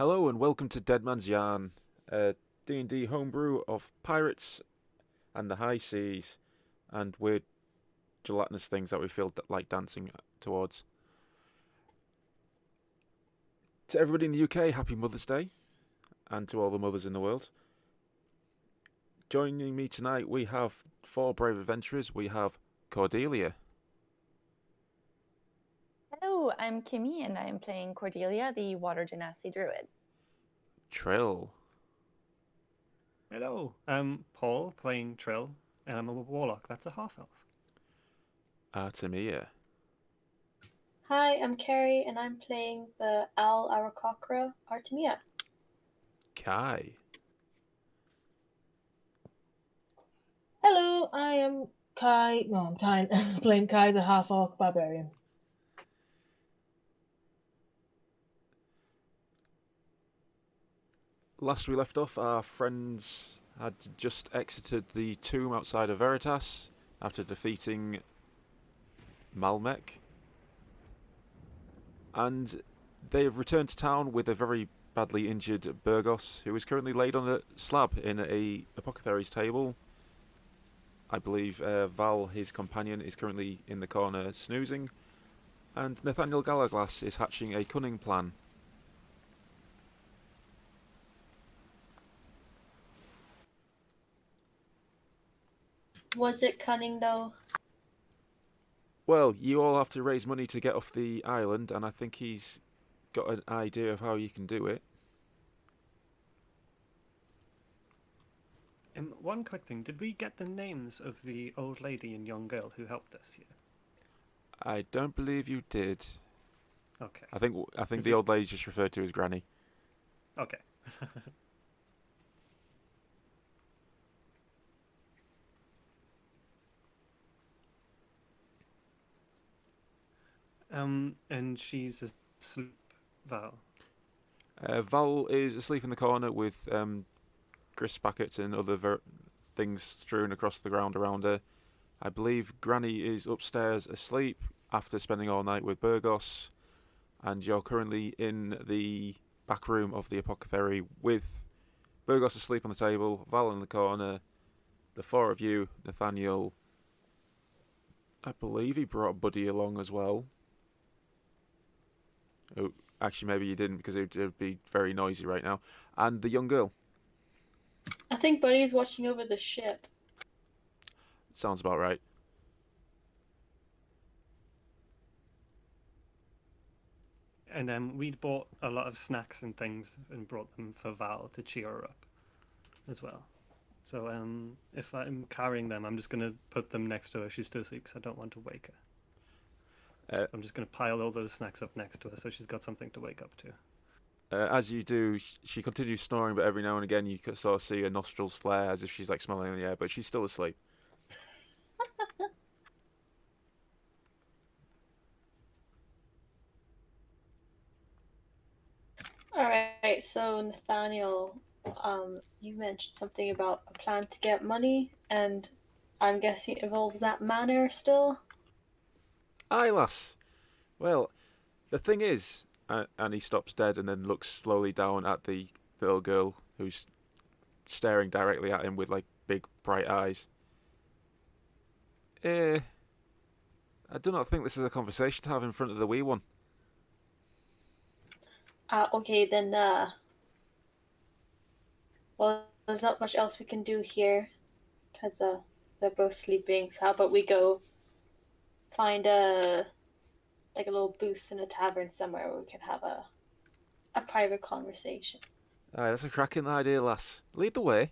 Hello and welcome to Dead Man's Yarn, a D&D homebrew of pirates and the high seas and weird gelatinous things that we feel like dancing towards. To everybody in the UK, happy Mother's Day, and to all the mothers in the world. Joining me tonight, we have four brave adventurers. We have Cordelia, Hello, I'm Kimmy and I'm playing Cordelia, the Water Genasi Druid. Trill, Hello, I'm Paul playing Trill, and I'm a warlock. That's a half elf. Artemia, Hi, I'm Carrie, and I'm playing the Owl Arakocra Artemia. Kai, Hello, I am Kai. No, I'm playing Kai, the half orc barbarian. Last we left off, our friends had just exited the tomb outside of Veritas after defeating Malmec, and they have returned to town with a very badly injured Burgos, who is currently laid on a slab in a apothecary's table. I believe Val, his companion, is currently in the corner snoozing, and Nathaniel Galaglass is hatching a cunning plan. Was it cunning though? Well, you all have to raise money to get off the island, and I think he's got an idea of how you can do it. One quick thing: did we get the names of the old lady and young girl who helped us here? I don't believe you did. Okay. I think Is the it- old lady's just referred to as Granny. Okay. And she's asleep, Val. Val is asleep in the corner with grist packets and other things strewn across the ground around her. I believe Granny is upstairs asleep after spending all night with Burgos, and you're currently in the back room of the apothecary with Burgos asleep on the table, Val in the corner, the four of you, Nathaniel. I believe he brought Buddy along as well. Oh, actually, maybe you didn't because it would be very noisy right now. And the young girl. I think Buddy's watching over the ship. Sounds about right. And we'd bought a lot of snacks and things and brought them for Val to cheer her up, as well. So if I'm carrying them, I'm just gonna put them next to her. She's still asleep because I don't want to wake her. I'm just gonna pile all those snacks up next to her so she's got something to wake up to. As you do, she continues snoring, but every now and again you can sort of see her nostrils flare as if she's like smelling the air, but she's still asleep. Alright, so Nathaniel, you mentioned something about a plan to get money, and I'm guessing it involves that manor still? Aye, lass. Well, the thing is, and he stops dead and then looks slowly down at the little girl who's staring directly at him with like big bright eyes. I do not think this is a conversation to have in front of the wee one. Okay, then, well, there's not much else we can do here, because, they're both sleeping, so how about we go find like a little booth in a tavern somewhere where we can have a private conversation. Aye, that's a cracking idea, lass. Lead the way.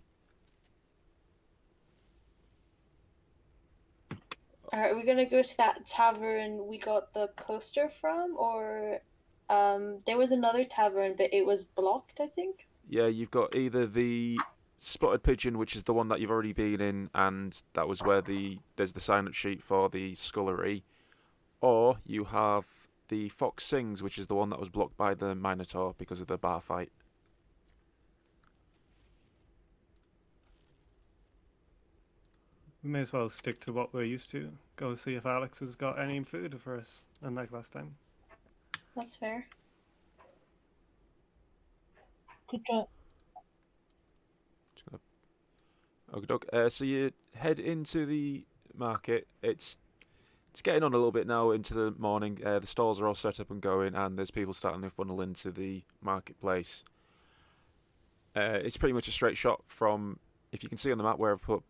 Are we gonna go to that tavern we got the poster from, or there was another tavern, but it was blocked, I think. Yeah, you've got either the Spotted Pigeon, which is the one that you've already been in, and that was where there's the sign-up sheet for the scullery, or you have the Fox Sings, which is the one that was blocked by the Minotaur because of the bar fight. We may as well stick to what we're used to. Go see if Alex has got any food for us, unlike last time. That's fair. Good try. Okay, so you head into the market. It's getting on a little bit now into the morning. The stalls are all set up and going, and there's people starting to funnel into the marketplace. It's pretty much a straight shot from, if you can see on the map where I've put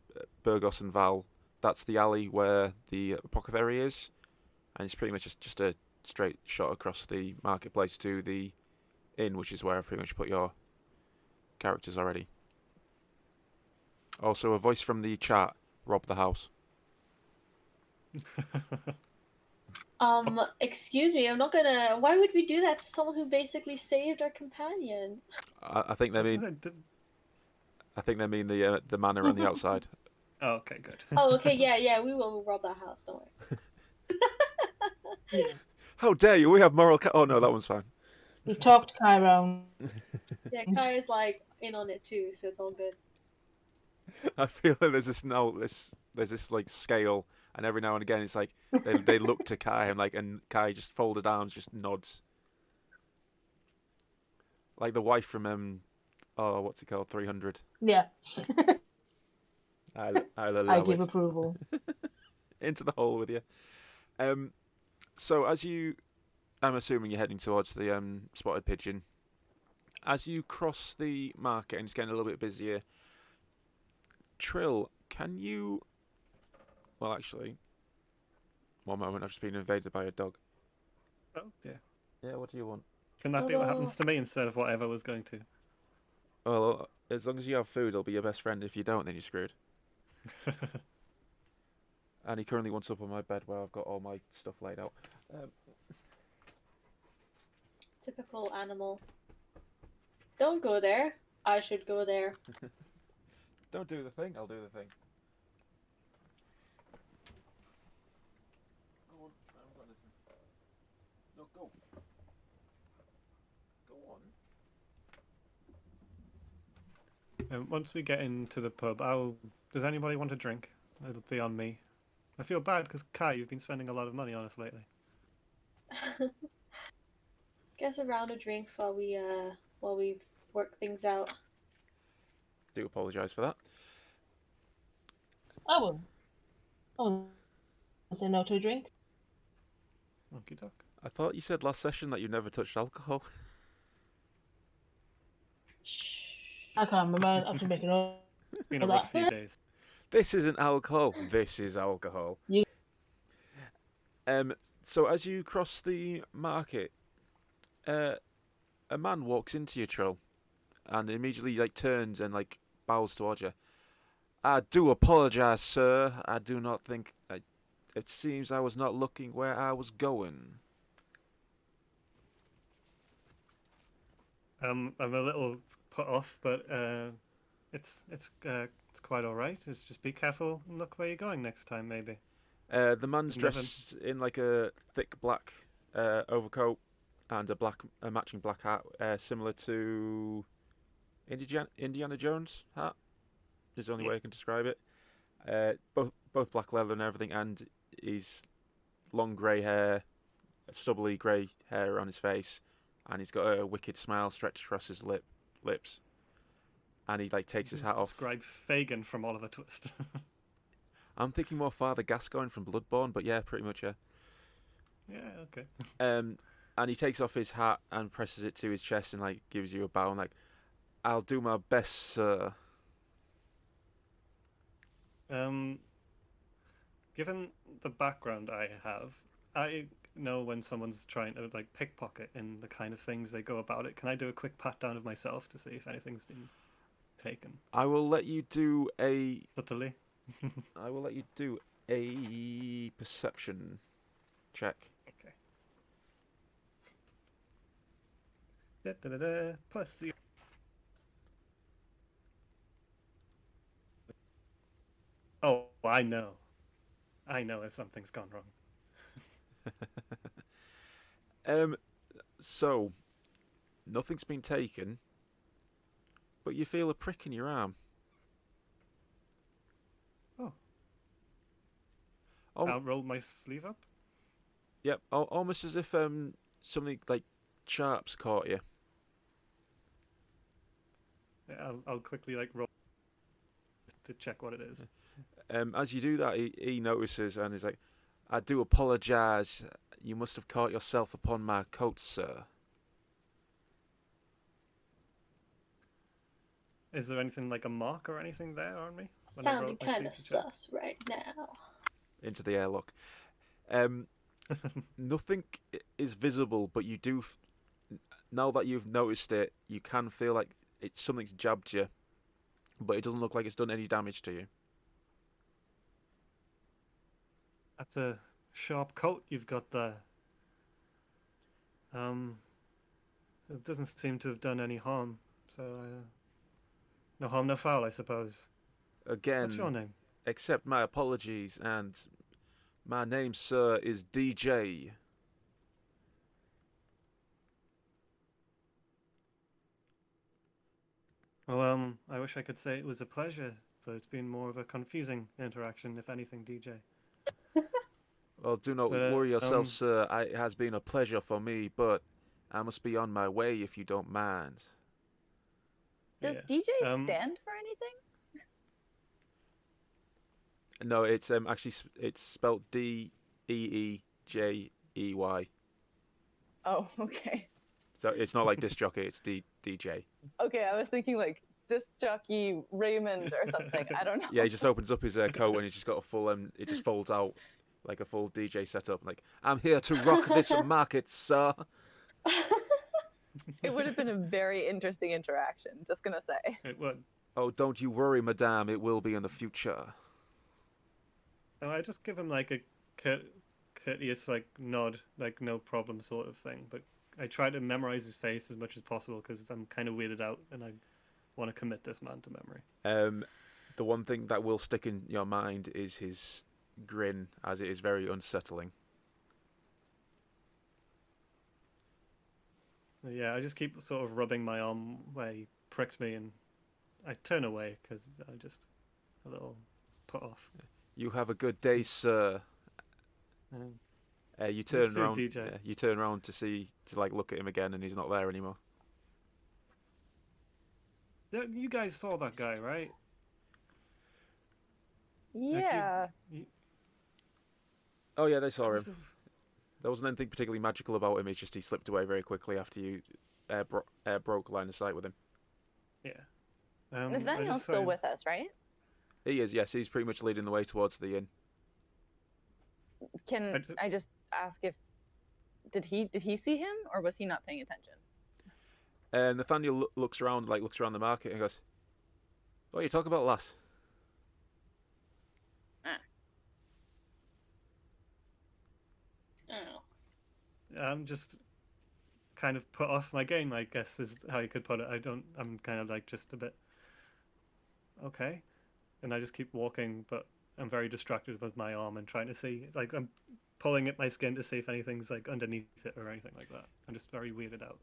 Burgos and Val, that's the alley where the apothecary is, and it's pretty much just a straight shot across the marketplace to the inn, which is where I've pretty much put your characters already. Also, a voice from the chat, rob the house. Excuse me, I'm not gonna. Why would we do that to someone who basically saved our companion? I think they I was mean gonna say, I think they mean the manor on the outside. Oh, okay, good. Oh, okay, yeah, we will rob that house. Don't worry. Yeah. How dare you? We have moral. Oh no, that one's fine. You talked Kai round. Yeah, Kai is like in on it too, so it's all good. I feel like there's this like scale, and every now and again it's like they look to Kai and Kai just folded arms, just nods. Like the wife from what's it called, 300. Yeah. I'll allow I give it. approval. Into the hole with you. So I'm assuming you're heading towards the spotted pigeon. As you cross the market and it's getting a little bit busier, Trill, can you? Well, actually, one moment. I've just been invaded by a dog. Oh, yeah. Yeah, what do you want? Can that be what happens to me instead of whatever was going to? Well, as long as you have food, I'll be your best friend. If you don't, then you're screwed. And he currently wants up on my bed where I've got all my stuff laid out. Typical animal. Don't go there. I should go there. Don't do the thing. I'll do the thing. Go on. I haven't got anything. No, go. Go on. Once we get into the pub, does anybody want a drink? It'll be on me. I feel bad because Kai, you've been spending a lot of money on us lately. Guess a round of drinks while we work things out. Do apologise for that. I will say no to a drink. Okie doke. I thought you said last session that you never touched alcohol. Shh. I can't remember. I have to make it up. It's been a rough few days. This isn't alcohol. This is alcohol. You- So as you cross the market, a man walks into you, Trill, and immediately turns and bows towards you. I do apologise, sir. I do not think. It seems I was not looking where I was going. I'm a little put off, but it's quite all right. Just be careful and look where you're going next time, maybe. The man's Never- dressed in a thick black overcoat and a matching black hat, similar to Indiana Jones hat. Is the only way I can describe it. Both black leather and everything, and he's long grey hair, stubbly grey hair on his face, and he's got a wicked smile stretched across his lips. And he takes his hat off. Describe Fagin from Oliver Twist. I'm thinking more Father Gascoigne from Bloodborne, but yeah, pretty much, yeah. Yeah, okay. And he takes off his hat and presses it to his chest and gives you a bow and I'll do my best, sir. Given the background I have, I know when someone's trying to pickpocket and the kind of things they go about it. Can I do a quick pat down of myself to see if anything's been taken? I will let you do a Subtly. I will let you do a perception check. Okay. Da-da-da-da, +0. Oh, I know. I know if something's gone wrong. So nothing's been taken, but you feel a prick in your arm. Oh. Oh, I'll roll my sleeve up. yep. Almost as if something sharp's caught you. I'll quickly like roll to check what it is. As you do that, he notices and is like, "I do apologise. You must have caught yourself upon my coat, sir." Is there anything like a mark or anything there on me? when I Sounding rolled my kind of sleeve to check? sus right now. Into the airlock. Nothing is visible, but you do. Now that you've noticed it, you can feel like something's jabbed you, but it doesn't look like it's done any damage to you. That's a sharp coat you've got there. It doesn't seem to have done any harm, so no harm, no foul, I suppose. Again, What's your name? accept my apologies, and my name, sir, is DJ. Well, I wish I could say it was a pleasure, but it's been more of a confusing interaction, if anything, DJ. Well, do not worry yourself, sir. It has been a pleasure for me, but I must be on my way if you don't mind. Does Yeah. DJ stand for anything? No, it's actually it's spelled Deejey. Oh, okay. So it's not like disc jockey, it's DJ. Okay, I was thinking like disc jockey Raymond or something. I don't know. Yeah, he just opens up his coat and he's just got a full it just folds out like a full DJ setup. Like, I'm here to rock this market, sir. It would have been a very interesting interaction, just gonna say. It would. Oh, don't you worry, madame. It will be in the future. So I just give him like a courteous like nod, like no problem sort of thing. But I try to memorize his face as much as possible because I'm kind of weirded out and I want to commit this man to memory. The one thing that will stick in your mind is his grin, as it is very unsettling. Yeah, I just keep sort of rubbing my arm where he pricks me, and I turn away because I just a little put off. You have a good day, sir. You turn too, around. DJ. You turn around to look at him again, and he's not there anymore. You guys saw that guy, right? Yeah. Oh yeah, they saw him. Was a- There wasn't anything particularly magical about him. It's just he slipped away very quickly after you broke line of sight with him. Yeah. I Nathaniel's just still find- with us, right? He is, yes. He's pretty much leading the way towards the inn. Can I just ask if did he see him or was he not paying attention? Nathaniel looks around the market and goes, "What are you talking about, lass?" Oh. I'm just kind of put off my game, I guess is how you could put it. I'm kind of like just a bit okay, and I just keep walking, but I'm very distracted with my arm and trying to see, like I'm pulling at my skin to see if anything's like underneath it or anything like that. I'm just very weirded out.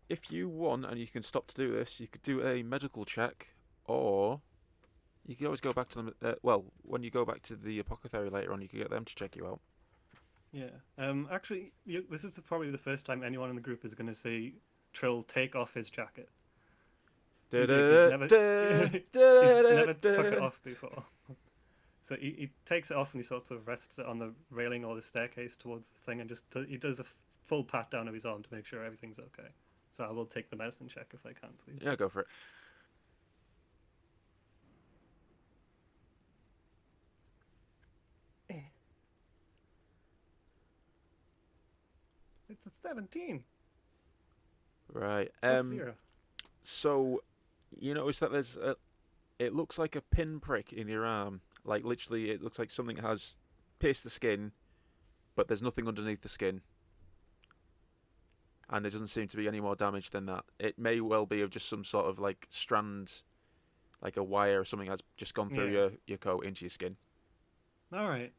If you want, and you can stop to do this, you could do a medical check, or you could always go back to them. When you go back to the apothecary later on, you could get them to check you out. Yeah. Actually, this is probably the first time anyone in the group is going to see Trill take off his jacket. He's never took it off before. So he takes it off and he sort of rests it on the railing or the staircase towards the thing and just he does a full pat down of his arm to make sure everything's okay. So I will take the medicine check if I can, please. Yeah, go for it. It's a 17. Right. Plus 0. So you notice that it looks like a pinprick in your arm. Like literally, it looks like something has pierced the skin, but there's nothing underneath the skin. And there doesn't seem to be any more damage than that. It may well be of just some sort of like strand, like a wire or something has just gone through your coat into your skin. All right.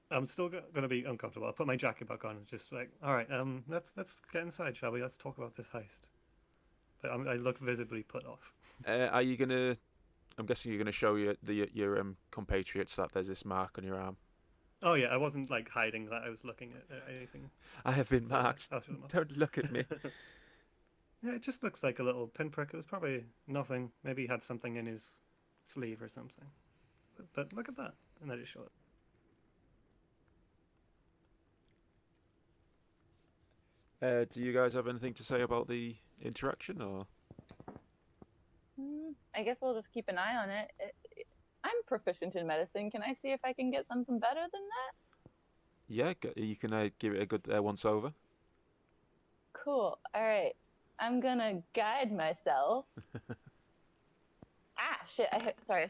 I'm still going to be uncomfortable. I'll put my jacket back on and just like, all right, let's get inside, shall we? Let's talk about this heist. But I look visibly put off. Are you gonna? I'm guessing you're gonna show your compatriots that there's this mark on your arm. Oh yeah, I wasn't like hiding that I was looking at anything. I have been marked. I'll show them off. Don't look at me. Yeah, it just looks like a little pinprick. It was probably nothing. Maybe he had something in his sleeve or something. But look at that. And then just show it. Do you guys have anything to say about the interaction, or? I guess we'll just keep an eye on it. I'm proficient in medicine. Can I see if I can get something better than that? Yeah, you can give it a good once over. Cool. All right. I'm gonna guide myself. Shit. Sorry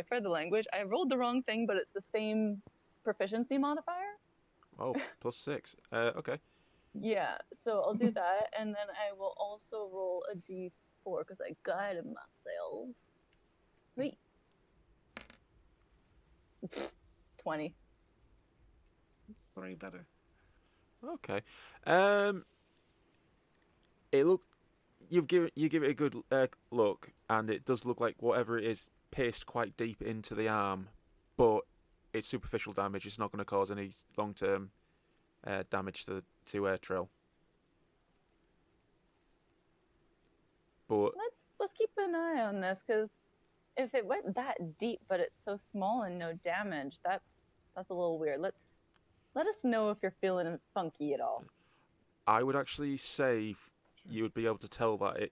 for the language. I rolled the wrong thing, but it's the same proficiency modifier. Oh, +6. Okay. Yeah, so I'll do that, and then I will also roll a d4 because I guided myself. Wait. 20. It's 3 better. Okay. You give it a good look, and it does look like whatever it is pierced quite deep into the arm, but it's superficial damage. It's not going to cause any long-term damage to Trill. But Let's keep an eye on this, because if it went that deep but it's so small and no damage, that's a little weird. Let us know if you're feeling funky at all. I would actually say you would be able to tell that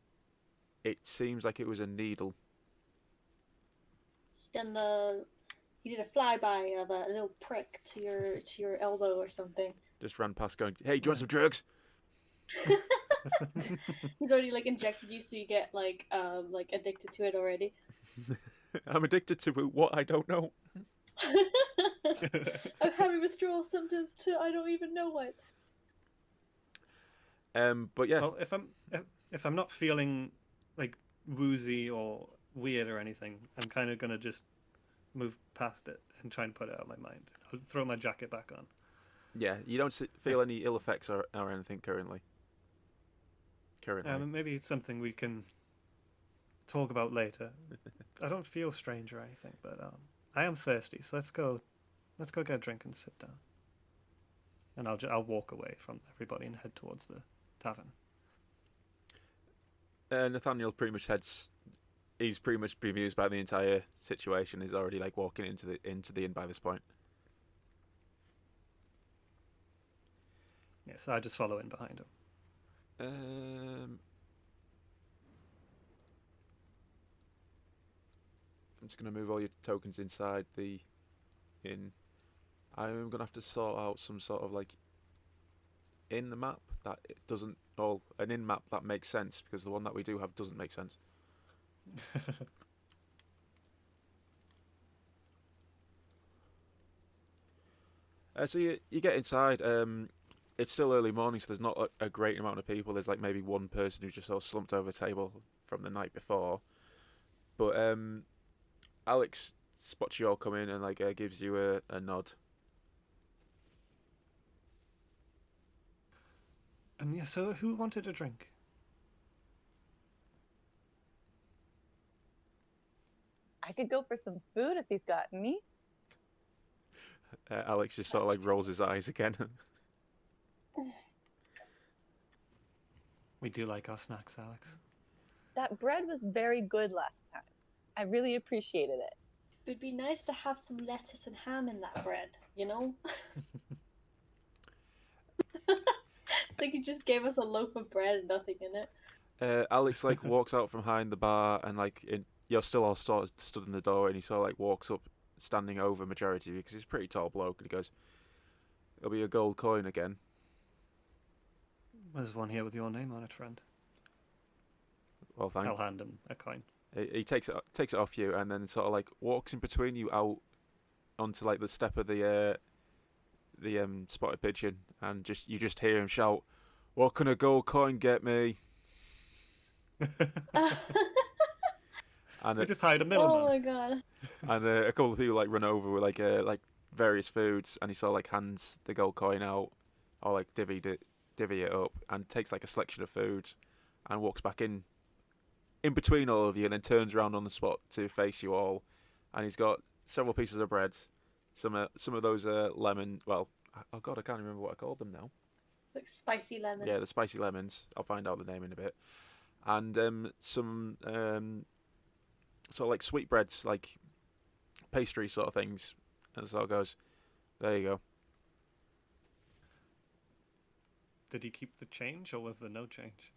it seems like it was a needle. He did a flyby of a little prick to your elbow or something. Just ran past going, "Hey, do you want some drugs?" He's already like injected you, so you get like addicted to it already. I'm addicted to what I don't know. I'm having withdrawal symptoms too. I don't even know what. But yeah. Well, if I'm not feeling like woozy or weird or anything, I'm kind of gonna just move past it and try and put it out of my mind. I'll throw my jacket back on. Yeah, you don't feel any ill effects or anything currently. Maybe it's something we can talk about later. I don't feel strange or anything, but I am thirsty, so let's go get a drink and sit down. And I'll walk away from everybody and head towards the tavern. Nathaniel pretty much he's pretty much bemused by the entire situation. He's already like walking into the inn by this point. Yeah, so I just follow in behind him. I'm just gonna move all your tokens inside the inn. I'm gonna have to sort out some sort of like inn map that it doesn't, or an inn map that makes sense, because the one that we do have doesn't make sense. So you get inside. It's still early morning, so there's not a great amount of people. There's like maybe one person who just sort of slumped over a table from the night before. But Alex spots you all come in and like gives you a nod. Yeah, so who wanted a drink? I could go for some food if he's got any. Alex just sort of like rolls his eyes again. We do like our snacks, Alex. That bread was very good last time. I really appreciated it. It'd be nice to have some lettuce and ham in that bread, you know? It's like you just gave us a loaf of bread and nothing in it. Alex like walks out from behind the bar, and like you're still all sort of stood in the door, and he sort of like walks up, standing over majority of you because he's a pretty tall bloke, and he goes, "It'll be a gold coin again." There's one here with your name on it, friend. Well, thanks. I'll hand him a coin. He takes it off you, and then sort of like walks in between you out onto like the step of the spotted pigeon, and you just hear him shout, "What can a gold coin get me?" And We just hired a middleman. Oh my god. And a couple of people like run over with like various foods, and he sort of like hands the gold coin out, or like divvy it up, and takes like a selection of foods, and walks back in between all of you, and then turns around on the spot to face you all, and he's got several pieces of bread, some of those lemon. Well, oh god, I can't remember what I called them now. Like spicy lemon. Yeah, the spicy lemons. I'll find out the name in a bit. and some sort of like sweetbreads, like pastry sort of things. And so it goes, there you go. Did he keep the change, or was there no change?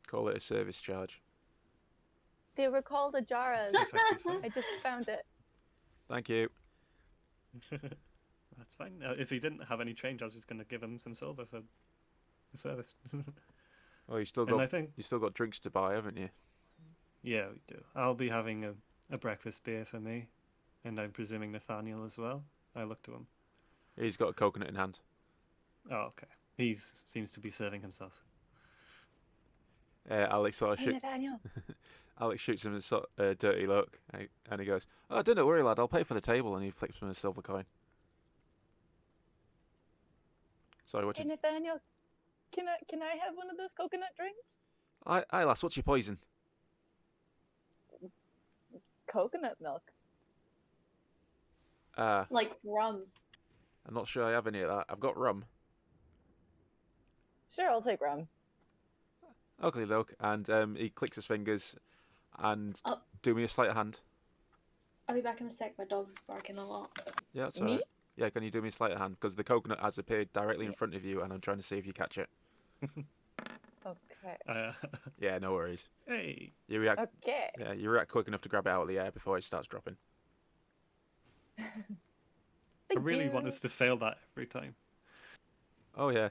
Call it a service charge. They were called ajaras. That's perfectly fine. I just found it. Thank you. That's fine. If he didn't have any change, I was just going to give him some silver for the service. Well, you still And I got think, drinks to buy, haven't you? yeah, we do. I'll be having a breakfast beer for me, and I'm presuming Nathaniel as well. I look to him. He's got a coconut in hand. Oh, okay. He seems to be serving himself. Alex sort of Hey, Nathaniel. Alex shoots him a sort dirty look, and he goes, "Oh, don't worry, lad. I'll pay for the table." And he flips him a silver coin. Sorry, what Hey, you? Nathaniel. Can I have one of those coconut drinks? Aye, lass. What's your poison? Coconut milk. Like rum. I'm not sure I have any of that. I've got rum. Sure, I'll take rum. Ugly look, and he clicks his fingers, and Oh. do me a sleight of hand. I'll be back in a sec. My dog's barking a lot. Yeah, that's Me? alright. Yeah, can you do me a sleight of hand? Because the coconut has appeared directly in front of you, and I'm trying to see if you catch it. Okay. Yeah, no worries. Hey. You react. Okay. Yeah, you react quick enough to grab it out of the air before it starts dropping. I Thank really you. want us to fail that every time. Oh yeah,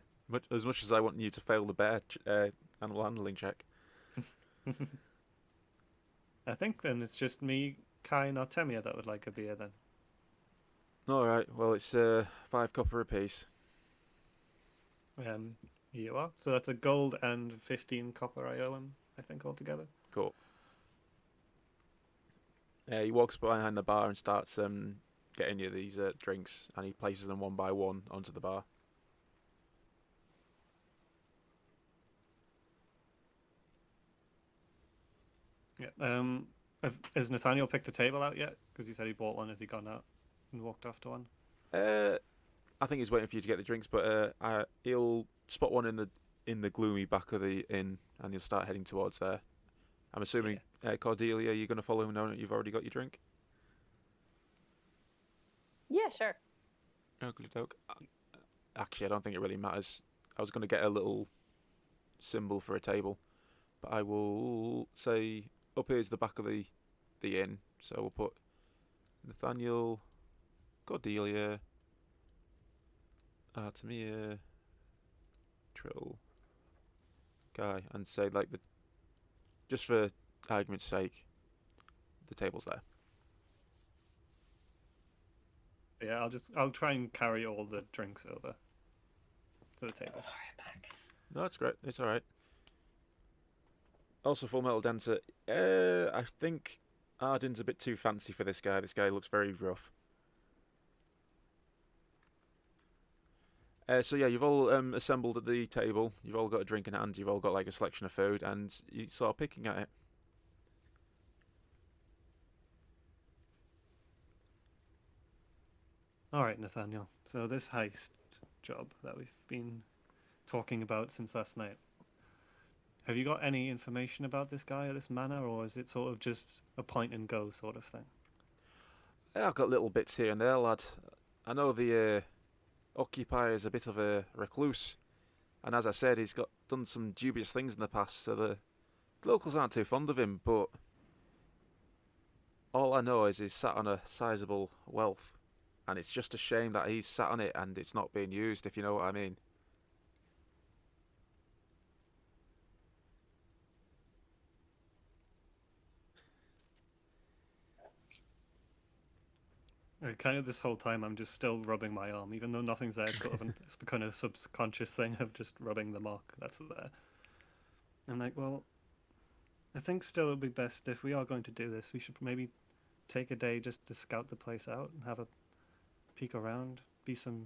as much as I want you to fail the bear animal handling check. I think then it's just me, Kai, and Artemia that would like a beer then. All right. Well, it's 5 copper apiece. Here you are. So that's a gold and 15 copper I owe him, I think, altogether. Cool. He walks behind the bar and starts getting you these drinks, and he places them one by one onto the bar. Yeah. Has Nathaniel picked a table out yet? Because he said he bought one as he gone out and walked off to one. I think he's waiting for you to get the drinks, but he'll spot one in the gloomy back of the inn, and he'll start heading towards there. I'm assuming, Cordelia, you're going to follow him now that you've already got your drink? Yeah, sure. Ugly doke. Actually, I don't think it really matters. I was going to get a little symbol for a table, but I will say up here's the back of the inn. So we'll put Nathaniel, Cordelia, Artemia, Trill, Guy, and say like just for argument's sake, the table's there. Yeah, I'll try and carry all the drinks over to the table. Sorry, I'm back. No, it's great. It's all right. Also, Full Metal Dancer. I think Arden's a bit too fancy for this guy. This guy looks very rough. So yeah, you've all assembled at the table. You've all got a drink in hand. You've all got like a selection of food, and you start picking at it. All right, Nathaniel. So this heist job that we've been talking about since last night. Have you got any information about this guy or this manor, or is it sort of just a point and go sort of thing? Yeah, I've got little bits here and there, lad. I know the occupier is a bit of a recluse, and as I said, he's done some dubious things in the past, so the locals aren't too fond of him, but all I know is he's sat on a sizable wealth, and it's just a shame that he's sat on it and it's not being used, if you know what I mean. Kind of this whole time, I'm just still rubbing my arm, even though nothing's there. It's sort of it's kind of subconscious thing of just rubbing the mark that's there. I'm like, well, I think still it'd be best if we are going to do this. We should maybe take a day just to scout the place out and have a peek around, do some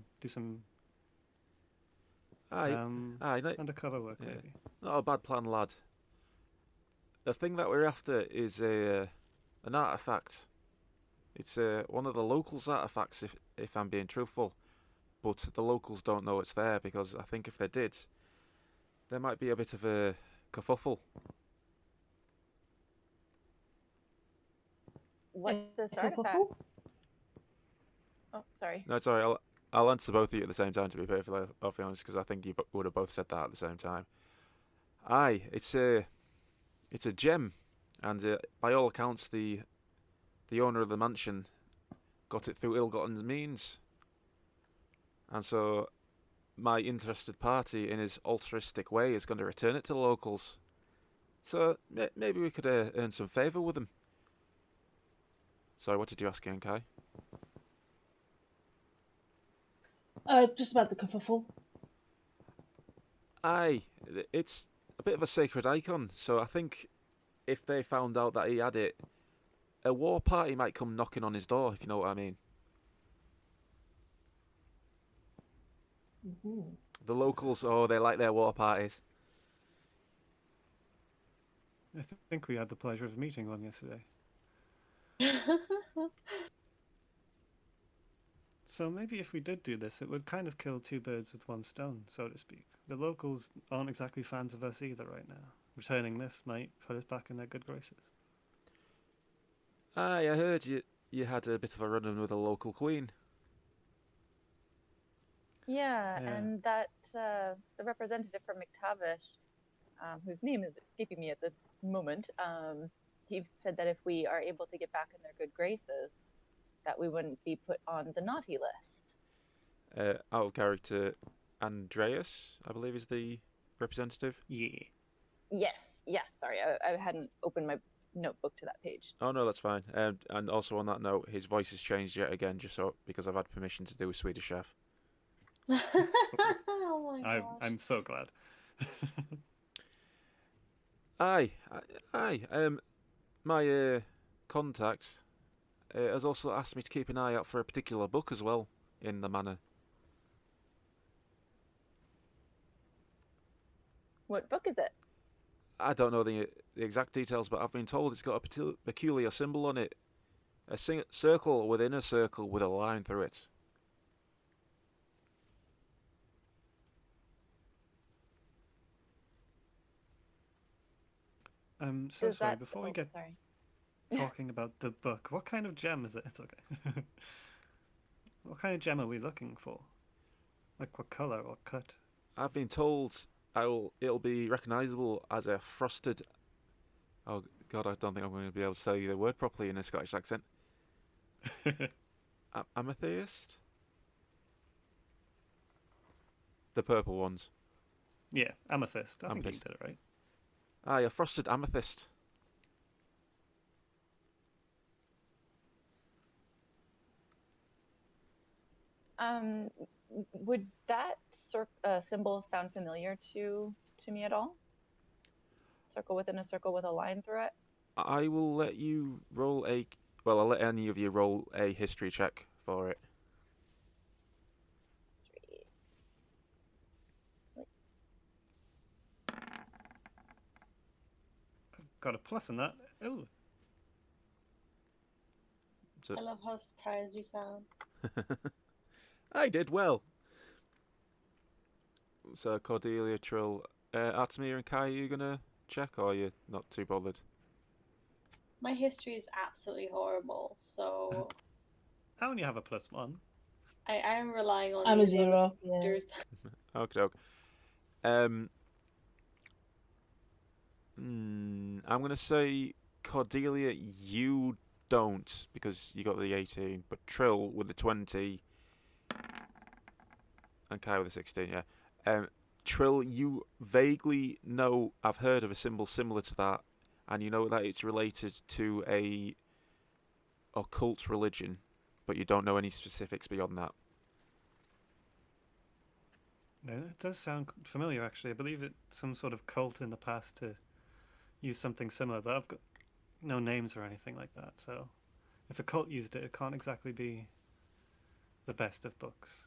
Aye, undercover work, yeah. maybe. Not a bad plan, lad. The thing that we're after is an artifact. It's one of the locals' artifacts, if I'm being truthful. But the locals don't know it's there, because I think if they did, there might be a bit of a kerfuffle. what's this A artifact? kerfuffle? Oh, sorry. No, sorry. I'll answer both of you at the same time. To be perfectly honest, because I think you would have both said that at the same time. Aye, it's a gem, and by all accounts, the owner of the mansion got it through ill-gotten means, and so my interested party, in his altruistic way, is going to return it to the locals. So maybe we could earn some favour with them. Sorry, what did you ask again, Kai? Just about the kerfuffle. Aye, it's a bit of a sacred icon, so I think if they found out that he had it, a war party might come knocking on his door, if you know what I mean. Hmm. The locals, they like their war parties. I think we had the pleasure of meeting one yesterday. So maybe if we did do this, it would kind of kill two birds with one stone, so to speak. The locals aren't exactly fans of us either right now. Returning this might put us back in their good graces. Aye, I heard you had a bit of a run-in with a local queen. Yeah, Yeah. and that the representative from McTavish, whose name is escaping me at the moment, he said that if we are able to get back in their good graces, that we wouldn't be put on the naughty list. Out of character, Andreas, I believe, is the representative. Yeah. Yes, sorry, I hadn't opened my notebook to that page. Oh no, that's fine. And also on that note, his voice has changed yet again, just so because I've had permission to do a Swedish chef. Oh my gosh. I'm so glad. Aye. My contact has also asked me to keep an eye out for a particular book as well in the manor. What book is it? I don't know the exact details, but I've been told it's got a peculiar symbol on it. A circle within a circle with a line through it. I'm so Does sorry, that... before we oh, get sorry. talking about the book, what kind of gem is it? It's okay. What kind of gem are we looking for? Like what color or cut? I've been told it'll be recognisable as a frosted... Oh God, I don't think I'm going to be able to say the word properly in a Scottish accent. Amethyst? The purple ones. Yeah, amethyst. I think Amethyst. you did it right. Aye, a frosted amethyst. Would that symbol sound familiar to me at all? Circle within a circle with a line through it? I will let you roll a... Well, I'll let any of you roll a history check for it. Got a plus in that. Oh, So, I love how surprised you sound. I did well. So Cordelia, Trill, Artemir and Kai, are you gonna check, or are you not too bothered? My history is absolutely horrible, so I only have a +1. I am relying on I'm a these other 0. Yeah. factors. Okay. I'm gonna say Cordelia, you don't because you got the 18, but Trill with the 20, and Kai with the 16. Yeah. Trill, you vaguely know I've heard of a symbol similar to that, and you know that it's related to a occult religion, but you don't know any specifics beyond that. No, it does sound familiar actually. I believe it's some sort of cult in the past to use something similar, but I've got no names or anything like that. So if a cult used it, it can't exactly be the best of books.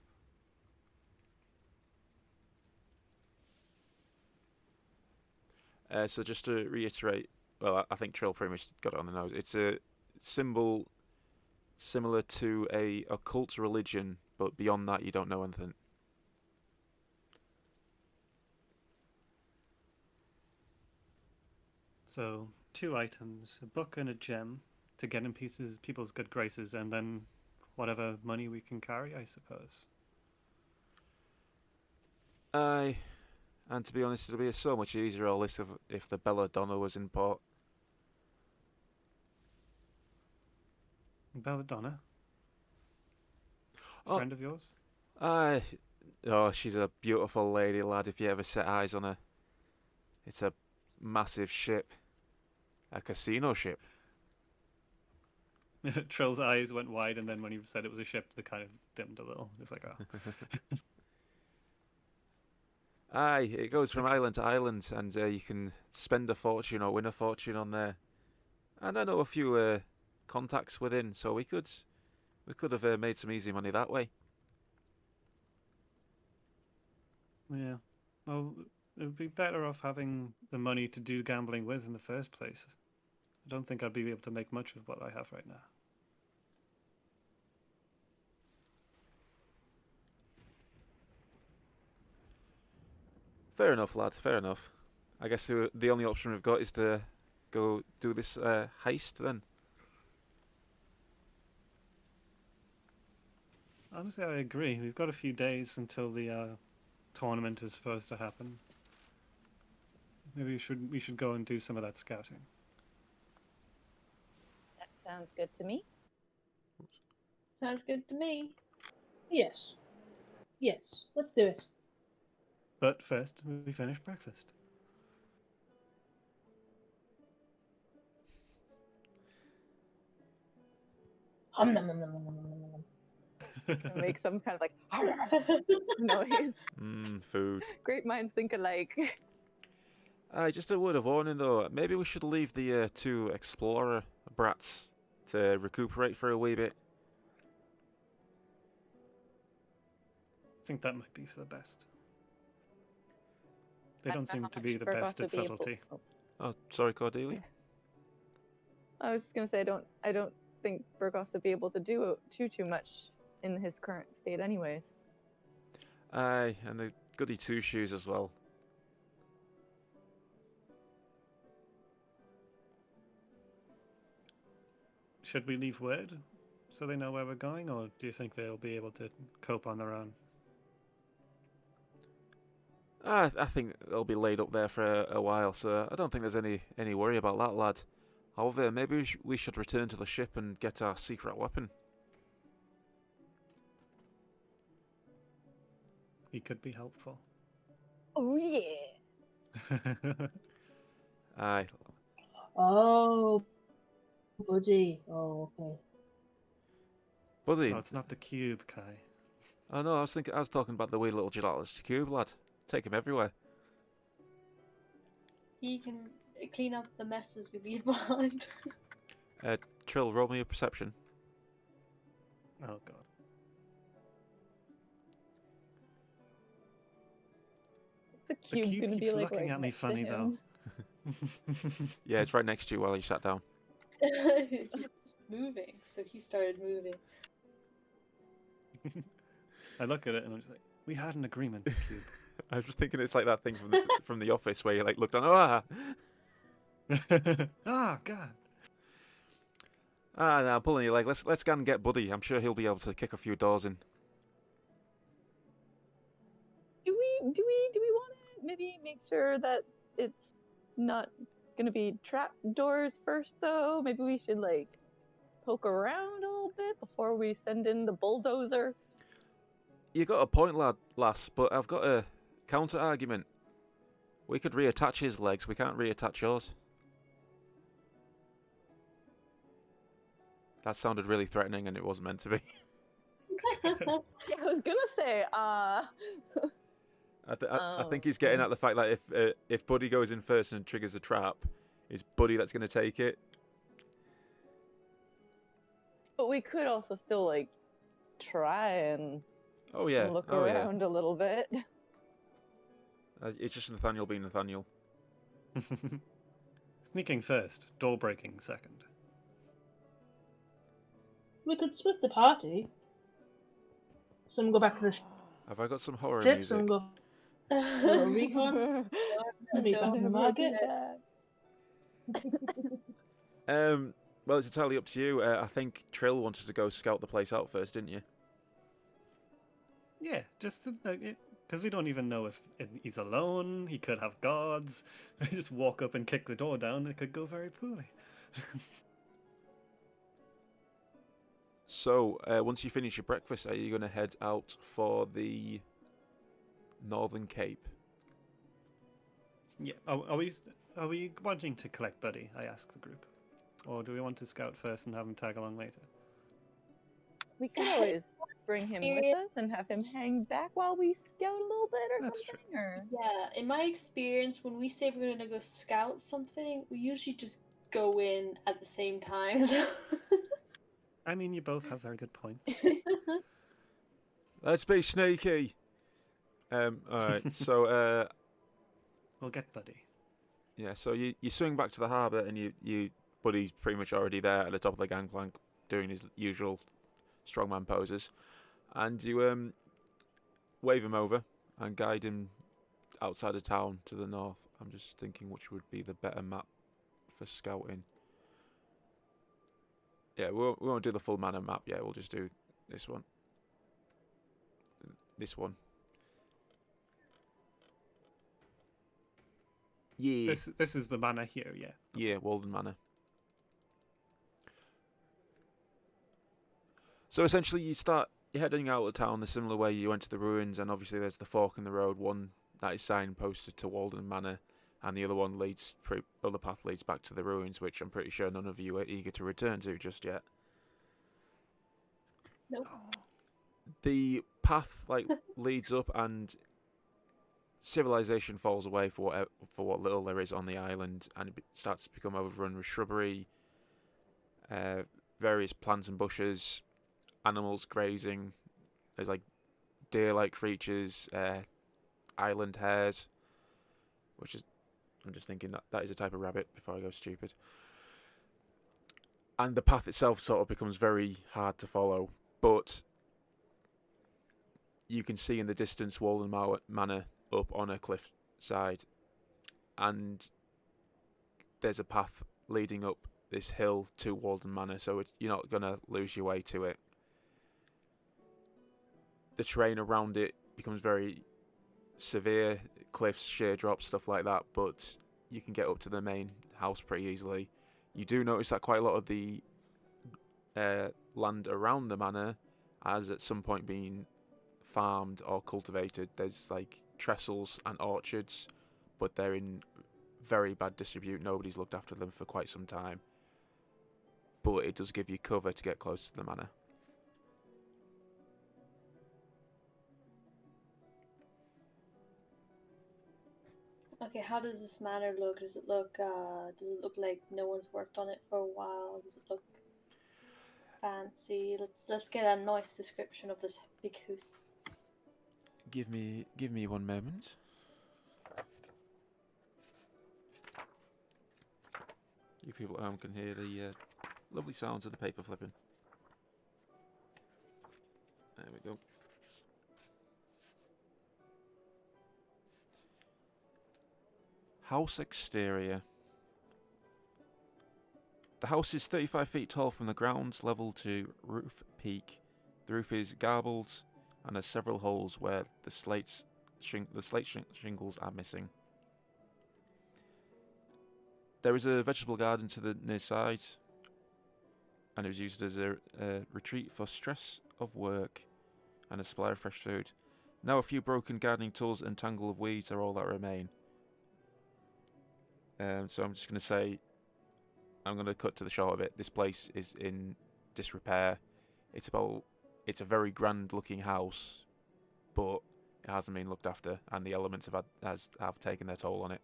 So just to reiterate, well, I think Trill pretty much got it on the nose. It's a symbol similar to a occult religion, but beyond that, you don't know anything. So 2 items, a book and a gem. to get in people's good graces, and then whatever money we can carry, I suppose. Aye, and to be honest, it'd be so much easier all this if the Belladonna was in port. Belladonna, Oh. friend of yours? Aye, oh, she's a beautiful lady, lad. If you ever set eyes on her, it's a massive ship, a casino ship. Trill's eyes went wide, and then when he said it was a ship, they kind of dimmed a little. It's like, oh. Aye, it goes from island to island, and you can spend a fortune or win a fortune on there. And I know a few contacts within, so we could have made some easy money that way. Yeah. Well, it would be better off having the money to do gambling with in the first place. I don't think I'd be able to make much of what I have right now. Fair enough, lad. Fair enough. I guess the only option we've got is to go do this heist then. Honestly, I agree. We've got a few days until the tournament is supposed to happen. Maybe we should go and do some of that scouting. That sounds good to me. Sounds good to me. Yes. Yes. Let's do it. But first, we finish breakfast. Nom, nom, nom, nom, nom, nom, nom, nom. And make some kind of like noise. Food. Great minds think alike. Aye, just a word of warning though. Maybe we should leave the two explorer brats to recuperate for a wee bit. I think that might be for the best. They I don't don't know seem how to be much the Burgos best would at be able- subtlety. oh, Oh, sorry, Cordelia. I was just gonna say I don't think Burgos would be able to do too much in his current state, anyways. Aye, and the goody two shoes as well. Should we leave word so they know where we're going, or do you think they'll be able to cope on their own? I think they'll be laid up there for a while, so I don't think there's any worry about that, lad. However, maybe we should return to the ship and get our secret weapon. He could be helpful. Oh yeah. Aye. Oh, buddy. Oh, okay. Buddy. No, it's not the cube, Kai. Oh no, I was talking about the wee little gelatinous cube, lad. Take him everywhere. He can clean up the messes we leave behind. Trill, roll me a perception. Oh god. The The cube cube gonna be keeps like looking right at me next to funny though. him. Yeah, it's right next to you while you sat down. He's moving, so he started moving. I look at it and I'm just like, we had an agreement, cube. I was just thinking it's like that thing from the office where you like looked on. Ah, Ah, god. no, I'm pulling you like let's go and get Buddy. I'm sure he'll be able to kick a few doors in. Do we want to maybe make sure that it's not gonna be trap doors first though? Maybe we should like poke around a little bit before we send in the bulldozer. You got a point, lass, but I've got a counter argument. We could reattach his legs. We can't reattach yours. That sounded really threatening, and it wasn't meant to be. Yeah, I was gonna say, I think he's getting at the fact that if Buddy goes in first and triggers a trap, it's Buddy that's going to take it. but we could also still like try and Oh yeah. look oh around a little bit. yeah. It's just Nathaniel being Nathaniel. Sneaking first, door breaking second. We could split the party. Some go back to the Have I got some horror ship, music? some go a little recon, and be back in the Don't market. do that. Well, it's entirely up to you. I think Trill wanted to go scout the place out first, didn't you? Yeah, just because we don't even know if he's alone. He could have guards. Just walk up and kick the door down. It could go very poorly. So, once you finish your breakfast, are you going to head out for the Northern Cape? Yeah. Are we wanting to collect Buddy? I ask the group, or do we want to scout first and have him tag along later? We could always bring him with us and have him hang back while we scout a little bit or That's something. Or Yeah, in my experience, when we say we're gonna go scout something, we usually just go in at the same time. So. I mean, you both have very good points. Let's be sneaky. Alright, so, We'll get Buddy. yeah, so you swing back to the harbour and you Buddy's pretty much already there at the top of the gangplank doing his usual strongman poses. And you wave him over and guide him outside of town to the north. I'm just thinking which would be the better map for scouting. Yeah, we won't do the full mana map yet. We'll just do this one. This one. Yeah. This is the manor here, yeah. Yeah, Walden Manor. So essentially, you're heading out of town the similar way you went to the ruins, and obviously there's the fork in the road. One that is signposted to Walden Manor, and the other one other path leads back to the ruins, which I'm pretty sure none of you are eager to return to just yet. Nope. The path leads up, and civilization falls away for what little there is on the island, and it starts to become overrun with shrubbery, various plants and bushes, animals grazing. There's deer-like creatures, island hares, which is, I'm just thinking that is a type of rabbit before I go stupid. And the path itself sort of becomes very hard to follow, but you can see in the distance Walden Manor up on a cliff side, and there's a path leading up this hill to Walden Manor, so you're not going to lose your way to it. The terrain around it becomes very severe, cliffs, sheer drops, stuff like that, but you can get up to the main house pretty easily. You do notice that quite a lot of the land around the manor has at some point been farmed or cultivated. There's trestles and orchards, but they're in very bad disrepute. Nobody's looked after them for quite some time, but it does give you cover to get close to the manor. Okay, how does this manor look? Does it look like no one's worked on it for a while? Does it look fancy? Let's get a nice description of this big house. Give me 1 moment. You people at home can hear the lovely sounds of the paper flipping. There we go. House exterior. The house is 35 feet tall from the ground level to roof peak. The roof is garbled and has several holes where the slate shingles are missing. There is a vegetable garden to the near side, and it was used as a retreat for stress of work and a supply of fresh food. Now a few broken gardening tools and tangle of weeds are all that remain. So I'm just going to say, I'm going to cut to the short of it. This place is in disrepair. It's a very grand looking house, but it hasn't been looked after, and the elements have taken their toll on it.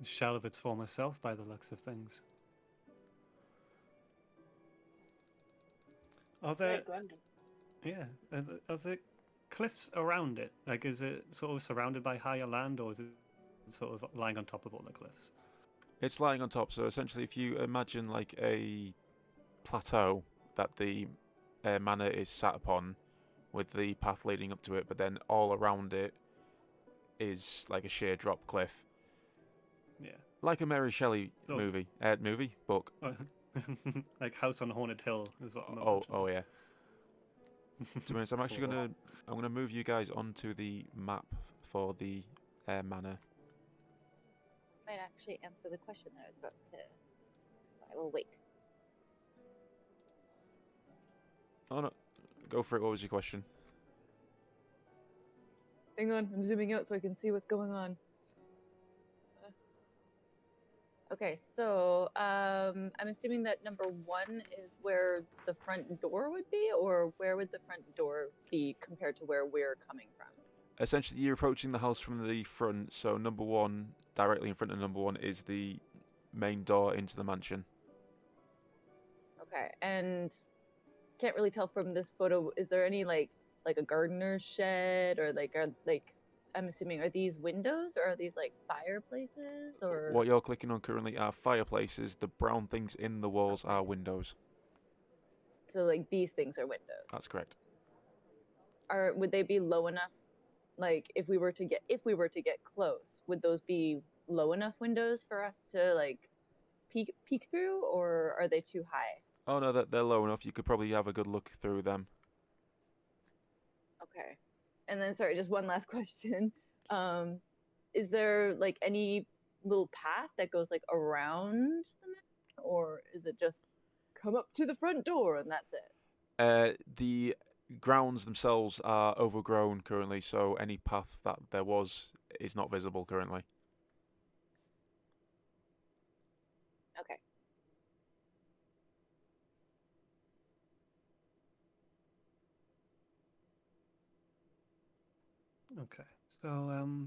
Shell of its former self, by the looks of things. Are there? Yeah. Are there cliffs around it? Is it sort of surrounded by higher land, or is it sort of lying on top of all the cliffs? It's lying on top, so essentially if you imagine a plateau that the manor is sat upon, with the path leading up to it, but then all around it is like a sheer drop cliff. Yeah. Like a Mary Shelley So- movie, book. Like House on Haunted Hill is what I'm Oh imagining. yeah. To be honest, I'm actually gonna move you guys onto the map for the manor. Might actually answer the question that I was about to. So I will wait. Oh no, go for it. What was your question? Hang on, I'm zooming out so I can see what's going on. Okay, so I'm assuming that number 1 is where the front door would be, or where would the front door be compared to where we're coming from? Essentially, you're approaching the house from the front, so number 1, directly in front of number 1, is the main door into the mansion. Okay, and can't really tell from this photo. Is there any like a gardener's shed, or I'm assuming, are these windows or are these like fireplaces or? What you're clicking on currently are fireplaces. The brown things in the walls are windows. So like these things are windows. That's correct. Would they be low enough? Like if we were to get close, would those be low enough windows for us to like peek through, or are they too high? Oh no, they're low enough. You could probably have a good look through them. Okay. And then, sorry, just one last question. Is there like any little path that goes like around the map, or is it just come up to the front door and that's it? The grounds themselves are overgrown currently, so any path that there was is not visible currently. Okay. Okay. So,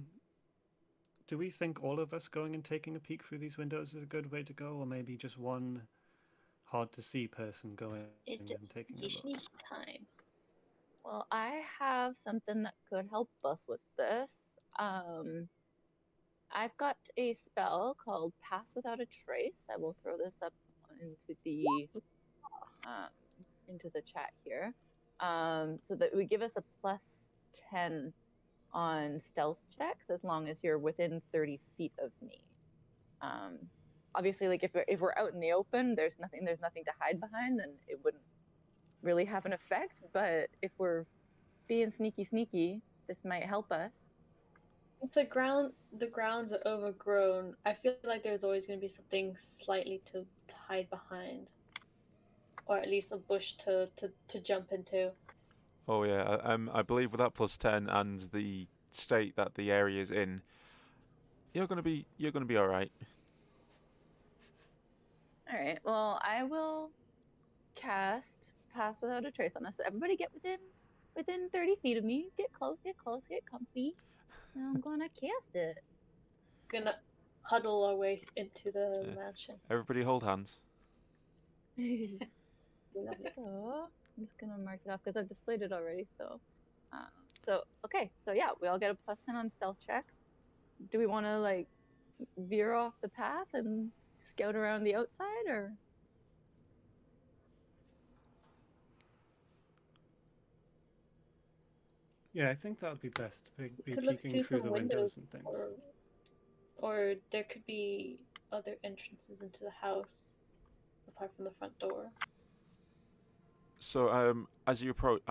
do we think all of us going and taking a peek through these windows is a good way to go, or maybe just one hard to see person going It's and taking a you look? need time. Well, I have something that could help us with this. I've got a spell called Pass Without a Trace. I will throw this up um, into the chat here, so that would give us a +10 on stealth checks as long as you're within 30 feet of me. Obviously, like if we're out in the open, there's nothing to hide behind, then it wouldn't really have an effect. But if we're being sneaky, this might help us. If the grounds are overgrown, I feel like there's always going to be something slightly to hide behind, or at least a bush to jump into. Oh yeah, I believe with that +10 and the state that the area is in, you're gonna be all right. All right. Well, I will cast Pass Without a Trace on us. Everybody get within 30 feet of me. Get close, get comfy. And I'm gonna cast it. Gonna huddle our way into the mansion. Everybody hold hands. So I'm just gonna mark it off because I've displayed it already. So okay. So yeah, we all get a +10 on stealth checks. Do we want to like veer off the path and scout around the outside, or? Yeah, I think that would be best. Be Could look peeking through through some the windows windows, and things. or there could be other entrances into the house apart from the front door. So as you approach,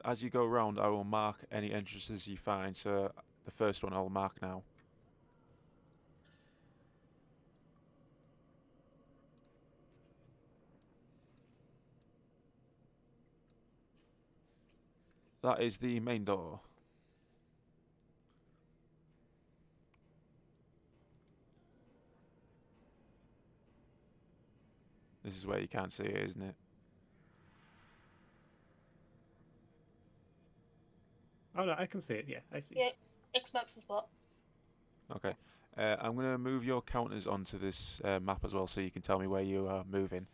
as you go around, I will mark any entrances you find. So the first one I'll mark now. That is the main door. This is where you can't see it, isn't it? Oh no, I can see it. Yeah, I see. Yeah, X marks the spot. Okay. I'm going to move your counters onto this map as well, so you can tell me where you are moving.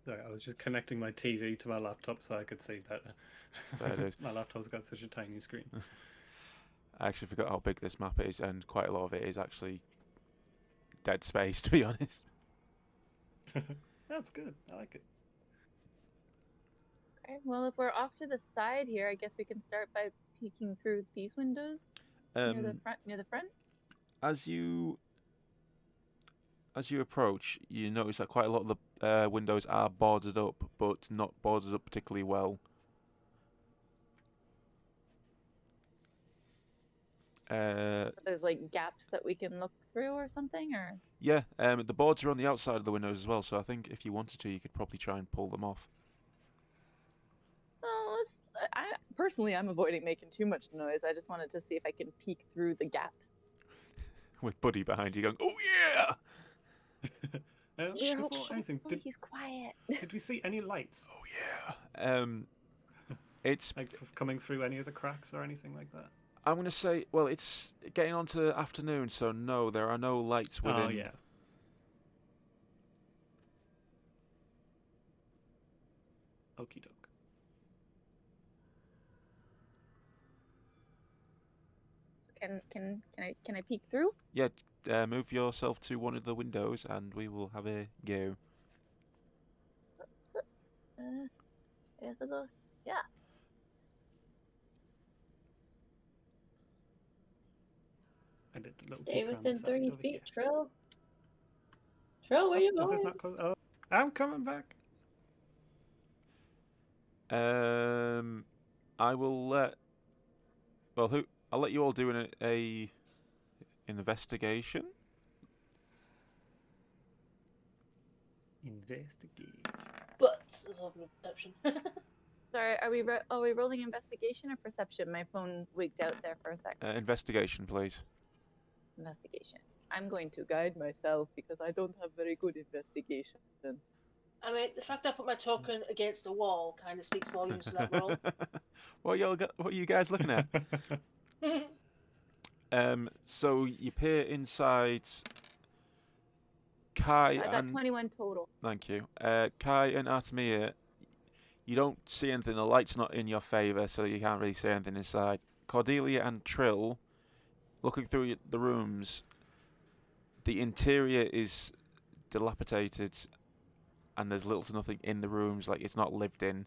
Sorry, I was just connecting my TV to my laptop so I could see better. There it is. My laptop's got such a tiny screen. I actually forgot how big this map is, and quite a lot of it is actually dead space, to be honest. That's good. I like it. Okay. Well, if we're off to the side here, I guess we can start by peeking through these windows near the front. Near the front. As you approach, you notice that quite a lot of the windows are boarded up, but not boarded up particularly well. There's like gaps that we can look through or something, or Yeah, the boards are on the outside of the windows as well, so I think if you wanted to, you could probably try and pull them off. well, I'm avoiding making too much noise. I just wanted to see if I can peek through the gaps. With Buddy behind you going, "Oh yeah!" Before anything, He's quiet. did we see any lights? Oh yeah. It's Like coming through any of the cracks or anything like that? I'm gonna say, well, it's getting on to afternoon, so no, there are no lights within. Oh yeah. Okie doke. So can I peek through? Yeah, move yourself to one of the windows, and we will have a go. Yes, I go. Yeah. I did a little Stay peek around the within side 30 over feet, here. Trill. Trill, where you This is going? not close. Oh, I'm coming back. I will let. Well, I'll let you all do a investigation. Investigate. But there's a perception. Sorry, are we rolling investigation or perception? My phone wigged out there for a second. Investigation, please. Investigation. I'm going to guide myself because I don't have very good investigation. I mean, the fact I put my token against the wall kind of speaks volumes for that roll. What are you guys looking at? So you peer inside. Kai I got and 21 total. thank you. Kai and Artemia, you don't see anything. The light's not in your favour, so you can't really see anything inside. Cordelia and Trill, looking through the rooms, the interior is dilapidated, and there's little to nothing in the rooms. Like, it's not lived in,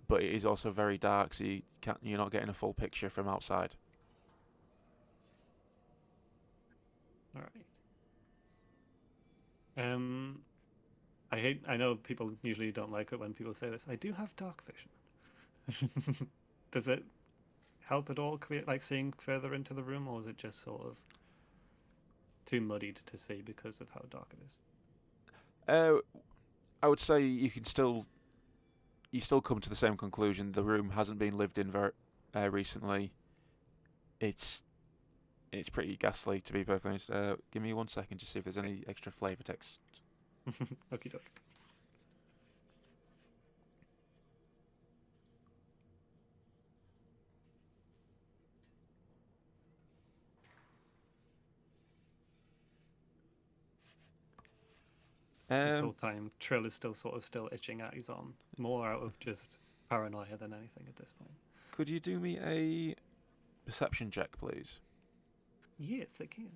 but it is also very dark, so you're not getting a full picture from outside. All right. I know people usually don't like it when people say this. I do have dark vision. Does it help at all seeing further into the room, or is it just sort of too muddied to see because of how dark it is? I would say you still come to the same conclusion. The room hasn't been lived in very recently. It's pretty ghastly, to be perfectly honest. Give me 1 second to see if there's any extra flavour text. Okie doke. This whole time, Trill is still itching at his arm, more out of just paranoia than anything at this point. Could you do me a perception check, please? Yes, I can.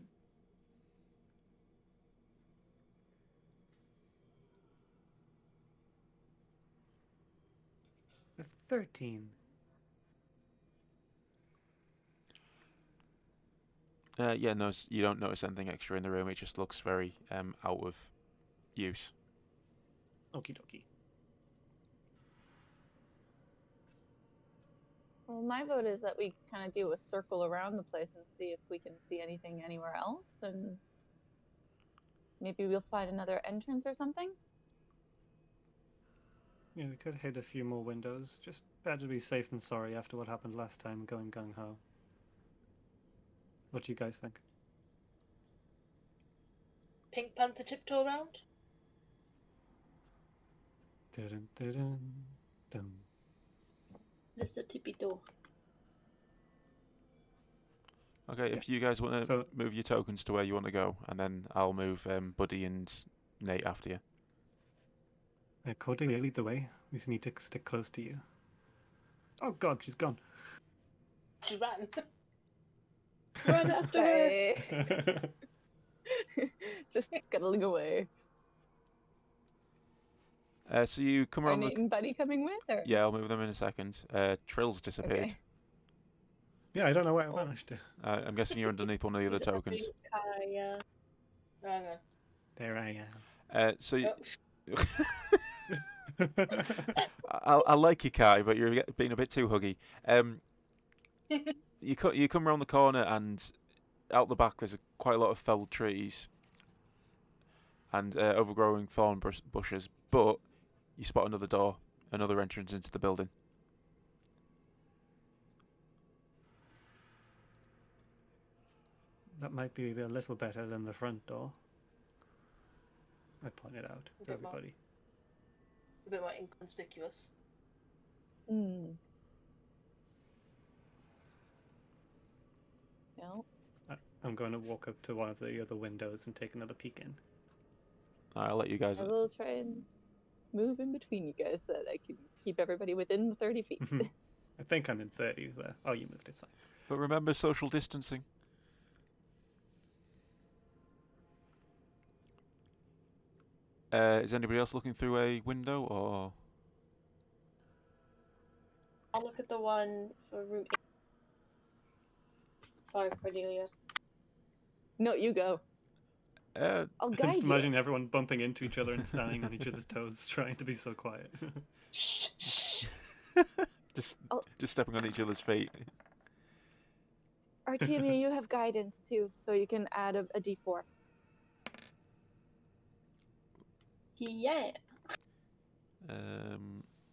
A 13. Yeah, no, you don't notice anything extra in the room. It just looks very out of use. Okie dokie. Well, my vote is that we kind of do a circle around the place and see if we can see anything anywhere else, and maybe we'll find another entrance or something. Yeah, we could hit a few more windows. Just better to be safe than sorry after what happened last time going gung-ho. What do you guys think? Pink Panther tiptoe around? Dun, dun, dun, dun. There's the tippy door. Okay, if you guys want to move your tokens to where you want to go, and then I'll move Buddy and Nate after you. Cordelia, lead the way. We just need to stick close to you. Oh God, she's gone. She ran. Run after her. Bye. Just scuttling away. So you come Are around Nate the... and Buddy coming with? Or? Yeah, I'll move them in a second. Trill's disappeared. Okay. Yeah, I don't know where it vanished to. I'm guessing you're underneath one of the other He's tokens. helping Kai, yeah. No. There I am. So you... Oh. I like you, Kai, but you're being a bit too huggy. You come around the corner and out the back there's quite a lot of felled trees and overgrowing thorn bushes, but you spot another door, another entrance into the building. That might be a little better than the front door. I pointed out to bit more. everybody. A bit more inconspicuous. Hmm. No. I'm going to walk up to one of the other windows and take another peek in. I'll let you guys... I will try and move in between you guys so that I can keep everybody within the 30 feet. I think I'm in 30 there. Oh, you moved, it's fine. But remember social distancing. Is anybody else looking through a window, or...? I'll look at the one for room 8. Sorry, Cordelia. No, you go. I'll I'm guide just you. imagining everyone bumping into each other and standing on each other's toes, trying to be so quiet. Just Oh. just stepping on each other's feet. Artemia, you have guidance too, so you can add a d4. Yeah.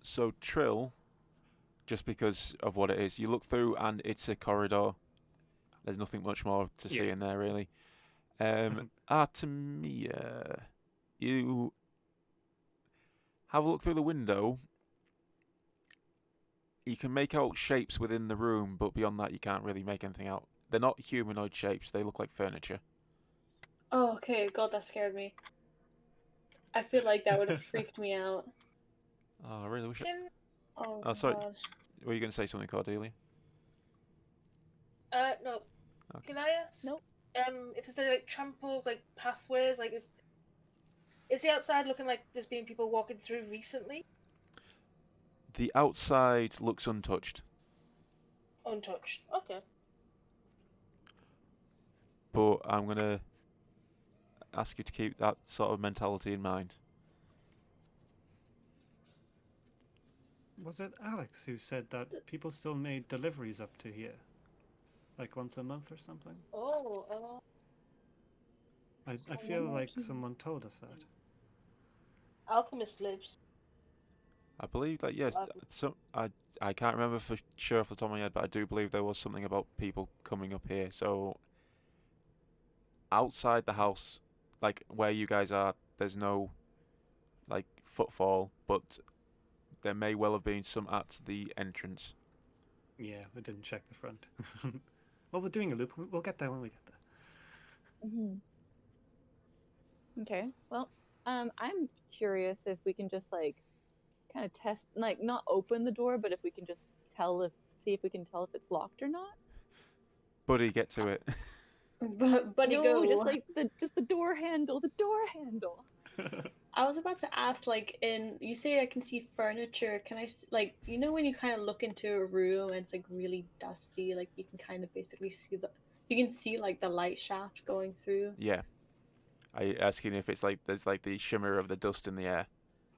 So Trill, just because of what it is, you look through and it's a corridor. There's nothing much more to see Yeah. in there, really. Artemia, you have a look through the window. You can make out shapes within the room, but beyond that you can't really make anything out. They're not humanoid shapes, they look like furniture. Oh, okay. God, that scared me. I feel like that would have freaked me out. Oh, I really wish I... Can Oh, Oh, sorry. God. Were you going to say something, Cordelia? no. Okay. Can I ask? Nope. If there's like trampled like pathways, like is the outside looking like there's been people walking through recently? The outside looks untouched, Untouched. Okay. but I'm going to ask you to keep that sort of mentality in mind. Was it Alex who said that people still made deliveries up to here? Like once a month or something? Oh, I feel like someone told us that. alchemist lives. I believe that, yes. So I can't remember for sure off the top of my head, but I do believe there was something about people coming up here. So outside the house, like where you guys are, there's no like footfall, but there may well have been some at the entrance. Yeah, we didn't check the front. Well, we're doing a loop. We'll get there when we get there. Mm-hmm. Okay. Well, I'm curious if we can just like kind of test, like not open the door, but if we can just see if we can tell if it's locked or not. Buddy, get to it. Buddy, No, go. just like the door handle. The door handle. I was about to ask, like, you say I can see furniture. Can I, like, you know, when you kind of look into a room and it's like really dusty, like you can kind of basically see you can see like the light shaft going through. Yeah. Are you asking if it's like there's like the shimmer of the dust in the air?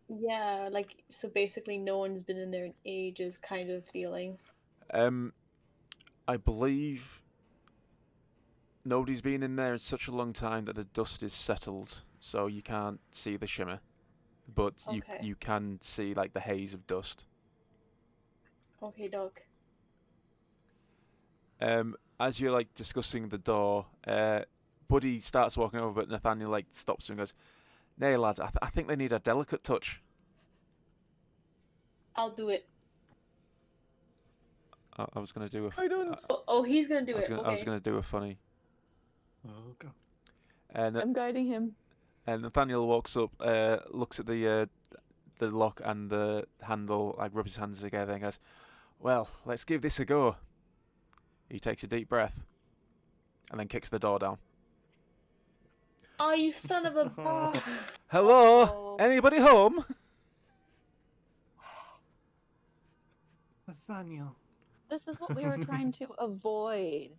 Yeah, like so basically no one's been in there in ages, kind of feeling. I believe nobody's been in there in such a long time that the dust is settled, so you can't see the shimmer, but Okay. you can see like the haze of dust. Okay, Doc. As you're like discussing the door, Buddy starts walking over, but Nathaniel like stops him and goes, "Nay, lads, I think they need a delicate touch." I'll do it. I was gonna do a. I don't. Oh, he's gonna do I was it. gonna, Okay. I was gonna do a funny. Oh, go. And I'm guiding him. Nathaniel walks up, looks at the the lock and the handle, like rubs his hands together and goes, "Well, let's give this a go." He takes a deep breath and then kicks the door down. Oh, you son of a... Hello? Uh-oh. Anybody home? Nathaniel. This is what we were trying to avoid.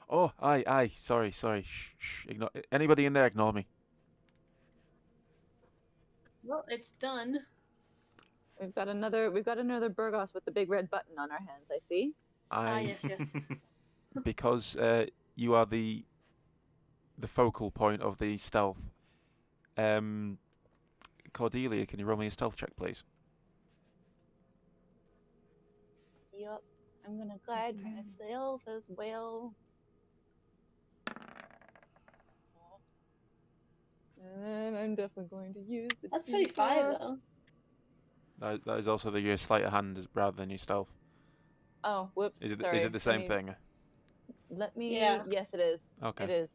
Oh, aye. Sorry. Shh. Ignore. Anybody in there? Ignore me. Well, it's done. We've got another Burgos with the big red button on our hands, I see. Yes. Because you are the focal point of the stealth. Cordelia, can you roll me a stealth check, please? Yup. I'm gonna guide myself as well. And I'm definitely going to use the That's 25 D4. though. That is also your sleight of hand rather than your stealth. Oh, whoops. Is it sorry. the same thing? Let me. Yeah. Yes, it is. Okay. It is.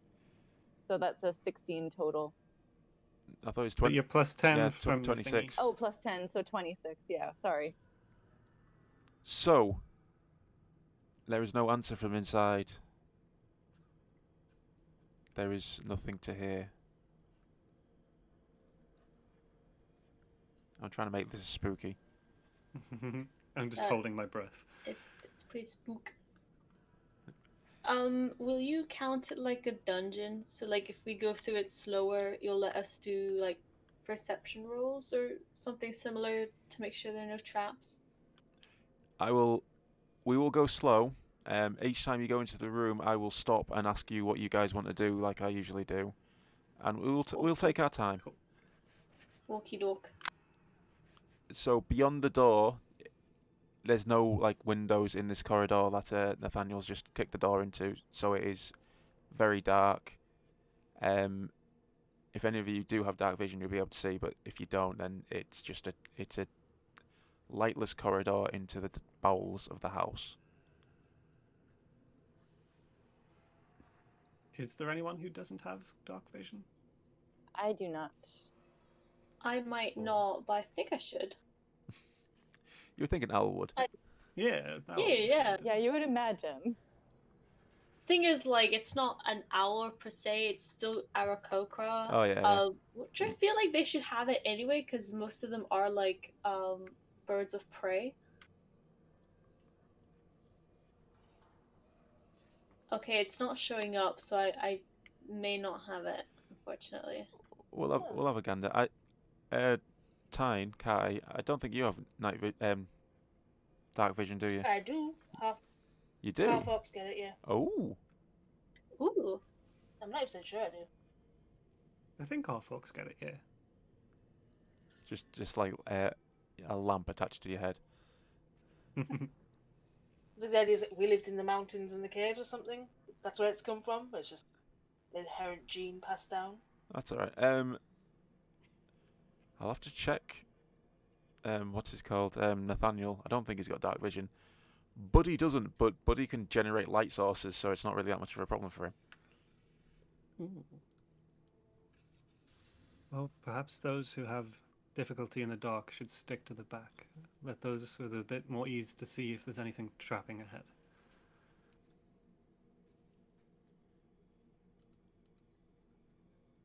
So that's a 16 total. I thought it was But 20. you're plus 10 Yeah, from the 26. thingy. Oh, plus 10, so 26. Yeah, sorry. So, there is no answer from inside. There is nothing to hear. I'm trying to make this spooky. I'm just holding my breath. It's pretty spook. Will you count it like a dungeon? So like if we go through it slower, you'll let us do like perception rolls or something similar to make sure there are no traps? We will go slow. Each time you go into the room, I will stop and ask you what you guys want to do, like I usually do, and we'll take our time. Walkie doke. So beyond the door, there's no like windows in this corridor that Nathaniel's just kicked the door into. So it is very dark. If any of you do have dark vision, you'll be able to see. But if you don't, then it's a lightless corridor into the bowels of the house. Is there anyone who doesn't have dark vision? I do not. I might not, but I think I should. You were thinking Al would. Yeah. that Yeah, one yeah. should. Yeah, you would imagine. Thing is, like, it's not an owl per se, it's still Aarakocra. Oh, yeah. Which I feel like they should have it anyway, because most of them are, like, birds of prey. Okay, it's not showing up, so I may not have it, unfortunately. We'll have a gander. Tyne, Kai, I don't think you have dark vision, do you? I do. You do? Half orcs get it, yeah. Oh. Ooh. I'm not even sure I do. I think all folks get it, yeah. Just like a lamp attached to your head. The idea is that we lived in the mountains and the caves or something. That's where it's come from. It's just an inherent gene passed down. That's alright. I'll have to check. What's his called? Nathaniel. I don't think he's got dark vision. Buddy doesn't, but Buddy can generate light sources, so it's not really that much of a problem for him. Ooh. Well, perhaps those who have difficulty in the dark should stick to the back. Let those with a bit more ease to see if there's anything trapping ahead.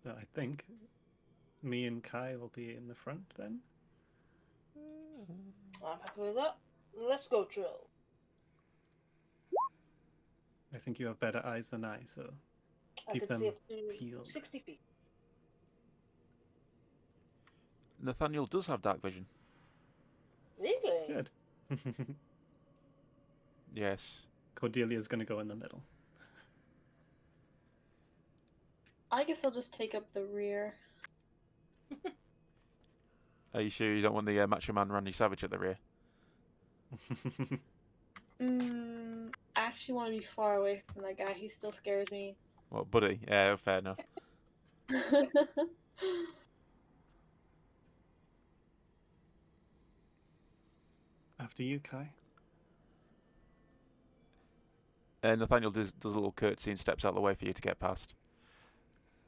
So I think me and Kai will be in the front then. I'm happy with that. Let's go drill. I think you have better eyes than I, so I keep can see them up to peeled. 60 feet. Nathaniel does have dark vision. Really? Good. Yes. Cordelia's going to go in the middle. I guess I'll just take up the rear. Are you sure you don't want the Macho Man Randy Savage at the rear? I actually want to be far away from that guy. He still scares me. Well, Buddy. Yeah, fair enough. After you, Kai. Nathaniel does a little curtsy and steps out of the way for you to get past.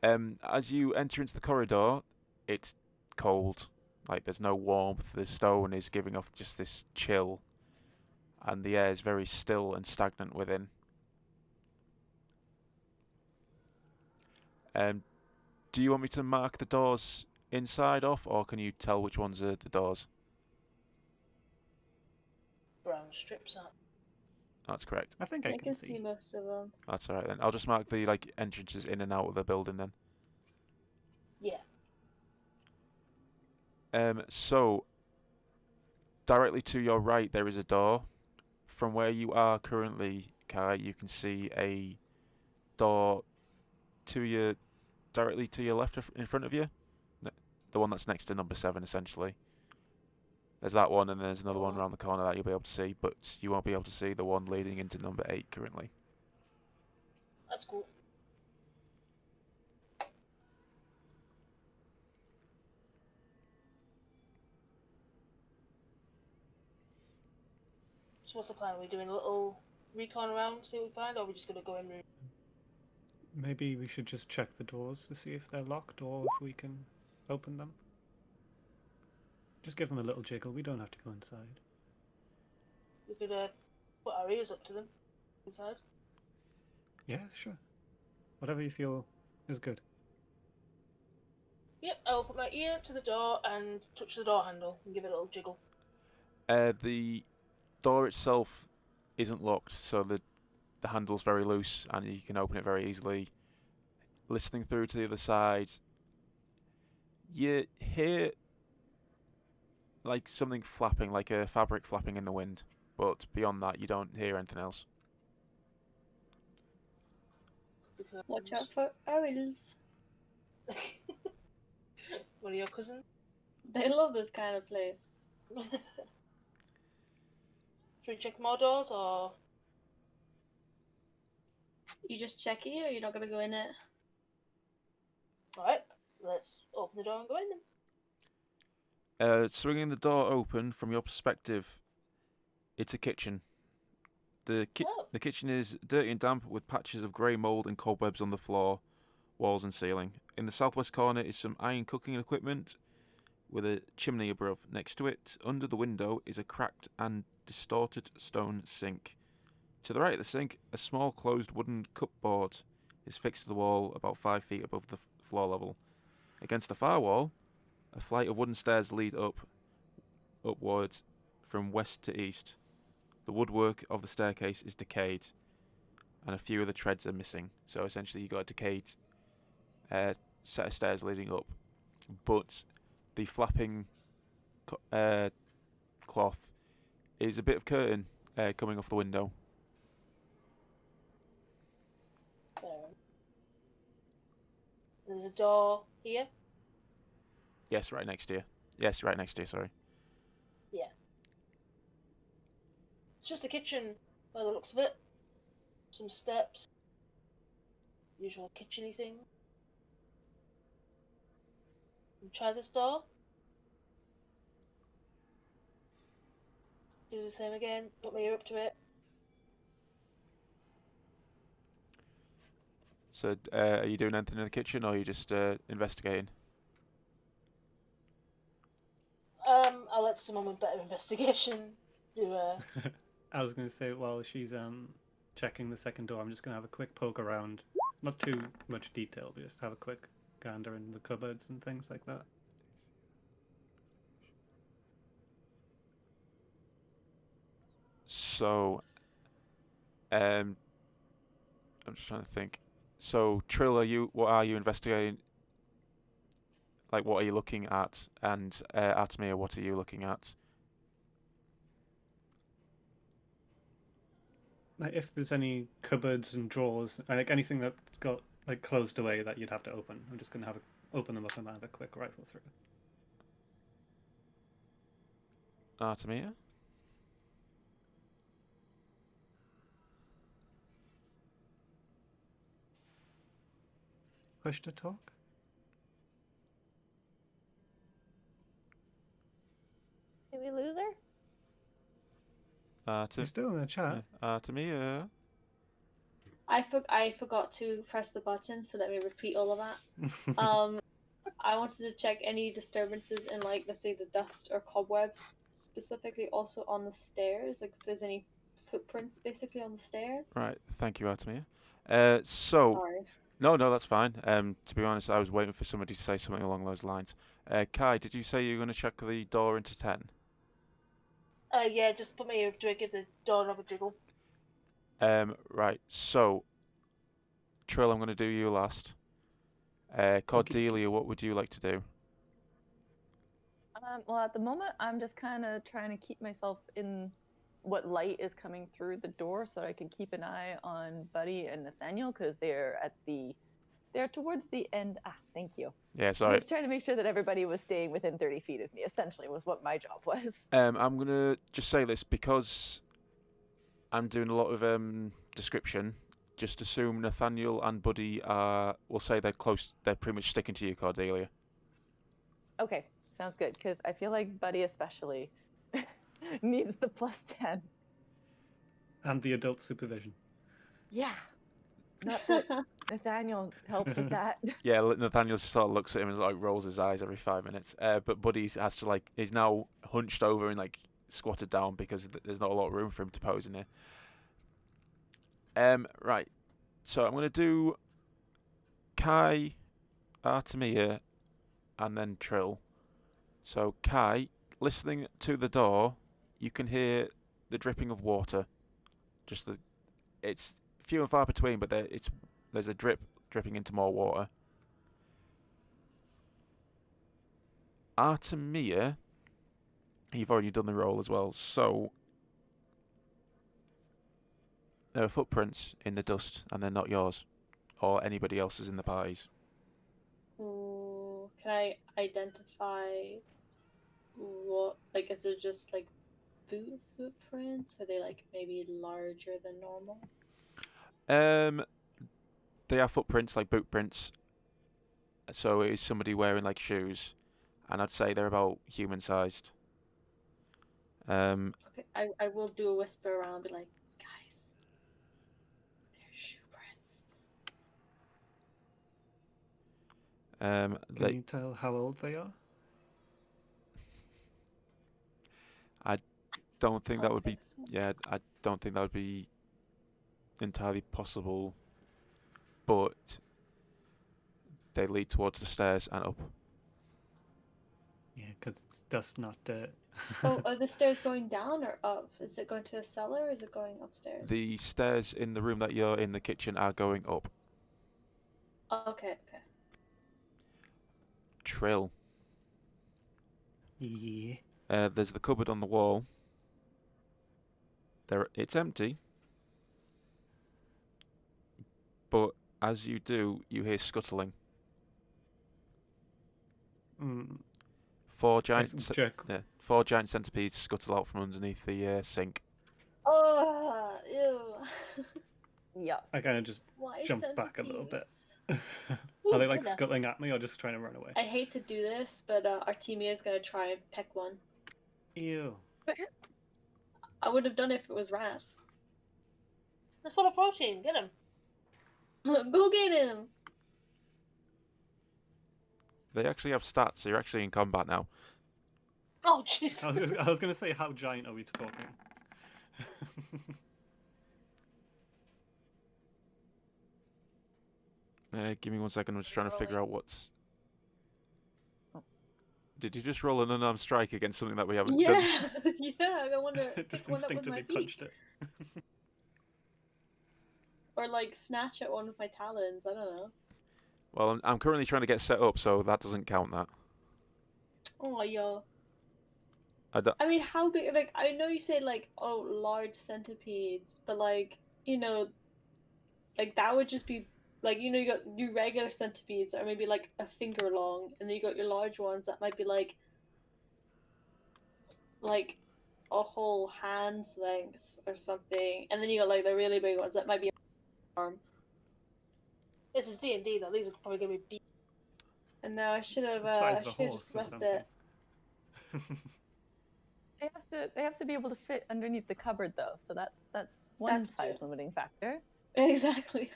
As you enter into the corridor, it's cold. Like there's no warmth. The stone is giving off just this chill, and the air is very still and stagnant within. Do you want me to mark the doors inside off, or can you tell which ones are the doors? Brown strips out. That's correct. I think I I can can see see. most of them. That's alright then. I'll just mark the like entrances in and out of the building then. Yeah. So directly to your right there is a door. From where you are currently, Kai, you can see a door directly to your left in front of you. The one that's next to number 7 essentially. There's that one, and there's another one around the corner that you'll be able to see, but you won't be able to see the one leading into number 8 currently. That's cool. So what's the plan? Are we doing a little recon around, see what we find, or are we just gonna go in room? Maybe we should just check the doors to see if they're locked or if we can open them. Just give them a little jiggle. We don't have to go inside. We could put our ears up to them inside. Yeah, sure. Whatever you feel is good. Yep, I will put my ear to the door and touch the door handle and give it a little jiggle. The door itself isn't locked, so the handle's very loose and you can open it very easily. Listening through to the other side, you hear like something flapping, like a fabric flapping in the wind, but beyond that you don't hear anything else. Because... Watch out for owls. What are your cousins? They love this kind of place. Should we check more doors, or...? You just check it, or you're not gonna go in it? Alright, let's open the door and go in then. Swinging the door open from your perspective, it's a kitchen. The kitchen is dirty and damp with patches of grey mould and cobwebs on the floor, walls and ceiling. In the southwest corner is some iron cooking equipment with a chimney above. Next to it, under the window, is a cracked and distorted stone sink. To the right of the sink, a small closed wooden cupboard is fixed to the wall about 5 feet above the floor level. Against the far wall, a flight of wooden stairs lead upwards from west to east. The woodwork of the staircase is decayed, and a few of the treads are missing. So essentially, you got a decayed set of stairs leading up, but the flapping cloth is a bit of curtain coming off the window. There's a door here. Yes, right next to you. Yes, right next to you, sorry. Yeah. It's just a kitchen by the looks of it. Some steps. Usual kitchen-y thing. Try this door. Do the same again. Put my ear up to it. So, are you doing anything in the kitchen, or are you just investigating? I'll let someone with better investigation do. I was going to say, while she's checking the second door, I'm just going to have a quick poke around. Not too much detail, but just have a quick gander in the cupboards and things like that. So, I'm just trying to think. So, Trill, what are you investigating? Like, what are you looking at? And Atamir, what are you looking at? Like, if there's any cupboards and drawers, like anything that's got like closed away that you'd have to open, I'm just going to open them up and have a quick rifle through. Atamir? Push to talk? Did we lose her? You're still in the chat. Atamir? I forgot to press the button, so let me repeat all of that. I wanted to check any disturbances in, like, let's say the dust or cobwebs, specifically also on the stairs. Like, if there's any footprints basically on the stairs. Right. Thank you, Artemia. So Sorry. no, that's fine. To be honest, I was waiting for somebody to say something along those lines. Kai, did you say you were going to check the door into 10? Yeah, just put my ear to it, give the door another jiggle. Right. So, Trill, I'm going to do you last. Cordelia, what would you like to do? Well, at the moment, I'm just kind of trying to keep myself in what light is coming through the door, so I can keep an eye on Buddy and Nathaniel because they're towards the end. Thank you. Yeah, I sorry. was trying to make sure that everybody was staying within 30 feet of me. Essentially, was what my job was. I'm going to just say this because I'm doing a lot of description. Just assume Nathaniel and Buddy are. We'll say they're close. They're pretty much sticking to you, Cordelia. Okay, sounds good because I feel like Buddy especially needs the +10. And the adult supervision. Yeah. Not that Nathaniel helps with that. Yeah, Nathaniel just sort of looks at him and like rolls his eyes every 5 minutes. But Buddy has to he's now hunched over and like squatted down because there's not a lot of room for him to pose in here. Right. So I'm gonna do Kai, Artemia, and then Trill. So Kai, listening to the door, you can hear the dripping of water. It's few and far between, but there's a dripping into more water. Artemia, you've already done the roll as well, so there are footprints in the dust, and they're not yours or anybody else's in the parties. Ooh, can I identify what? Like, is it just like boot footprints? Are they like maybe larger than normal? They are footprints, like boot prints. So it is somebody wearing like shoes, and I'd say they're about human-sized. Okay, I will do a whisper around, be like, guys, they're shoe prints. Can you tell how old they are? I don't think that would be. So. Yeah, I don't think that would be entirely possible, but they lead towards the stairs and up. Yeah, because it's dust, not dirt. Oh, are the stairs going down or up? Is it going to a cellar or is it going upstairs? The stairs in the room that you're in, the kitchen, are going up. Okay. Trill. Yeah. There's the cupboard on the wall. It's empty. But as you do, you hear scuttling. Four giant centipedes scuttle out from underneath the sink. Oh, ew. Yeah. I kind of just Why jump back a little bit. centipedes? Are they like Ooh, scuttling at me or just trying to run away? I hate to do this, but Artemia is gonna try and peck one. Ew. I would have done it if it was rats. They're full of protein. Get them. Go get him! They actually have stats, so you're actually in combat now. Oh, jeez. I was gonna say, how giant are we talking? Give me 1 second, I'm just trying to figure out what's... Oh. Did you just roll an unarmed strike against something that we haven't Yeah, done? yeah. I want to Just pick one up with my instinctively beak, punched it. or like snatch at one with my talons. I don't know. Well, I'm currently trying to get set up, so that doesn't count that. Oh, yo. I I mean, how big? Like, I know you say like, oh, large centipedes, but like, like that would just be like, you got your regular centipedes are maybe like a finger long, and then you got your large ones that might be like a whole hand's length or something, and then you got like the really big ones that might be an arm. This is D&D though. These are probably gonna be beat. And now I should have The size of a just horse or left something. it. They have to be able to fit underneath the cupboard though, so that's one That's size good. limiting factor. Exactly.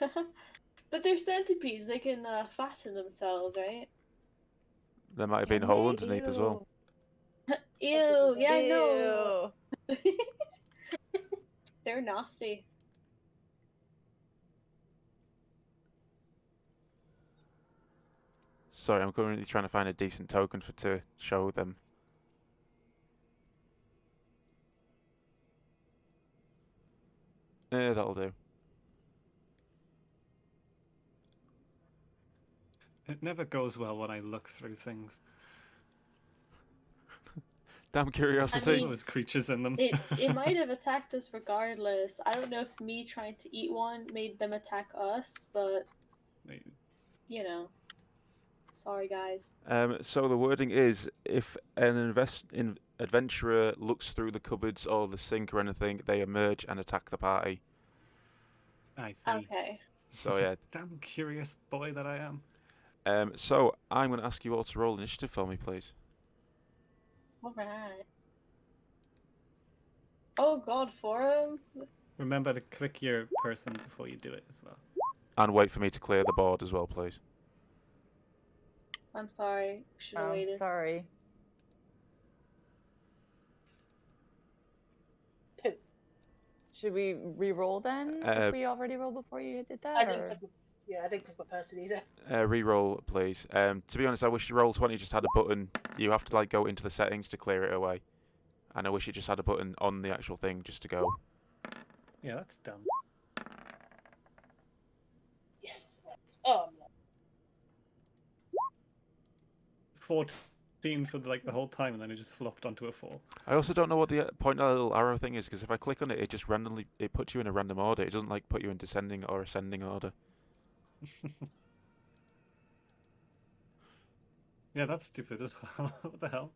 But they're centipedes. They can fatten themselves, right? There might have been a hole underneath as well. Ew, yeah, I know. Ew. They're nasty. Sorry, I'm currently trying to find a decent token to show them. That'll do. It never goes well when I look through things. Damn curiosity. mean- Those creatures in them. It might have attacked us regardless. I don't know if me trying to eat one made them attack us, but Maybe. you know. Sorry, guys. So the wording is, if an adventurer looks through the cupboards or the sink or anything, they emerge and attack the party. I see. Okay. So yeah. Damn curious boy that I am. So I'm going to ask you all to roll initiative for me, please. All right. Oh God, forum. Remember to click your person before you do it as well. And wait for me to clear the board as well, please. I'm sorry. Should have Oh, waited. sorry. Poo. Should we re-roll then? If we already rolled before you did that? I didn't or- click. Yeah, I didn't click my person either. Reroll, please. To be honest, I wish Roll20 just had a button. You have to like go into the settings to clear it away. And I wish it just had a button on the actual thing just to go. Yeah, that's dumb. Yes. Oh no. 14 for like the whole time, and then it just flopped onto a 4. I also don't know what the point of that little arrow thing is, because if I click on it, it just randomly puts you in a random order. It doesn't like put you in descending or ascending order. Yeah, that's stupid as well. What the hell?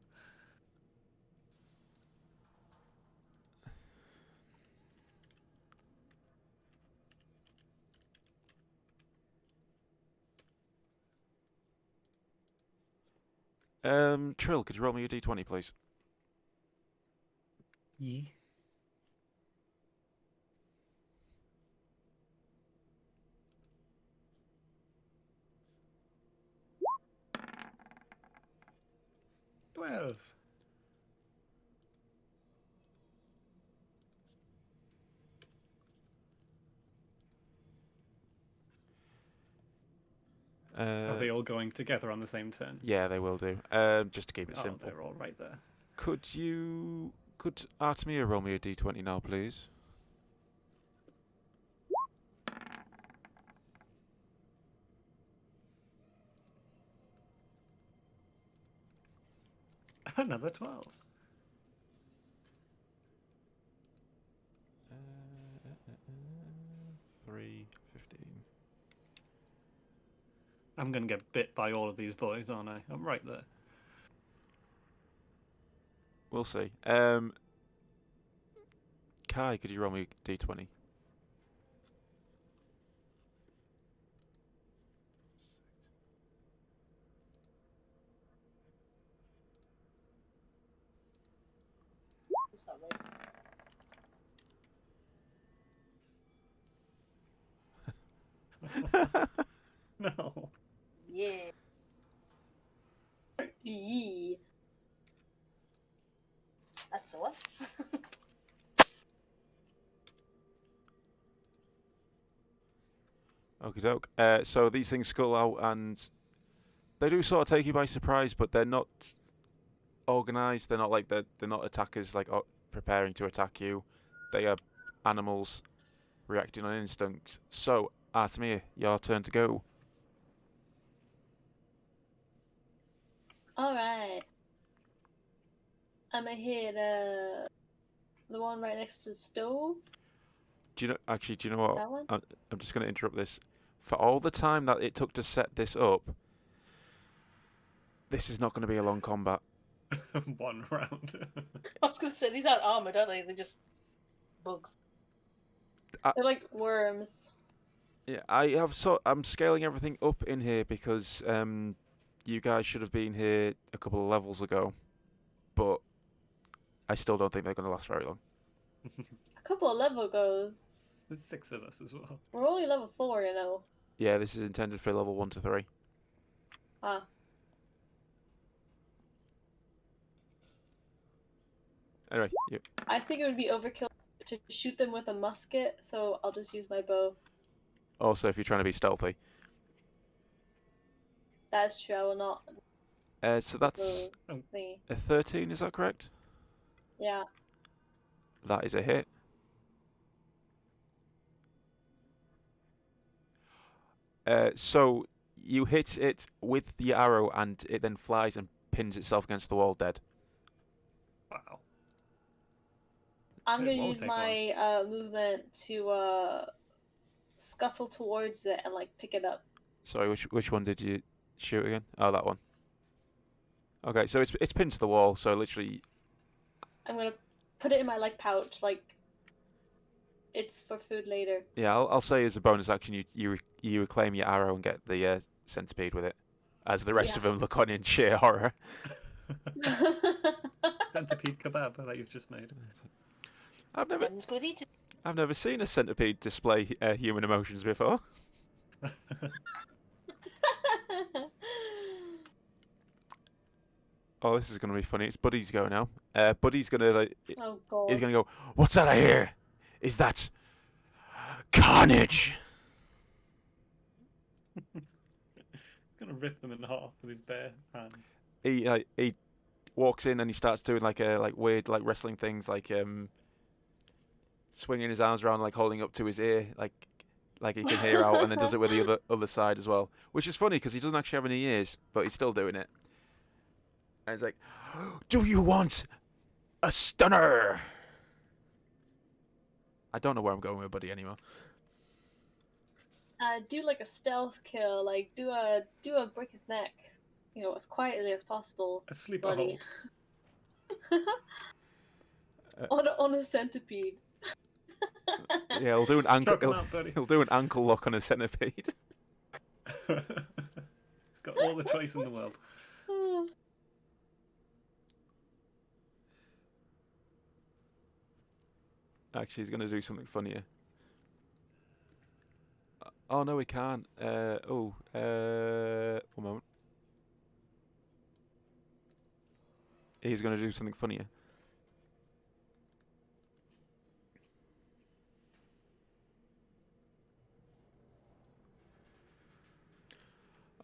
Trill, could you roll me a d20, please? Yee. Twelve. Are they all going together on the same turn? Yeah, they will do. Just to keep it Oh, simple. they're all right there. Could Artemia roll me a d20 now, please? Another 12. 3, 15. I'm gonna get bit by all of these boys, aren't I? I'm right there. We'll see. Kai, could you roll me a d20? It's not right. No. Yeah. Yee. That's the one. Okie doke. So these things scuttle out and they do sort of take you by surprise, but they're not organised. They're not like they're not attackers like preparing to attack you. They are animals reacting on instinct. So Artemia, your turn to go. All right. I'm gonna hit the one right next to the stove. Do you know what? That one. I'm just going to interrupt this. For all the time that it took to set this up, this is not going to be a long combat. 1 round. I was gonna say these aren't armored, are they? They're just bugs. They're like worms. Yeah, I'm scaling everything up in here because you guys should have been here a couple of levels ago, but I still don't think they're going to last very long. A couple of level goes. There's 6 of us as well. We're only level 4, you know. Yeah, this is intended for level 1 to 3. Ah. Anyway, you, I think it would be overkill to shoot them with a musket, so I'll just use my bow. also, if you're trying to be stealthy. That's true. I will not. So that's Me. a 13, is that correct? Yeah. That is a hit. So you hit it with the arrow, and it then flies and pins itself against the wall, dead. Wow. I'm It gonna won't use take my movement to scuttle towards it and like pick it up. Sorry, which one did you shoot again? Oh, that one. Okay, so it's pinned to the wall. So literally, I'm gonna put it in my like pouch, like it's for food later. yeah. I'll say as a bonus action, you reclaim your arrow and get the centipede with it, as the rest Yeah. of them look on in sheer horror. Centipede kebab that you've just made. One's good eating. I've never seen a centipede display human emotions before. Oh, this is gonna be funny. It's Buddy's go now. Buddy's gonna Oh god. he's gonna go. What's that I hear? Is that carnage? Gonna rip them in half with his bare hands. He walks in and he starts doing like weird like wrestling things, like swinging his arms around, like holding up to his ear, like he can hear out, and then does it with the other side as well, which is funny because he doesn't actually have any ears, but he's still doing it. And he's like, "Do you want a stunner?" I don't know where I'm going with Buddy anymore. Do like a stealth kill, like do a break his neck, as quietly as possible. A sleeper Buddy. hold. on a centipede. Yeah, he'll do an ankle. Choke him out, Buddy. He'll do an ankle lock on a centipede. He's got all the choice in the world. Actually, he's gonna do something funnier. Oh no, he can't. One moment. He's gonna do something funnier.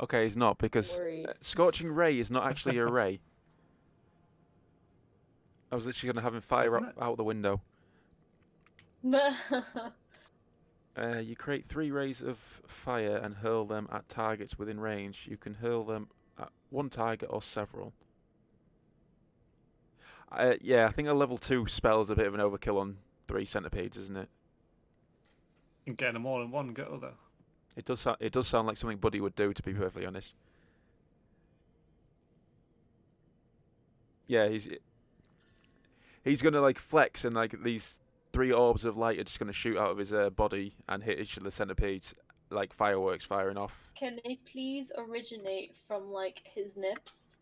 Okay, he's not, because Scorching Ray is not actually a ray. I was literally gonna have him fire Isn't out the window. You create 3 rays of fire and hurl them at targets within range. You can hurl them at one target or several. Yeah, I think a level 2 spell is a bit of an overkill on 3 centipedes, isn't it? And get them all in one go, though. It does sound like something Buddy would do, to be perfectly honest. Yeah, he's gonna like flex, and like these 3 orbs of light are just gonna shoot out of his body and hit each of the centipedes like fireworks firing off. Can they please originate from like his nips?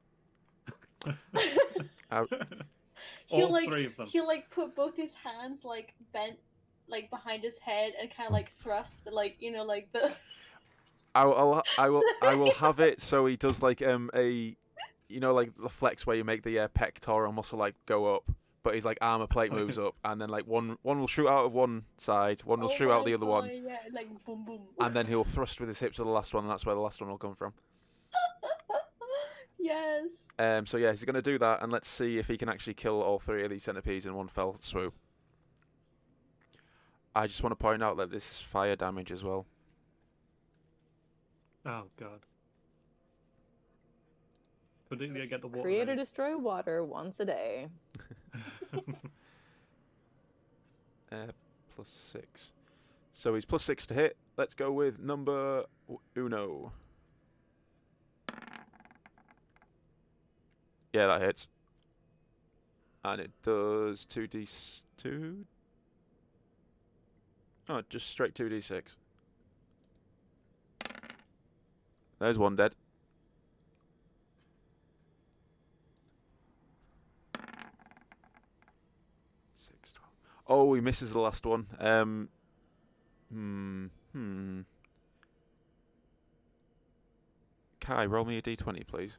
All 3 of them. He'll like put both his hands like bent like behind his head and kind of like thrust, but like like the. I will have it so he does like a, like the flex where you make the pectoral muscle like go up, but his like armor plate moves up, and then like one will shoot out of one side, one will shoot out the other one, Yeah, like boom boom. and then he'll thrust with his hips to the last one, and that's where the last one will come from. Yes. So yeah, he's gonna do that, and let's see if he can actually kill all 3 of these centipedes in one fell swoop. I just want to point out that this is fire damage as well. Oh god. Cordelia, get the water. Create or ready. destroy water once a day. +6. So he's +6 to hit. Let's go with number uno. Yeah, that hits. And it does 2d2. Oh, just straight 2d6. There's one dead. 6, 12. Oh, he misses the last one. Kai, roll me a d20, please.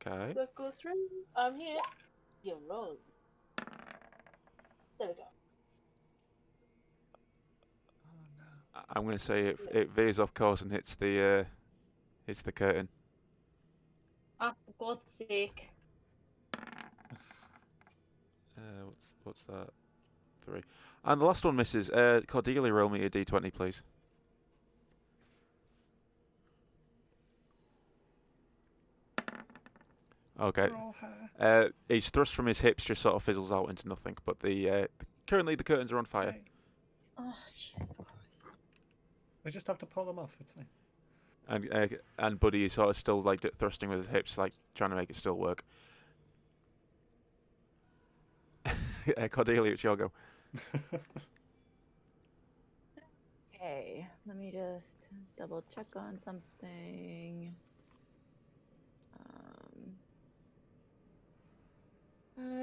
Okay. That goes through. I'm here. You're wrong. There we go. I'm going to say it veers off course and hits the curtain. Ah, for God's sake. What's that? 3. And the last one misses. Cordelia, roll me a d20, please. Okay. Roll high. His thrust from his hips just sort of fizzles out into nothing. But currently the curtains are on fire. Hey, Oh, Jesus Christ. we just have to pull them off. It's fine. And Buddy is sort of still like thrusting with his hips, like trying to make it still work. Cordelia, it's your go. Okay, let me just double check on something.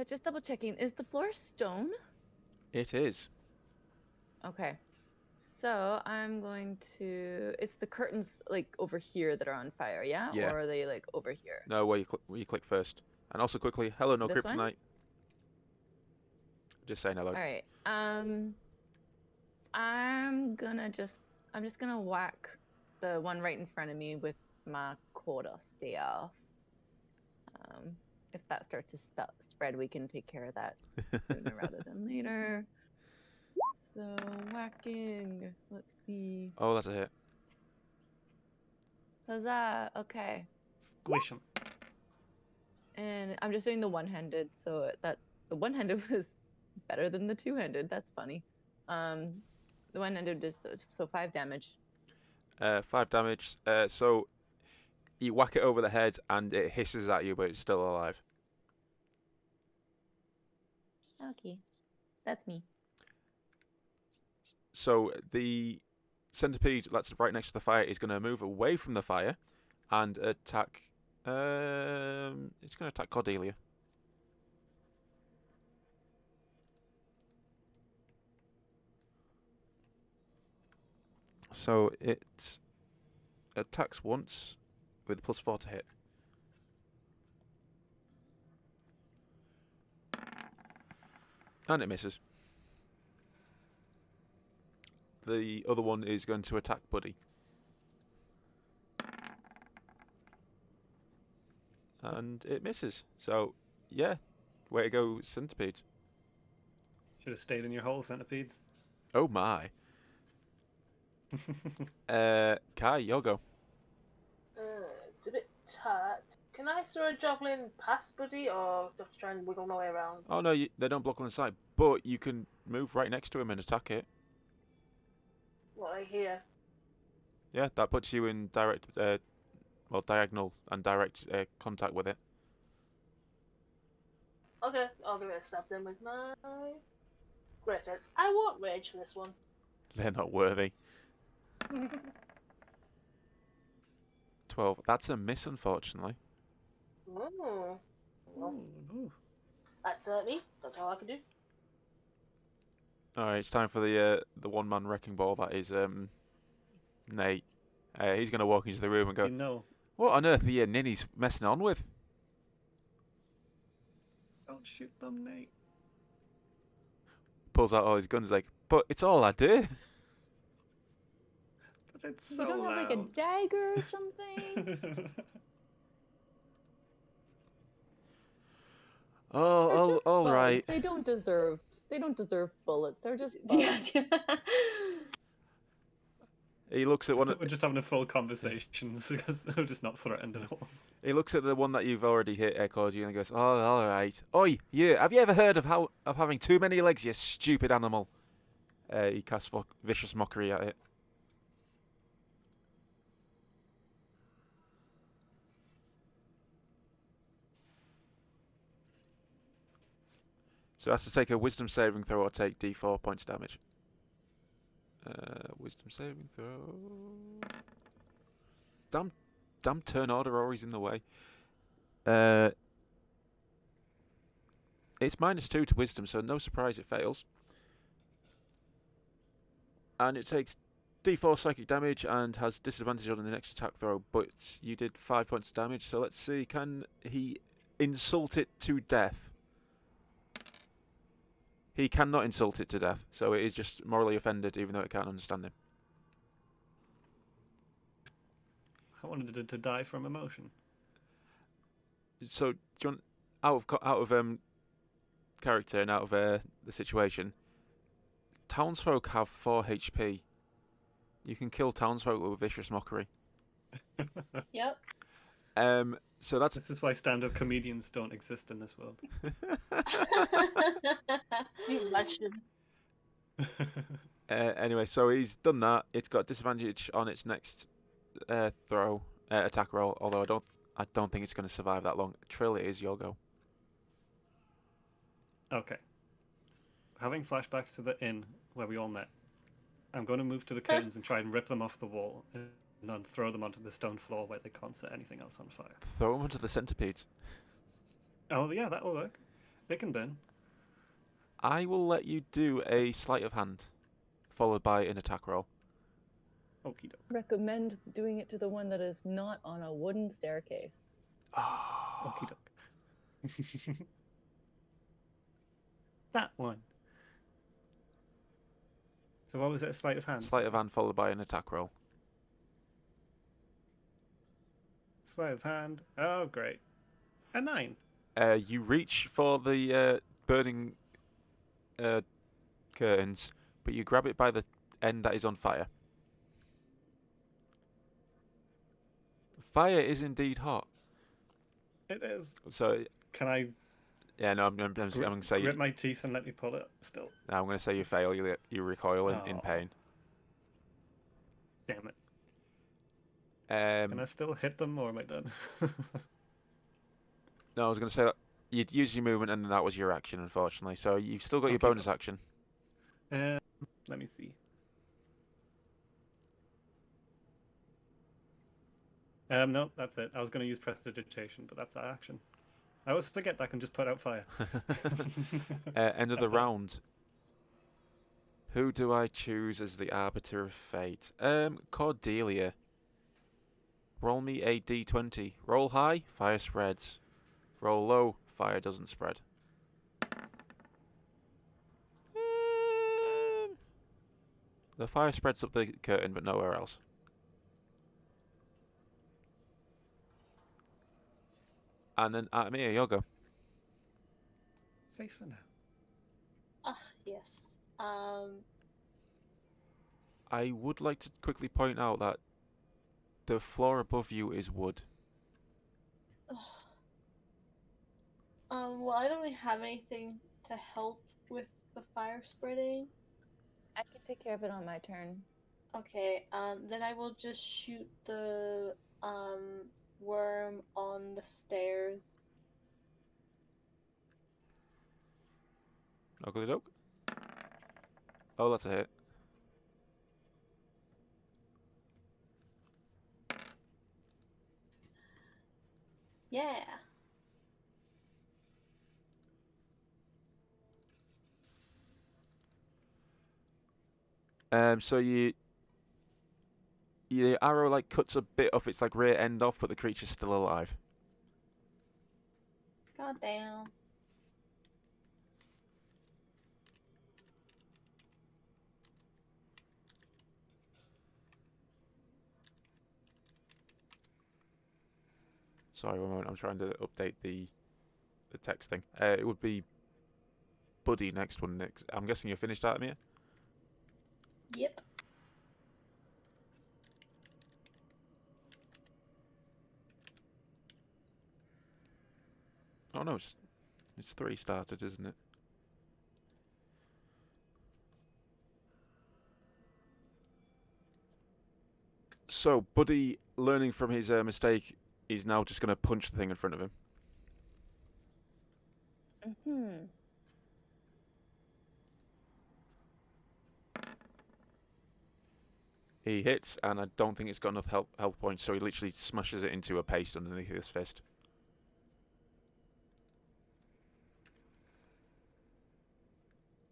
Just double checking. Is the floor stone? It is. Okay. So I'm going to. It's the curtains like over here that are on fire, yeah? Yeah. Or are they like over here? No, where you click first. And also quickly, hello, no This one? kryptonite. Just saying hello. All right. I'm just gonna whack the one right in front of me with my quarter staff. If that starts to spread, we can take care of that sooner rather than later. So whacking. Let's see. Oh, that's a hit. Huzzah! Okay. Squish them. And I'm just doing the one-handed, so that the one-handed was better than the two-handed. That's funny. The one-handed is so 5 damage. 5 damage. So you whack it over the head and it hisses at you, but it's still alive. Okay, that's me. So the centipede that's right next to the fire is going to move away from the fire and attack. It's going to attack Cordelia. So it attacks once with +4 to hit. And it misses. The other one is going to attack Buddy. And it misses. So, yeah. Way to go, centipede. Should have stayed in your hole, centipedes. Oh my. Kai, your go. It's a bit tight. Can I throw a javelin past Buddy, or do I have to try and wiggle my way around? Oh no, they don't block on the side, but you can move right next to him and attack it. What I hear. Yeah, that puts you in direct, diagonal and direct contact with it. Okay, I'll give it a stab then with my greatest. I won't rage for this one. They're not worthy. 12. That's a miss, unfortunately. Well, Ooh. that's me. That's all I can do. Alright, it's time for the one-man wrecking ball. That is Nate. He's going to walk into the room and go, You know. what on earth are you ninnies messing on with? Don't shoot them, Nate. Pulls out all his guns like, but it's all I do. But it's You so don't have like a loud. dagger or something? Oh, They're just all bugs. right. They don't deserve bullets. They're just Yeah. bugs. He looks at one. We're just having a full conversation because we're just not threatened at all. He looks at the one that you've already hit, Cordy, and he goes, "Oh, all right. Oi, you! Have you ever heard of having too many legs, you stupid animal?" He casts vicious mockery at it. So it has to take a wisdom saving throw or take d4 points of damage. Wisdom saving throw. Damn turn order always in the way. It's -2 to wisdom, so no surprise it fails. And it takes D4 psychic damage and has disadvantage on the next attack throw, but you did 5 points of damage, so let's see, can he insult it to death? He cannot insult it to death, so it is just morally offended even though it can't understand him. I wanted it to die from emotion. So, do you want, out of character and out of the situation, townsfolk have 4 HP. You can kill townsfolk with vicious mockery. Yep. So that's This is why stand-up comedians don't exist in this world. You imagine. anyway. So he's done that. It's got disadvantage on its next attack roll. Although I don't think it's going to survive that long. Trill, it is your go. Okay. Having flashbacks to the inn where we all met, I'm going to move to the curtains and try and rip them off the wall and then throw them onto the stone floor where they can't set anything else on fire. Throw him onto the centipedes. Oh, yeah, that will work. They can burn. I will let you do a sleight of hand, followed by an attack roll. Okie doke. Recommend doing it to the one that is not on a wooden staircase. Okie doke. That one. So what was it? A sleight of hand? Sleight of hand followed by an attack roll. Sleight of hand. Oh, great. A 9. You reach for the burning curtains, but you grab it by the end that is on fire. Fire is indeed hot. It is. So Can I yeah, no, I'm going to say grit my teeth and let me pull it still? no, I'm going to say you fail. You recoil in Oh. pain. Damn it. Can I Um, still hit them or am I done? no, I was going to say that you'd use your movement and that was your action, unfortunately. So you've still got your Okay, bonus action. Let me see. No, that's it. I was going to use prestidigitation, but that's our action. I always forget that I can just put out fire. End of the That's it. round. Who do I choose as the arbiter of fate? Cordelia. Roll me a d20. Roll high, fire spreads. Roll low, fire doesn't spread. The fire spreads up the curtain, but nowhere else. And then Artemia, your go. Safe for now. Ah, yes. I would like to quickly point out that the floor above you is wood. Well, I don't really have anything to help with the fire spreading. I can take care of it on my turn. Okay, then I will just shoot the worm on the stairs. Okie doke. Oh, that's a hit. Yeah. So your arrow like cuts a bit off its like rear end off, but the creature's still alive. God damn. Sorry, one moment. I'm trying to update the text thing. It would be Buddy next one. Next, I'm guessing you're finished, Artemia? Yep. Oh no, it's 3 started, isn't it? So Buddy, learning from his mistake, is now just going to punch the thing in front of him. Hmm. He hits, and I don't think it's got enough health points, so he literally smashes it into a paste underneath his fist.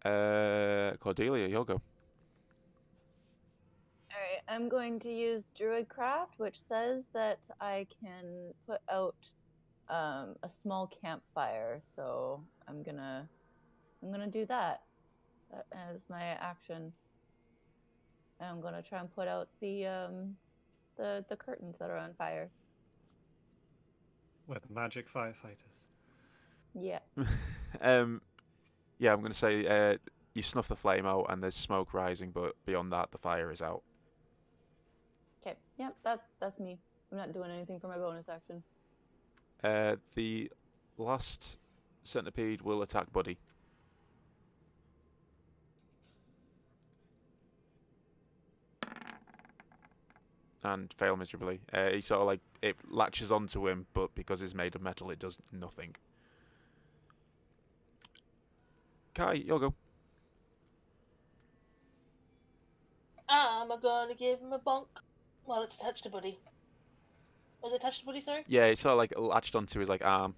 All Cordelia, your go. right. am going to use Druidcraft, which says that I can put out a small campfire. So I'm gonna do that as my action. I'm gonna try and put out the curtains that are on fire. With magic firefighters. Yeah. Yeah, I'm going to say you snuff the flame out and there's smoke rising, but beyond that, the fire is out. Okay. Yep. That's me. I'm not doing anything for my bonus action. The last centipede will attack Buddy. And fail miserably. He sort of like, it latches onto him, but because he's made of metal, it does nothing. Kai, you'll go. I'm gonna give him a bonk. Well, it's attached to Buddy. Was it attached to Buddy, sorry? Yeah, it's sort of like latched onto his like arm.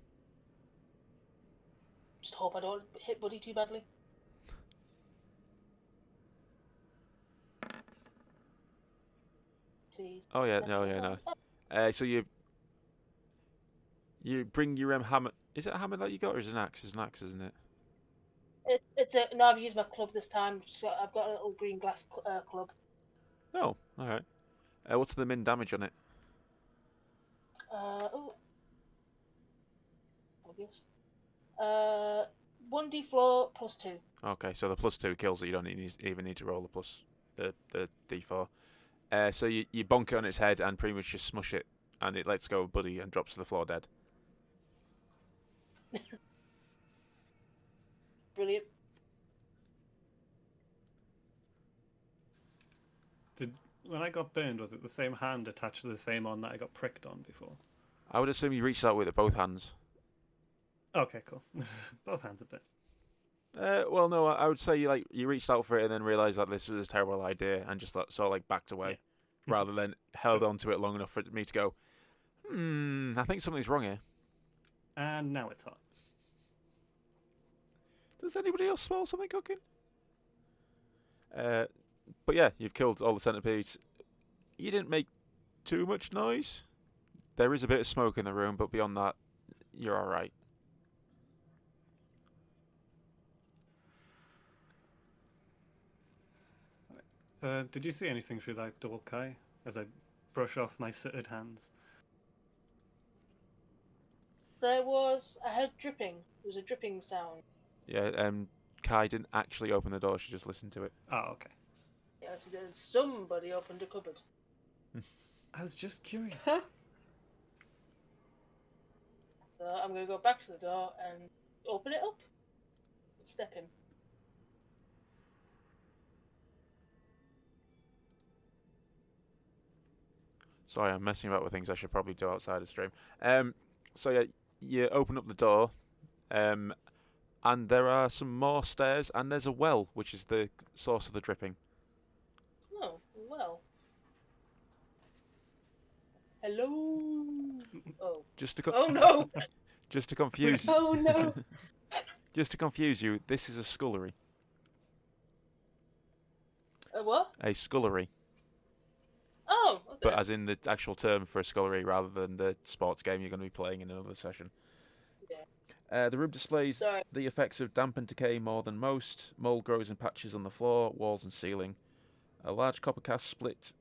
Just hope I don't hit Buddy too badly. Please. Oh yeah, Natural one. So you bring your hammer. Is it a hammer that you got, or is it an axe? It's an axe, isn't it? It's a no. I've used my club this time, so I've got a little green glass club. Oh, all right. What's the min damage on it? Oh, obvious. 1d4 plus 2. Okay, so the +2 kills it. You don't even need to roll the d4. So you bonk it on its head and pretty much just smush it, and it lets go of Buddy and drops to the floor dead. Brilliant. When I got burned, was it the same hand attached to the same one that I got pricked on before? I would assume you reached out with it both hands. Okay, cool. Both hands a bit. Well, no, I would say you reached out for it and then realised that this was a terrible idea and just sort of like backed away, rather than held on to it long enough for me to go, I think something's wrong here. And now it's hot. Does anybody else smell something cooking? But yeah, you've killed all the centipedes. You didn't make too much noise. There is a bit of smoke in the room, but beyond that, you're alright. Did you see anything through that door, Kai? As I brush off my sooted hands. I heard dripping. There was a dripping sound. Yeah, Kai didn't actually open the door, she just listened to it. Oh, okay. Yes, it is. Somebody opened a cupboard. I was just curious. So I'm going to go back to the door and open it up. Step in. Sorry, I'm messing about with things I should probably do outside of stream. So yeah, you open up the door, and there are some more stairs, and there's a well, which is the source of the dripping. Oh, well. Hello? Oh. Oh no! Just to confuse Oh no. just to confuse you, this is a scullery. A what? A scullery. Oh, okay. But as in the actual term for a scullery rather than the sports game you're going to be playing in another session. Yeah. The room displays the effects of damp and decay more than most. Mold grows in patches on the floor, walls and ceiling. A large copper cask split,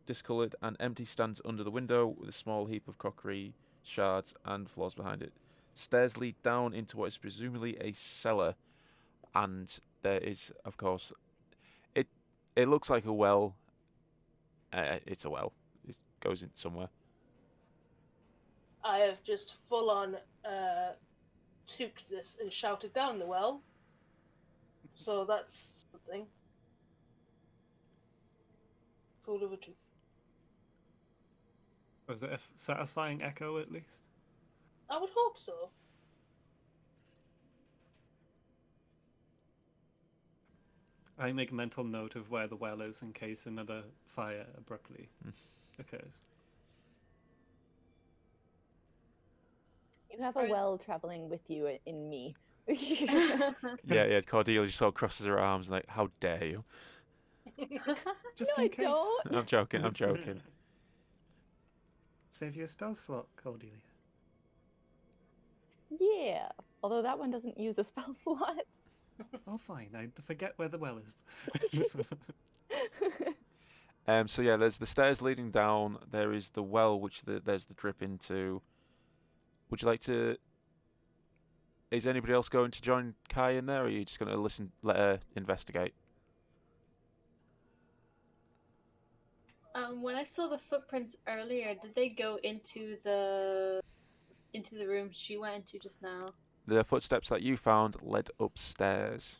discoloured and empty stands under the window with a small heap of crockery, shards and floors behind it. Stairs lead down into what is presumably a cellar, and there is, of course, it looks like a well. It's a well. It goes in somewhere. I have just full on tooked this and shouted down the well. So that's something. Full of a toot. Was it a satisfying echo at least? I would hope so. I make mental note of where the well is in case another fire abruptly occurs. You have a well traveling with you in me. Yeah, Cordelia just sort of crosses her arms like, how dare you? Just No, in I case. don't. I'm joking. I'm joking. Save you a spell slot, Cordelia. Yeah. Although that one doesn't use a spell slot. Oh, fine. I forget where the well is. So yeah, there's the stairs leading down. There is the well, which there's the drip into. Would you like to? Is anybody else going to join Kai in there, or are you just going to let her investigate? When I saw the footprints earlier, did they go into the room she went into just now? The footsteps that you found led upstairs.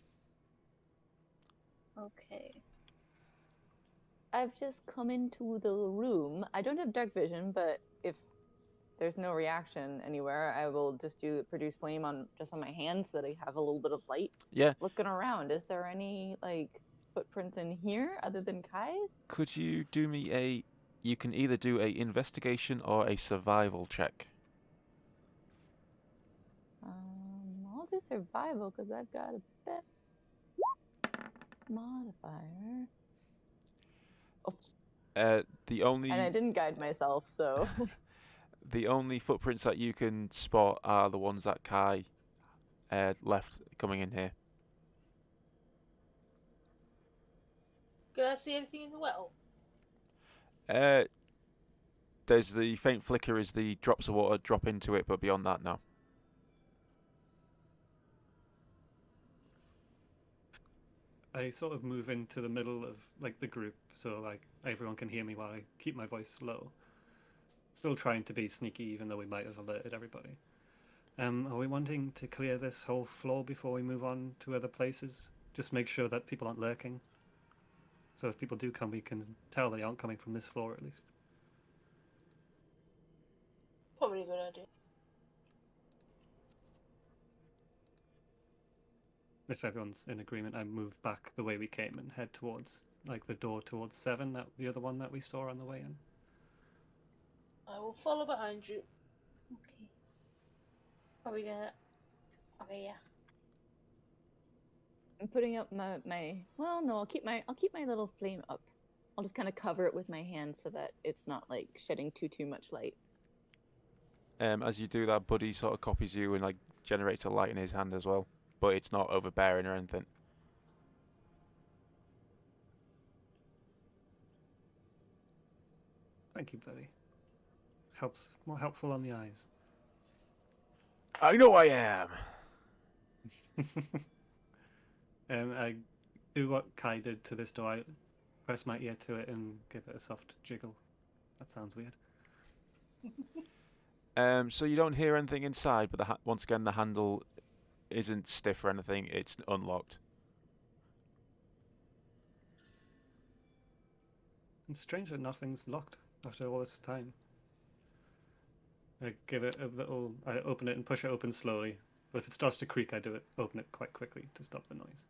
Okay. I've just come into the room. I don't have dark vision, but if there's no reaction anywhere, I will just produce flame on my hands so that I have a little bit of light. Yeah. Looking around, is there any like footprints in here other than Kai's? Could you do me a? You can either do a investigation or a survival check. I'll do survival because I've got a bit modifier. Oh, The only and I didn't guide myself, so. the only footprints that you can spot are the ones that Kai left coming in here. Can I see anything in the well? There's the faint flicker as the drops of water drop into it, but beyond that, no. I sort of move into the middle of like the group, so like everyone can hear me while I keep my voice low. Still trying to be sneaky, even though we might have alerted everybody. Are we wanting to clear this whole floor before we move on to other places? Just make sure that people aren't lurking. So if people do come, we can tell they aren't coming from this floor at least. Probably a good idea. If everyone's in agreement, I move back the way we came and head towards like the door towards 7, that the other one that we saw on the way in. I will follow behind you. Okay. Are we gonna? Okay, yeah. I'm putting up my well, no, I'll keep my little flame up. I'll just kind of cover it with my hand so that it's not like shedding too much light. As you do that, Buddy sort of copies you and like generates a light in his hand as well, but it's not overbearing or anything. Thank you, buddy. Helps, more helpful on the eyes. I know I am. I do what Kai did to this door. I press my ear to it and give it a soft jiggle. That sounds weird. So you don't hear anything inside, but once again the handle isn't stiff or anything. It's unlocked. It's strange that nothing's locked after all this time. I give it a little. I open it and push it open slowly. But if it starts to creak, I open it quite quickly to stop the noise.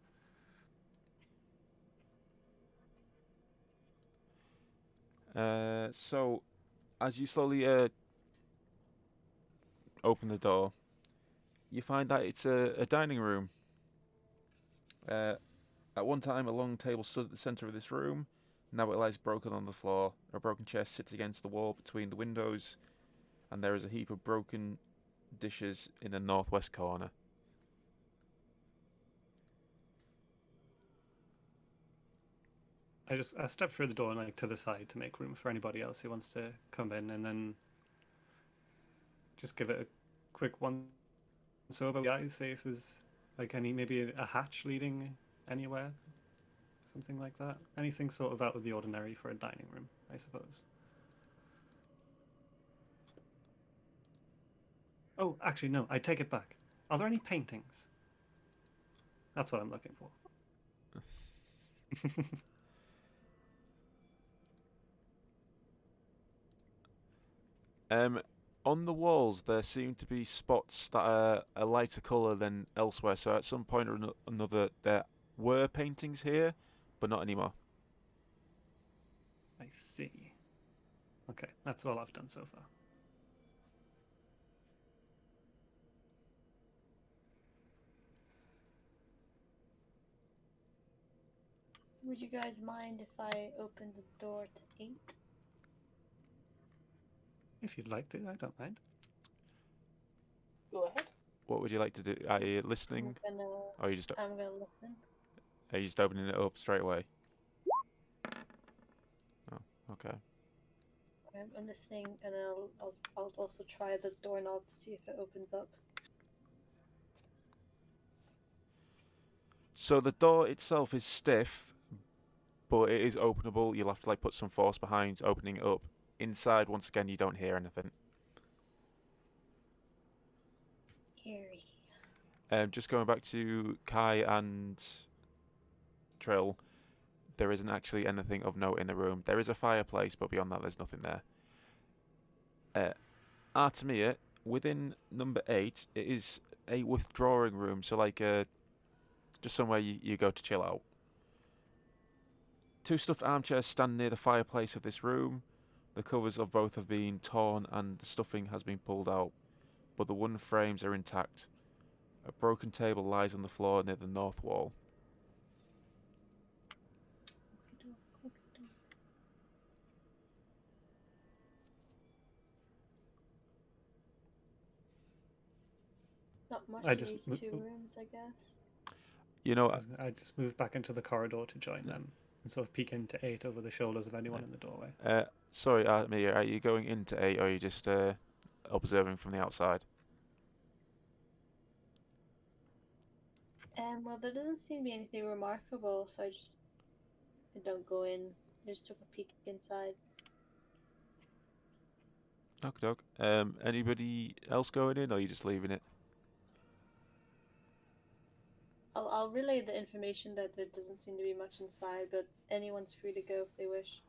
So as you slowly open the door, you find that it's a dining room. At one time, a long table stood at the centre of this room. Now it lies broken on the floor. A broken chair sits against the wall between the windows, and there is a heap of broken dishes in the northwest corner. I step through the door and like to the side to make room for anybody else who wants to come in, and then just give it a quick once over the eyes, see if there's like maybe a hatch leading anywhere, something like that. Anything sort of out of the ordinary for a dining room, I suppose. Oh, actually, no, I take it back. Are there any paintings? That's what I'm looking for. On the walls, there seem to be spots that are a lighter colour than elsewhere. So at some point or another, there were paintings here, but not anymore. I see. Okay, that's all I've done so far. Would you guys mind if I open the door to 8? If you'd like to, I don't mind. Go ahead. What would you like to do? Are you listening? I'm gonna Or are you just listen. opening it up straight away? Oh, okay. I'm listening, and I'll also try the doorknob to see if it opens up. So the door itself is stiff, but it is openable. You'll have to like put some force behind opening it up. Inside, once again, you don't hear anything. Eerie. Just going back to Kai and Trill, there isn't actually anything of note in the room. There is a fireplace, but beyond that, there's nothing there. Artemia, within number 8, it is a withdrawing room, so like just somewhere you go to chill out. 2 stuffed armchairs stand near the fireplace of this room. The covers of both have been torn and the stuffing has been pulled out, but the wooden frames are intact. A broken table lies on the floor near the north wall. Not much I in just these mo- 2 rooms, I guess. You know, I just moved back into the corridor to join them and sort of peek into 8 over the shoulders of anyone in the doorway. sorry, Artemia, are you going into 8 or are you just observing from the outside? Well, there doesn't seem to be anything remarkable, so I don't go in. I just took a peek inside. Okie doke. Anybody else going in or are you just leaving it? I'll relay the information that there doesn't seem to be much inside, but anyone's free to go if they wish.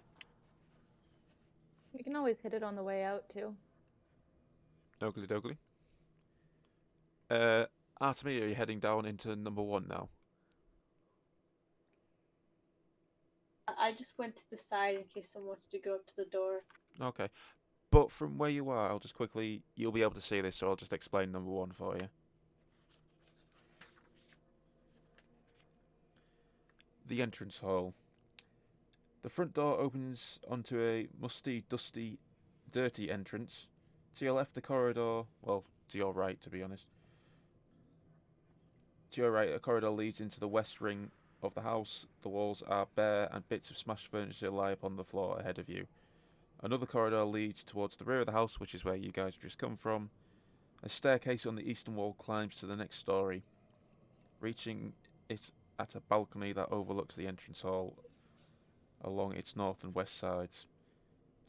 We can always hit it on the way out too. Oakley dokley. Artemia, are you heading down into number 1 now? I just went to the side in case someone wanted to go up to the door. Okay. But from where you are, I'll just quickly... You'll be able to see this, so I'll just explain number 1 for you. The entrance hall. The front door opens onto a musty, dusty, dirty entrance. To your left, the corridor... Well, to your right, to be honest. To your right, a corridor leads into the west ring of the house. The walls are bare and bits of smashed furniture lie upon the floor ahead of you. Another corridor leads towards the rear of the house, which is where you guys have just come from. A staircase on the eastern wall climbs to the next story, reaching it at a balcony that overlooks the entrance hall along its north and west sides.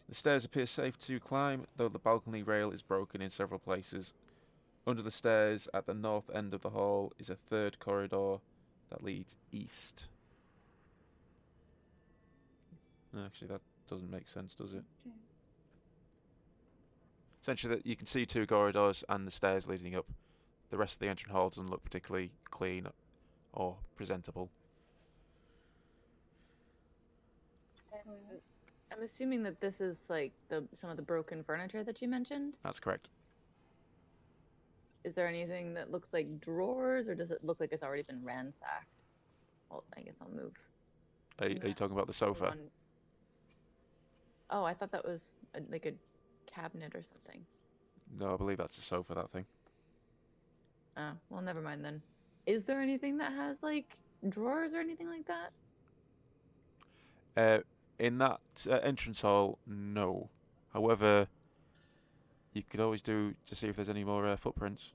The stairs appear safe to climb, though the balcony rail is broken in several places. Under the stairs at the north end of the hall is a third corridor that leads east. Actually, that doesn't make sense, does it? Okay. Essentially, you can see 2 corridors and the stairs leading up. The rest of the entrance hall doesn't look particularly clean or presentable. I'm assuming that this is like some of the broken furniture that you mentioned. That's correct. Is there anything that looks like drawers, or does it look like it's already been ransacked? Well, I guess I'll move. Are you talking about the sofa? on. Oh, I thought that was like a cabinet or something. No, I believe that's a sofa, that thing. Oh, well, never mind then. Is there anything that has like drawers or anything like that? In that entrance hall, no. However, you could always do to see if there's any more footprints.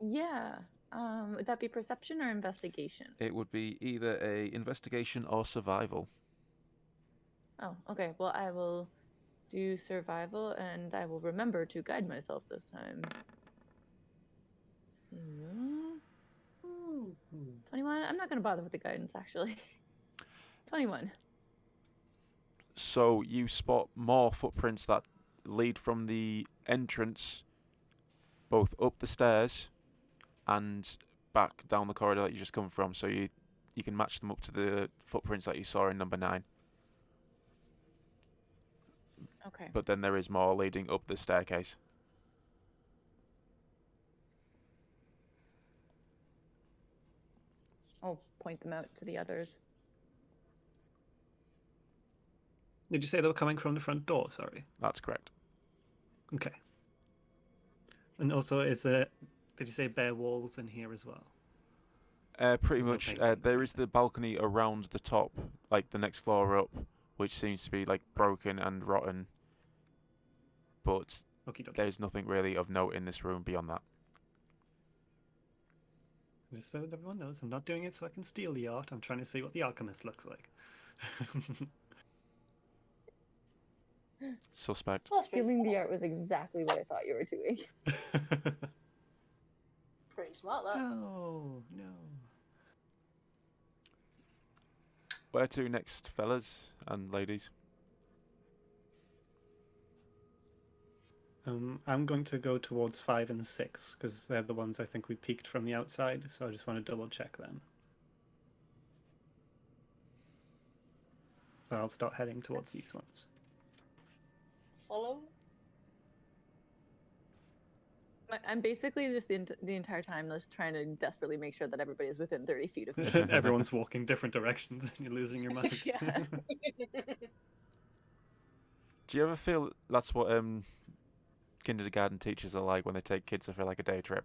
Yeah. Would that be perception or investigation? It would be either a investigation or survival. Oh, okay. Well, I will do survival, and I will remember to guide myself this time. So, 21. I'm not going to bother with the guidance, actually. 21. So you spot more footprints that lead from the entrance, both up the stairs and back down the corridor that you just come from. So you can match them up to the footprints that you saw in number 9. Okay. But then there is more leading up the staircase. I'll point them out to the others. Did you say they were coming from the front door? Sorry. That's correct. Okay. And also, did you say bare walls in here as well? Pretty There's no much. paintings There or is the balcony around the top, like the next floor up, which seems to be like broken and rotten. But Okie dokie. there's nothing really of note in this room beyond that. Just so that everyone knows, I'm not doing it so I can steal the art. I'm trying to see what the alchemist looks like. Suspect. Well, that's pretty, Stealing the art was exactly what I thought you were doing. pretty smart, that. No. Where to next, fellas and ladies? I'm going to go towards 5 and 6 because they're the ones I think we peeked from the outside. So I just want to double check them. So I'll start heading towards these ones. Follow? I'm basically just the entire time just trying to desperately make sure that everybody is within 30 feet of me. Everyone's walking different directions and you're losing your mind. Yeah. Do you ever feel that's what kindergarten teachers are like when they take kids for like a day trip?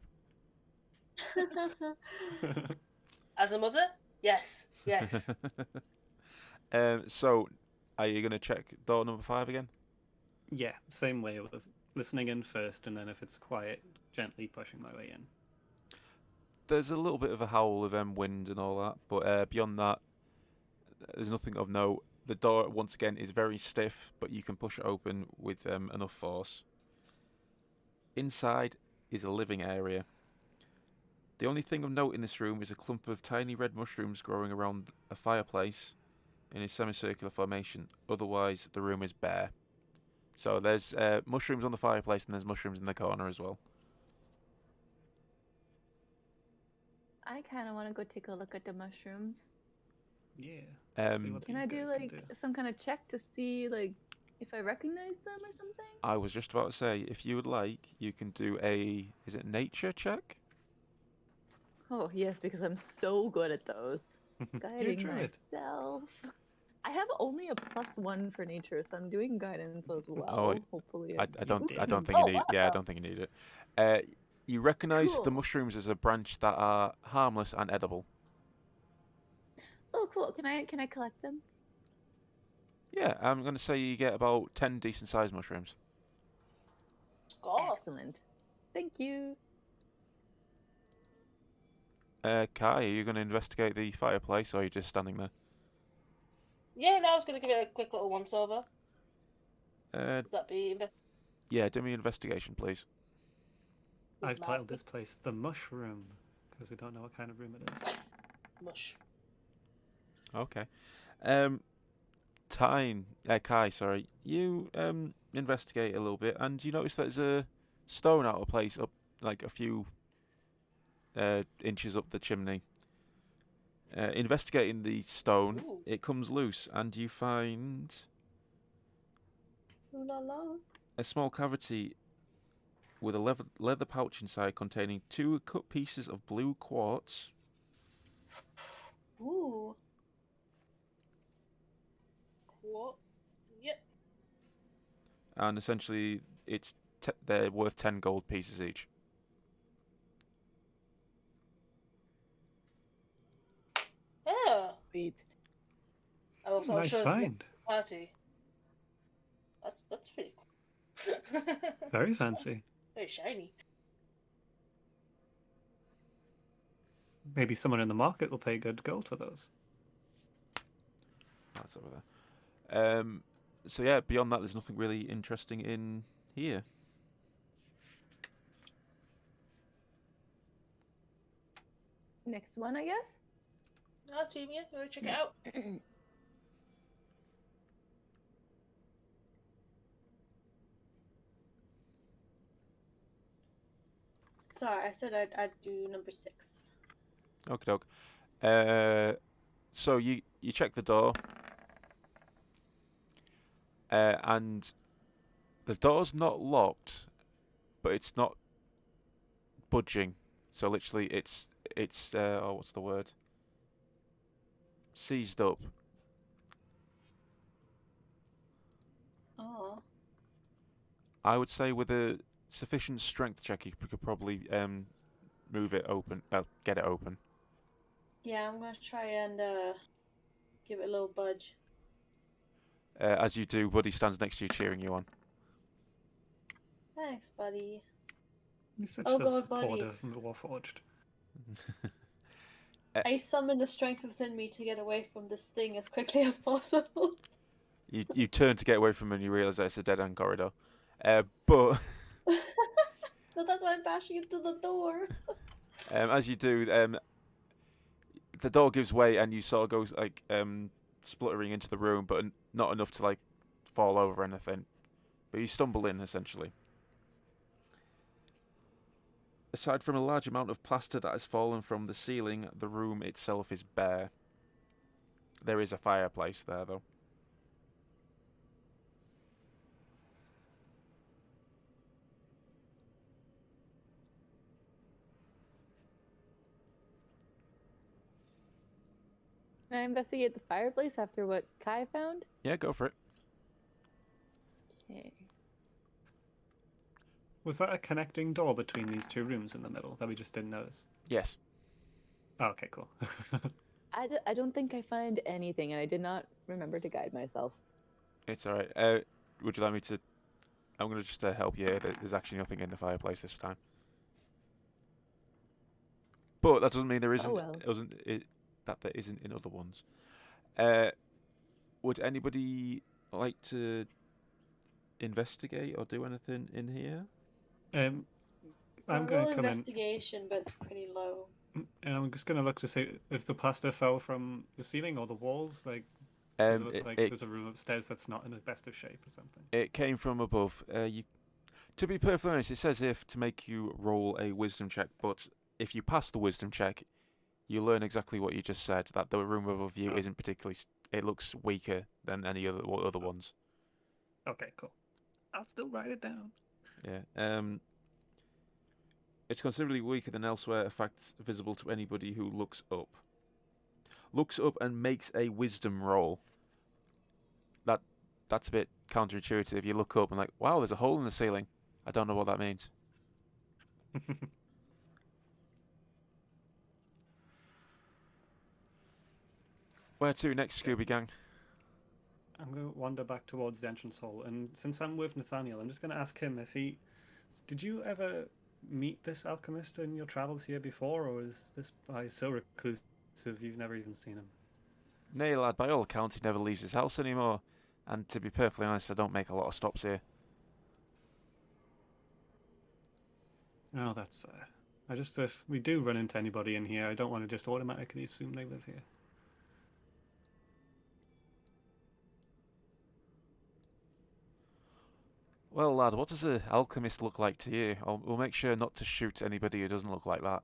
As a mother? Yes. Yes. So, are you going to check door number 5 again? Yeah, same way of listening in first, and then if it's quiet, gently pushing my way in. There's a little bit of a howl of wind and all that, but beyond that, there's nothing of note. The door, once again, is very stiff, but you can push it open with enough force. Inside is a living area. The only thing of note in this room is a clump of tiny red mushrooms growing around a fireplace in a semicircular formation. Otherwise, the room is bare. So there's mushrooms on the fireplace and there's mushrooms in the corner as well. I kind of want to go take a look at the mushrooms. Yeah. See what Can these I do guys like can do. some kind of check to see like if I recognize them or something? I was just about to say, if you would like, you can do a, is it nature check? Oh yes, because I'm so good at those. You Guiding druid. myself. I have only a +1 for nature, so I'm doing guidance as well. Oh, Hopefully, I don't think Oh, you need. Yeah, I don't think you need it. You recognise the Cool. mushrooms as a branch that are harmless and edible. Oh, cool. Can I collect them? Yeah, I'm going to say you get about 10 decent sized mushrooms. God. Excellent. Thank you. Kai, are you going to investigate the fireplace or are you just standing there? Yeah, no, I was going to give it a quick little once over. Uh, Would that be yeah, do me an investigation, please. I've titled this place the Mushroom because I don't know what kind of room it is. mush? Okay. Kai, sorry. You investigate a little bit and you notice there's a stone out of place up like a few inches up the chimney. Investigating the stone, Ooh. it comes loose and you find Ooh la la. a small cavity with a leather pouch inside containing 2 cut pieces of blue quartz. Ooh. What? Yep. And essentially they're worth 10 gold pieces each. Yeah. Sweet. I also Nice shows the find. party. That's pretty cool. Very fancy. Very shiny. Maybe someone in the market will pay good gold for those. That's over there. So yeah, beyond that, there's nothing really interesting in here. Next one, I guess. Ah, team, yeah, go check it out. Sorry, I said I'd do number 6. Okie doke. So you check the door, and the door's not locked, but it's not budging. So literally, it's what's the word? seized up. Oh. I would say with a sufficient strength check, you could probably move it open, get it open. Yeah, I'm gonna try and give it a little budge. As you do, Buddy stands next to you, cheering you on. Thanks, buddy. He's such Oh God, supportive and Warforged. I summon the strength within me to get away from this thing as quickly as possible. You turn to get away from him and you realise that it's a dead-end corridor. But No, that's why I'm bashing into the door. as you do, the door gives way and you sort of go like spluttering into the room, but not enough to like fall over or anything. But you stumble in essentially. Aside from a large amount of plaster that has fallen from the ceiling, the room itself is bare. There is a fireplace there though. Can I investigate the fireplace after what Kai found? Yeah, go for it. Okay. Was that a connecting door between these two rooms in the middle that we just didn't notice? Yes. Oh, okay, cool. I don't think I find anything, and I did not remember to guide myself. It's alright. Would you like me to... I'm going to just help you here. There's actually nothing in the fireplace this time. But that doesn't mean there isn't... well. that there isn't in other ones. Would anybody like to investigate or do anything in here? I'm I'll going roll to come in. investigation, but it's pretty low. And I'm just going to look to see if the plaster fell from the ceiling or the walls. Like, does it look like there's a room upstairs that's not in the best of shape or something? It came from above. To be perfectly honest, it says if to make you roll a wisdom check, but if you pass the wisdom check, you learn exactly what you just said, that the room above you isn't particularly... It looks weaker than any other ones. Okay, cool. I'll still write it down. Yeah. It's considerably weaker than elsewhere, a fact visible to anybody who looks up. Looks up and makes a wisdom roll. That's a bit counterintuitive. You look up and like, wow, there's a hole in the ceiling. I don't know what that means. Where to next, Scooby Gang? I'm going to wander back towards the entrance hall, and since I'm with Nathaniel, I'm just going to ask him if he... Did you ever meet this alchemist in your travels here before, or is this guy so reclusive you've never even seen him? Nay, lad, by all accounts, he never leaves his house anymore. And to be perfectly honest, I don't make a lot of stops here. Oh, that's fair. If we do run into anybody in here, I don't want to just automatically assume they live here. Well, lad, what does an alchemist look like to you? We'll make sure not to shoot anybody who doesn't look like that.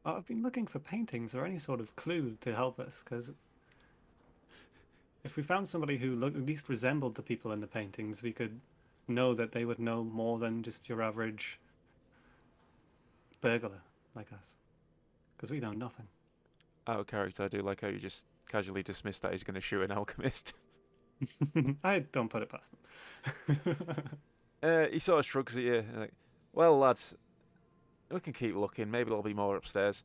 I've been looking for paintings or any sort of clue to help us, because if we found somebody who at least resembled the people in the paintings, we could know that they would know more than just your average burglar like us. Because we know nothing. Out of character, I do like how you just casually dismissed that he's going to shoot an alchemist. I don't put it past them. He sort of shrugs at you. Like, well, lads, we can keep looking. Maybe there'll be more upstairs.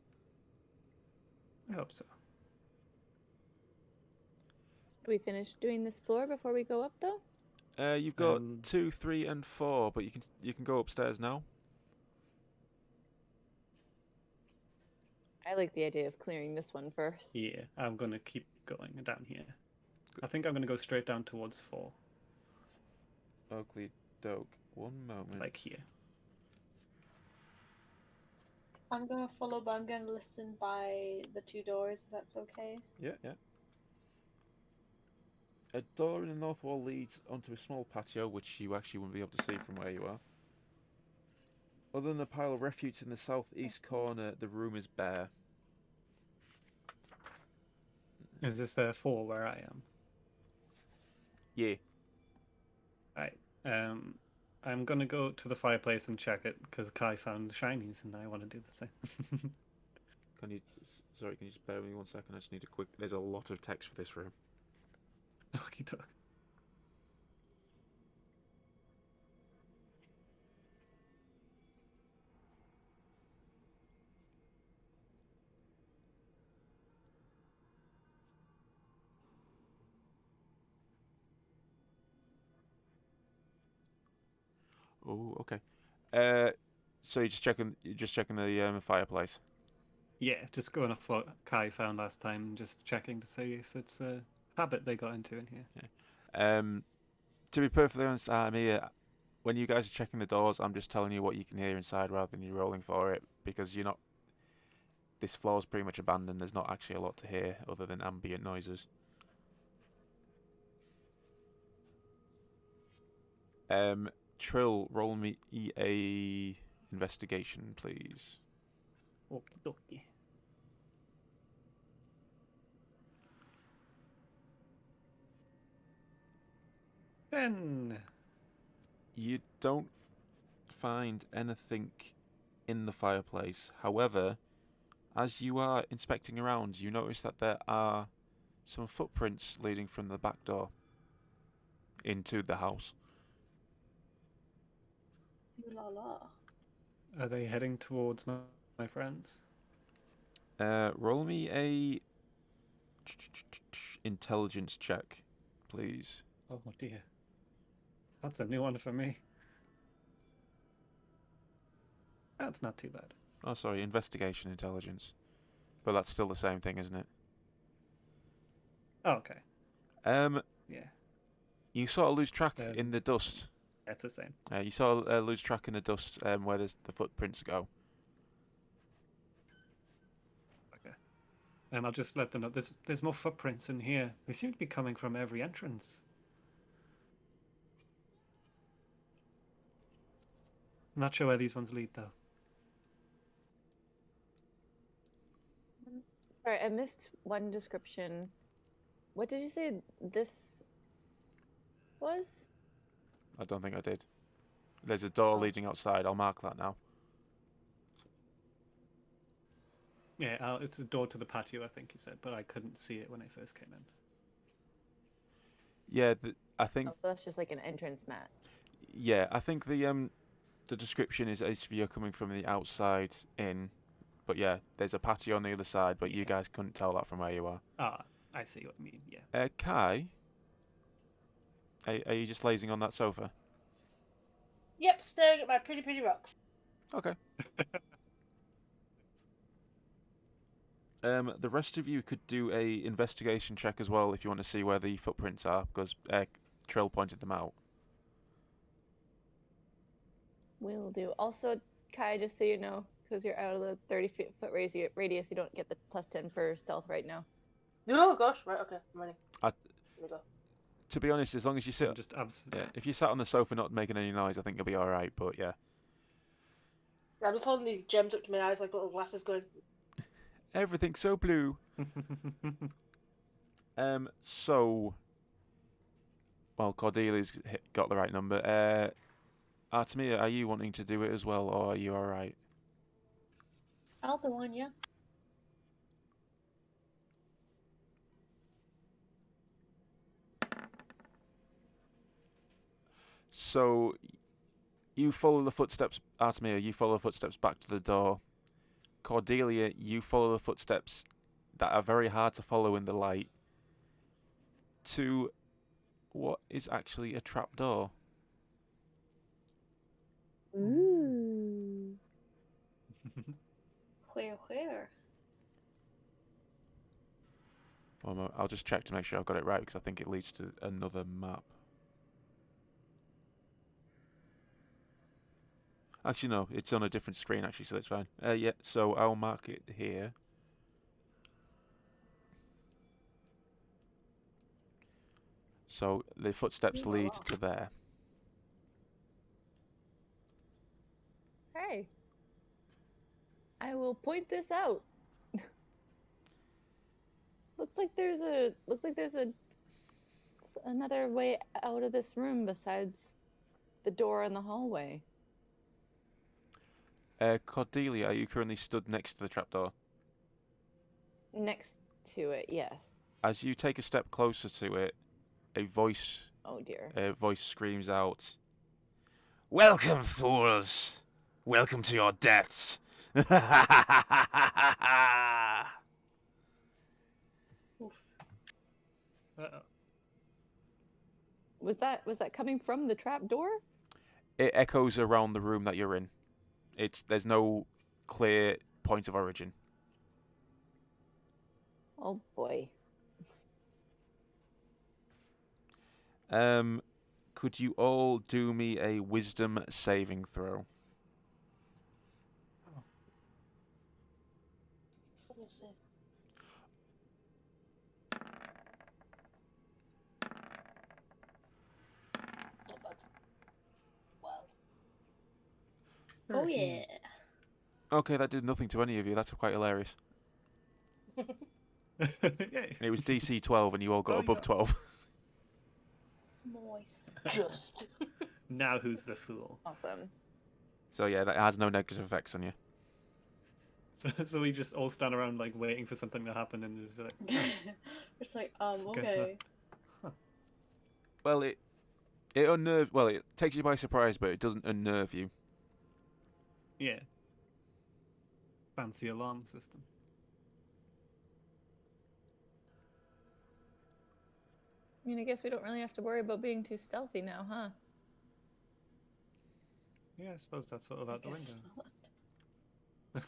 I hope so. Do we finish doing this floor before we go up, though? You've got 2, 3, and 4, but you can go upstairs now. I like the idea of clearing this one first. Yeah, I'm going to keep going down here. I think I'm going to go straight down towards 4. Oakley doke. One moment. Like here. I'm gonna follow, but I'm gonna listen by the 2 doors, if that's okay. Yeah, yeah. A door in the north wall leads onto a small patio, which you actually wouldn't be able to see from where you are. Other than a pile of refuse in the southeast corner, the room is bare. Is this 4 where I am? Yeah. Right. I'm gonna go to the fireplace and check it because Kai found shinies and I want to do the same. Can you? Sorry, can you just bear with me 1 second? I just need a quick. There's a lot of text for this room. Okie doke. Oh, okay. So you're just checking the fireplace. Yeah, just going off what Kai found last time and just checking to see if it's a habit they got into in here. To be perfectly honest, when you guys are checking the doors, I'm just telling you what you can hear inside rather than you rolling for it, because you're not. This floor's pretty much abandoned. There's not actually a lot to hear other than ambient noises. Trill, roll me a investigation, please. Okie dokie. Ben. You don't find anything in the fireplace. However, as you are inspecting around, you notice that there are some footprints leading from the back door into the house. Ooh la la. Are they heading towards my friends? Roll me a intelligence check, please. Oh dear. That's a new one for me. That's not too bad. Oh, sorry, investigation intelligence. But that's still the same thing, isn't it? Oh, okay. Yeah, You sort of lose track in the dust. that's the same. You sort of lose track in the dust where the footprints go. Okay. I'll just let them know. There's more footprints in here. They seem to be coming from every entrance. I'm not sure where these ones lead though. Sorry, I missed one description. What did you say this was? I don't think I did. There's a door Oh. leading outside. I'll mark that now. Yeah, it's a door to the patio, I think you said, but I couldn't see it when I first came in. Yeah, I think. Oh, so that's just like an entrance mat. Yeah, I think the description is if you're coming from the outside in, but yeah, there's a patio on the other side, but you guys couldn't tell that from where you are. Ah, I see what you mean. Yeah. Kai, are you just lazing on that sofa? Yep, staring at my pretty rocks. Okay. The rest of you could do a investigation check as well if you want to see where the footprints are, because Trill pointed them out. Will do. Also, Kai, just so you know, because you're out of the 30-foot radius, you don't get the +10 for stealth right now. Oh gosh, right, okay, I'm ready. Here we go. To be honest, as long as you sit, I'm just if you sat on the sofa not making any noise, I think you'll be all right. But yeah, I'm just holding the gems up to my eyes like little glasses going. everything's so blue. So, well, Cordelia's got the right number. Artemia, are you wanting to do it as well, or are you all right? I'll do one, yeah. So, you follow the footsteps, Artemia, you follow the footsteps back to the door. Cordelia, you follow the footsteps that are very hard to follow in the light to what is actually a trapdoor. Ooh. Where? I'll just check to make sure I've got it right, because I think it leads to another map. Actually, no, it's on a different screen, actually, so that's fine. Yeah, so I'll mark it here. So the footsteps lead to there. Hey, I will point this out. Looks like there's another way out of this room besides the door in the hallway. Cordelia, are you currently stood next to the trapdoor? Next to it, yes. As you take a step closer to it, a voice Oh dear. screams out, "Welcome, fools! Welcome to your deaths!" Oof. Uh-oh. Was that coming from the trap door? It echoes around the room that you're in. There's no clear point of origin. Oh boy. Could you all do me a wisdom saving throw? Let me see. Not bad. Wow. Oh 13. yeah. Okay, that did nothing to any of you. That's quite hilarious. Yay. It was DC 12 and you all got Oh, above yeah. 12. Nice. Just. Now who's the fool? Awesome. So yeah, that has no negative effects on you. So we just all stand around like waiting for something to happen, and it's like, It's like, Guess okay. Well, it takes you by surprise, but it doesn't unnerve you. yeah, fancy alarm system. I mean, I guess we don't really have to worry about being too stealthy now, huh? Yeah, I suppose that's sort of I out the guess window.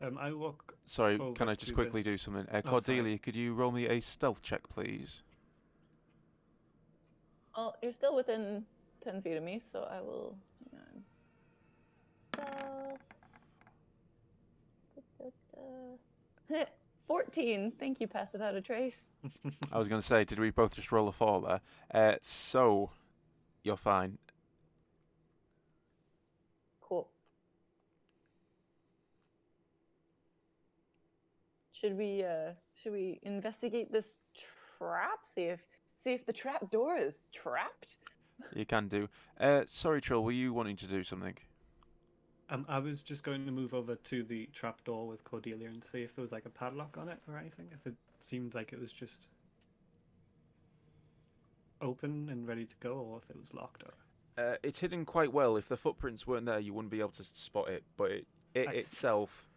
not. I walk. Sorry, over can I just to quickly this- do something? sorry. Cordelia, could you roll me a stealth check, please? Well, you're still within 10 feet of me, so I will. Hang on. Stealth. 14. Thank you, Pass Without a Trace. I was going to say, did we both just roll a 4 there? So, you're fine. Cool. Should we investigate this trap? See if the trap door is trapped? You can do. Sorry, Trill, were you wanting to do something? I was just going to move over to the trapdoor with Cordelia and see if there was like a padlock on it or anything. If it seemed like it was just open and ready to go, or if it was locked. Or It's hidden quite well. If the footprints weren't there, you wouldn't be able to spot it. But it Excellent. itself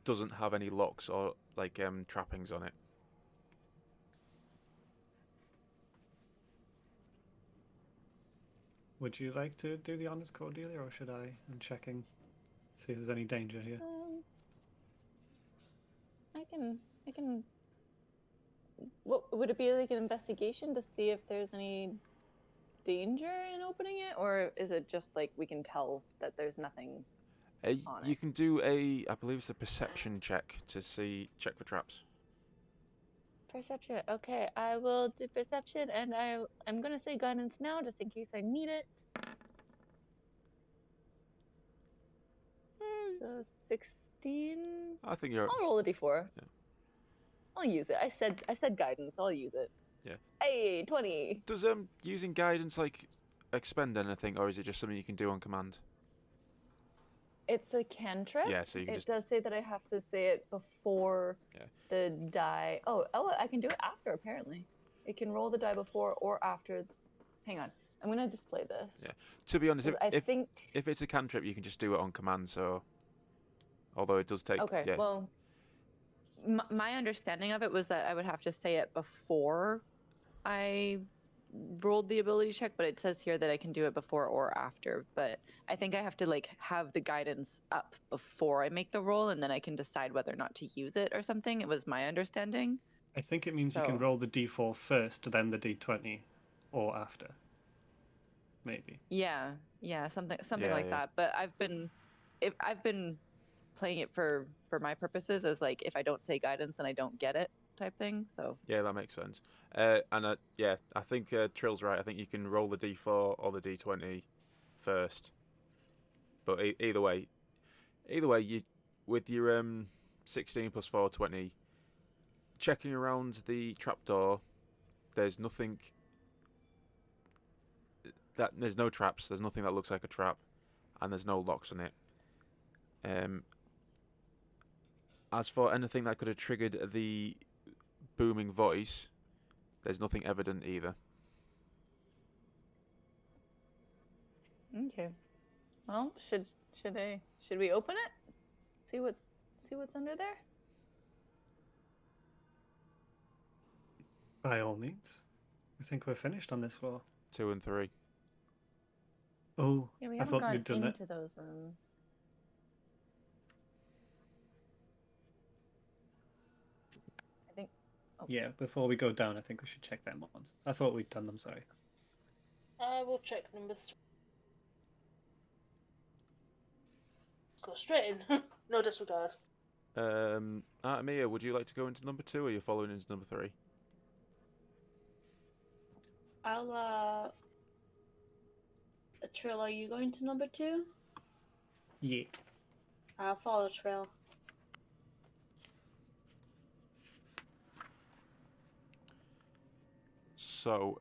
doesn't have any locks or like trappings on it. Would you like to do the honors, Cordelia, or should I? I'm checking, see if there's any danger here. I can. What would it be, like an investigation to see if there's any danger in opening it, or is it just like we can tell that there's nothing on You it? can do I believe it's a perception check to check for traps. Perception. Okay, I will do perception, and I'm gonna say guidance now, just in case I need it. So 16. I think you're. I'll roll a d4. Yeah. I'll use it. I said guidance. I'll use it. Yeah. Hey, 20. Does using guidance like expend anything, or is it just something you can do on command? It's a cantrip. Yeah, so you can It just. does say that I have to say it before Yeah. the die. Oh, I can do it after, apparently. It can roll the die before or after. Hang on. I'm going to display this. Yeah. To be honest, 'Cause I think. if it's a cantrip, you can just do it on command. So, although it does take. Okay, Yeah. well, my understanding of it was that I would have to say it before I rolled the ability check, but it says here that I can do it before or after. But I think I have to like have the guidance up before I make the roll, and then I can decide whether or not to use it or something. It was my understanding. I think it means you can So- roll the d4 first, then the d20, or after. Maybe. Yeah, something Yeah, like yeah. that. But I've been playing it for my purposes as like if I don't say guidance, then I don't get it type thing. So Yeah, that makes sense. Yeah, I think Trill's right. I think you can roll the d4 or the d20 first. But either way, you with your 16 plus 4, 20, checking around the trapdoor, there's nothing. There's no traps. There's nothing that looks like a trap, and there's no locks on it. As for anything that could have triggered the booming voice, there's nothing evident either. Okay. Well, should we open it? See what's under there? By all means. I think we're finished on this floor. 2 and 3. Oh, Yeah, we I haven't thought gone you'd done that. into those rooms. I think. Oh. Yeah, before we go down, I think we should check them once. I thought we'd done them, sorry. I will check number 3. Let's go straight in. No disregard. Artemia, would you like to go into number 2, or are you following into number 3? I'll Trill, are you going to number 2? Yeah. I'll follow Trill. So,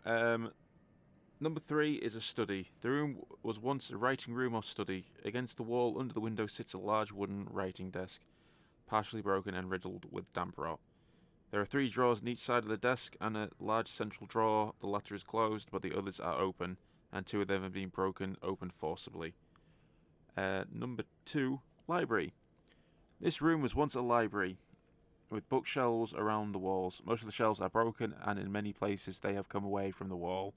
number 3 is a study. The room was once a writing room or study. Against the wall under the window sits a large wooden writing desk, partially broken and riddled with damp rot. There are 3 drawers on each side of the desk and a large central drawer. The latter is closed, but the others are open, and 2 of them have been broken open forcibly. Number 2, library. This room was once a library, with bookshelves around the walls. Most of the shelves are broken, and in many places they have come away from the wall.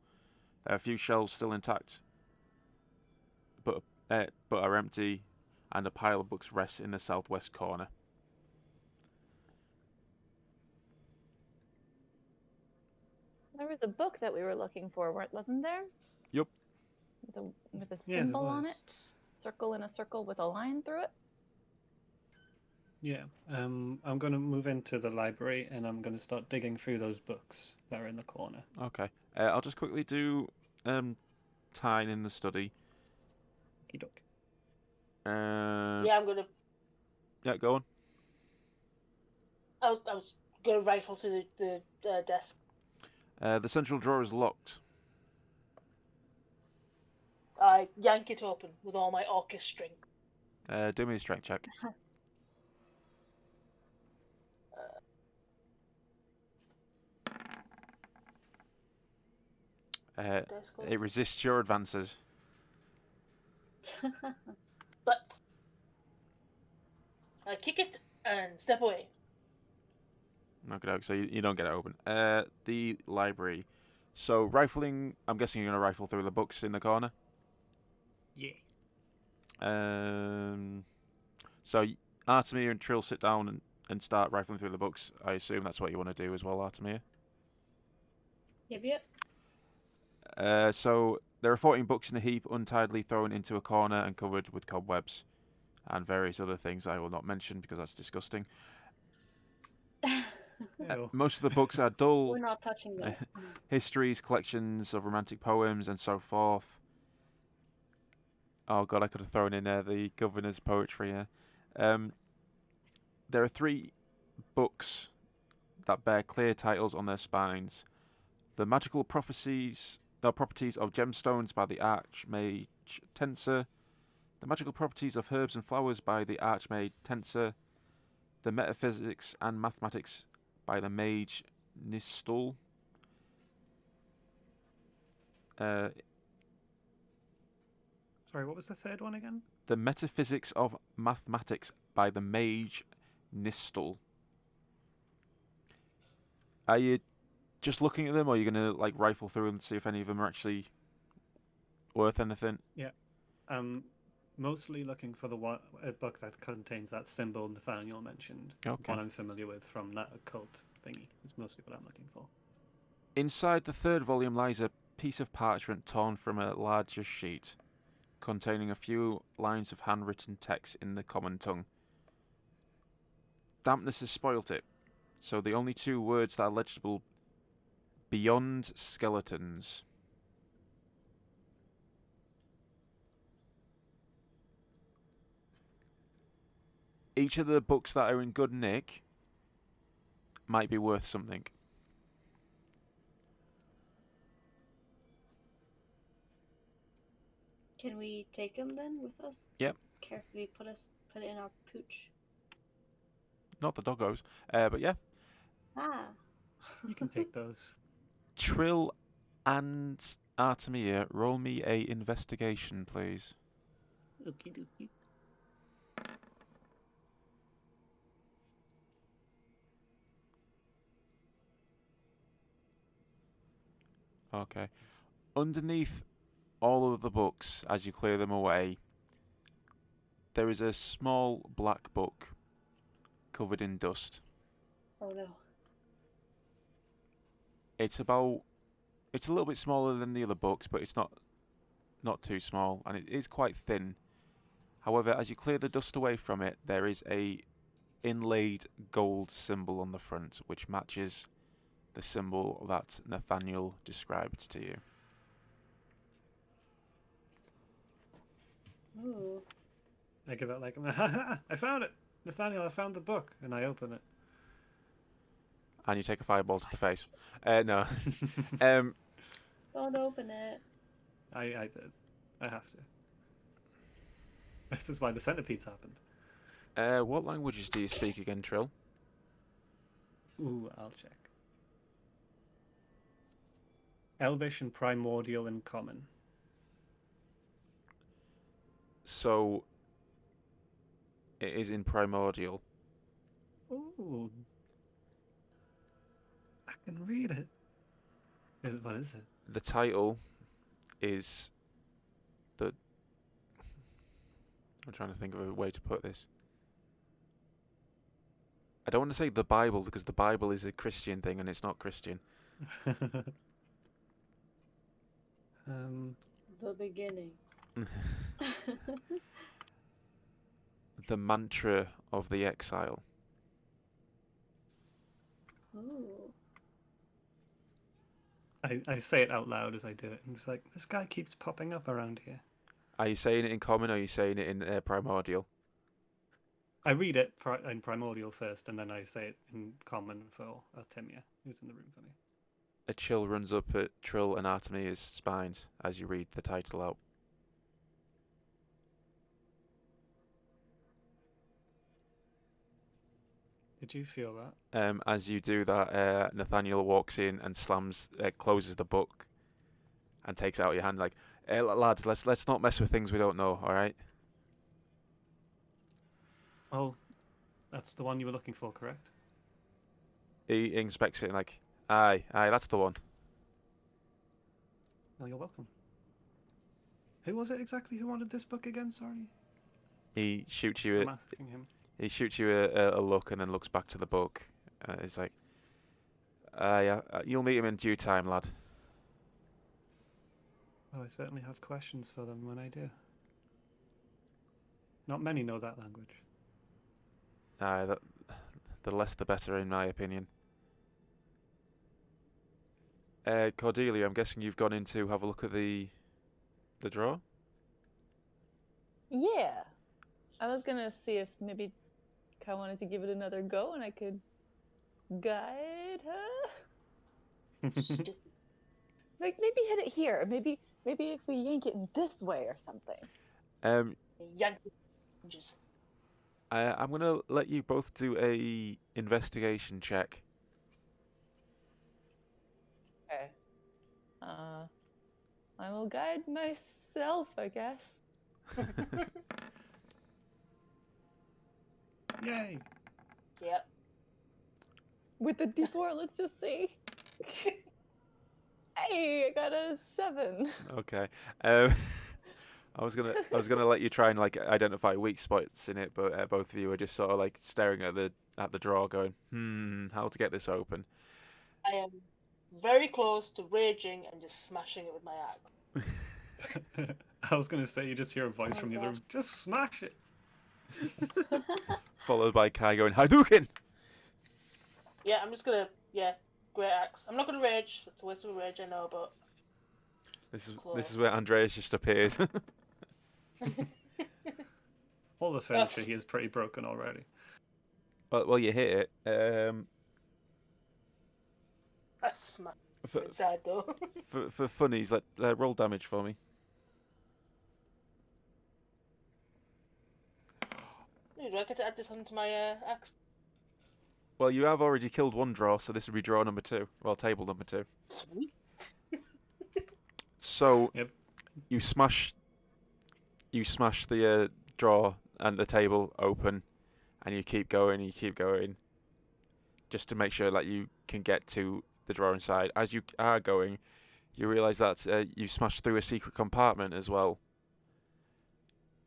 There are a few shelves still intact, but are empty, and a pile of books rests in the southwest corner. There was a book that we were looking for, wasn't there? Yep. With a Yeah, there symbol on was. it, circle in a circle with a line through it. Yeah. I'm going to move into the library and I'm going to start digging through those books that are in the corner. Okay. I'll just quickly do Tyne in the study. Okey-doke. Yeah, I'm gonna. Yeah, go on. I was gonna rifle through the desk. The central drawer is locked. I yank it open with all my orcish strength. Do me a strength check. Dice roll. It resists your advances. But I kick it and step away. Okay, so you don't get it open. The library. So rifling, I'm guessing you're going to rifle through the books in the corner? Yeah. So Artemia and Trill sit down and start rifling through the books. I assume that's what you want to do as well, Artemia? Yep. So there are 14 books in a heap, untidily thrown into a corner and covered with cobwebs and various other things I will not mention because that's disgusting. Ew. Most of the books are dull We're not touching that. histories, collections of romantic poems, and so forth. Oh god, I could have thrown in the governor's poetry here. There are 3 books that bear clear titles on their spines. The magical properties of gemstones by the Archmage Tenser. The magical properties of herbs and flowers by the Archmage Tenser. The metaphysics and mathematics by the Mage Nistul. Sorry, what was the third one again? The Metaphysics of Mathematics by the Mage Nistul. Are you just looking at them, or are you going to rifle through and see if any of them are actually worth anything? Yeah. Mostly looking for a book that contains that symbol Nathaniel mentioned. Okay. One I'm familiar with from that occult thingy. It's mostly what I'm looking for. Inside the 3rd volume lies a piece of parchment torn from a larger sheet, containing a few lines of handwritten text in the common tongue. Dampness has spoilt it, so the only 2 words that are legible: beyond skeletons. Each of the books that are in good nick might be worth something. Can we take them then with us? Yep. Carefully put it in our pooch. not the doggos. But yeah, Ah. You can take those. Trill and Artemia, roll me a investigation, please. Okie dokie. Okay. Underneath all of the books, as you clear them away, there is a small black book covered in dust. Oh no. It's a little bit smaller than the other books, but it's not too small, and it is quite thin. However, as you clear the dust away from it, there is a inlaid gold symbol on the front, which matches the symbol that Nathaniel described to you. Ooh. I give it like, I found it! Nathaniel, I found the book! And I open it. And you take a fireball to the face. No. Don't open it. I did. I have to. This is why the centipedes happened. What languages do you speak again, Trill? Ooh, I'll check. Elvish and Primordial in common. So, it is in Primordial. Ooh. I can read it. What is it? The title is the... I'm trying to think of a way to put this. I don't want to say the Bible, because the Bible is a Christian thing and it's not Christian. The beginning. The Mantra of the Exile. Ooh. I say it out loud as I do it. I'm just like, this guy keeps popping up around here. Are you saying it in common or are you saying it in Primordial? I read it in Primordial first, and then I say it in common for Artemia, who's in the room for me. A chill runs up at Trill and Artemia's spines as you read the title out. Did you feel that? As you do that, Nathaniel walks in and closes the book, and takes it out of your hand like, "Hey, lads, let's not mess with things we don't know, all right?" Oh, that's the one you were looking for, correct? He inspects it and like, aye, that's the one. Oh, you're welcome. Who was it exactly who wanted this book again? Sorry. He shoots you I'm asking him. He shoots you a look and then looks back to the book. He's like, yeah, you'll meet him in due time, lad. Oh, I certainly have questions for them when I do. Not many know that language. The less the better, in my opinion. Cordelia, I'm guessing you've gone in to have a look at the drawer? Yeah. I was gonna see if maybe Kai wanted to give it another go and I could guide her. Stupid. Like maybe hit it here. Maybe if we yank it in this way or something. Yankees. I'm gonna let you both do a investigation check. Okay. I will guide myself, I guess. Yay! Yep. With the D4, let's just see. Hey, I got a 7. Okay. I was gonna let you try and like identify weak spots in it, but both of you are just sort of like staring at the drawer, going, how to get this open. I am very close to raging and just smashing it with my axe. I was going to say, you just hear a voice from the other room. Just smash it! Followed by Kai going, Hadouken! Yeah, I'm just gonna, great axe. I'm not gonna rage. It's a waste of a rage, I know, but This is where Andreas just appears. All the furniture here is pretty broken already. Well, you hit it. that's smash For, inside though. for funnies, roll damage for me. Do I get to add this onto my axe? Well, you have already killed one draw, so this would be draw number 2. Well, table number 2. Sweet. So Yep. you smash the drawer and the table open, and you keep going, just to make sure that you can get to the drawer inside. As you are going, you realise that you smashed through a secret compartment as well,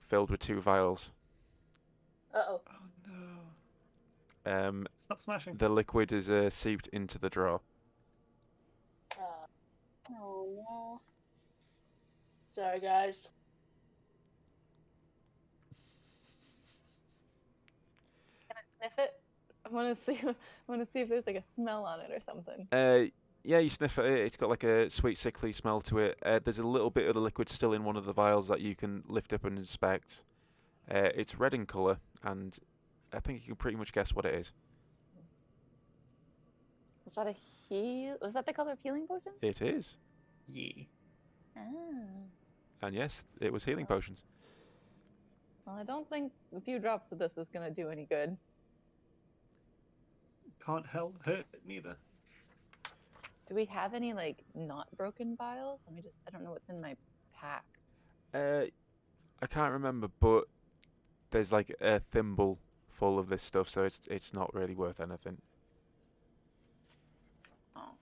filled with 2 vials. Uh-oh. Oh no. Stop smashing. The liquid is seeped into the drawer. Oh no. Sorry, guys. Can I sniff it? I want to see. I want to see if there's like a smell on it or something. Yeah, you sniff at it. It's got like a sweet, sickly smell to it. There's a little bit of the liquid still in one of the vials that you can lift up and inspect. It's red in colour, and I think you can pretty much guess what it is. Was that a heal? Was that the color of healing potion? It is. Yeah. Ah. And yes, it was healing potions. Well, I don't think a few drops of this is gonna do any good. Can't hurt it neither. Do we have any like not broken vials? I don't know what's in my pack. I can't remember, but there's like a thimble full of this stuff, so it's not really worth anything, Oh.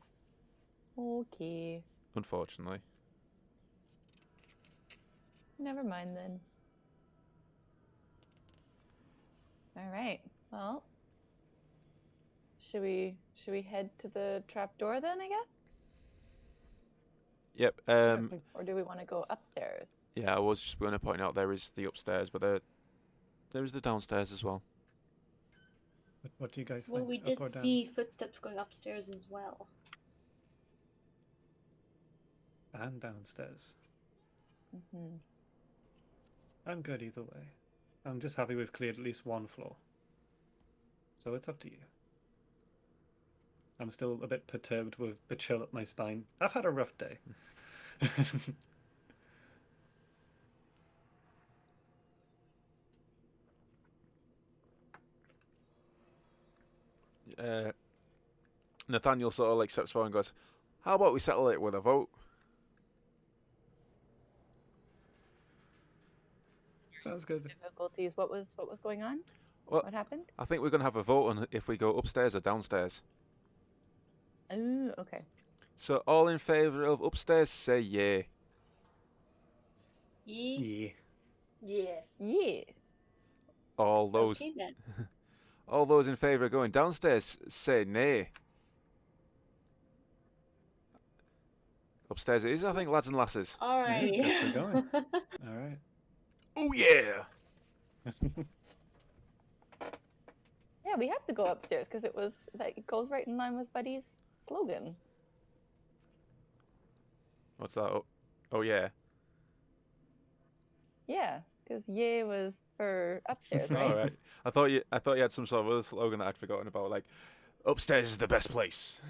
Okay. unfortunately. Never mind then. All right. Well, should we head to the trap door then, I guess? Yep. I think Or do we want to go upstairs? Yeah, I was just going to point out there is the upstairs, but there is the downstairs as well. What do you guys Well, think? we Up did or down? see footsteps going upstairs as well. And downstairs. Mm-hmm. I'm good either way. I'm just happy we've cleared at least one floor. So it's up to you. I'm still a bit perturbed with the chill up my spine. I've had a rough day. Nathaniel sort of like steps forward and goes, "How about we settle it with a vote?" Sounds good. Difficulties. What was going on? Well, What happened? I think we're going to have a vote on if we go upstairs or downstairs. Oh, okay. So all in favour of upstairs, say yeah. Yee. Yeah. Yeah. Yeah. All those Okay then. all those in favour of going downstairs, say nay. Upstairs it is, I think, lads and lasses. All right. guess we're going. All right. Oh yeah! Yeah, we have to go upstairs because it goes right in line with Buddy's slogan. What's that? Oh yeah. Yeah, because yeah was for upstairs, right? All right. I thought you had some sort of other slogan that I'd forgotten about, like upstairs is the best place.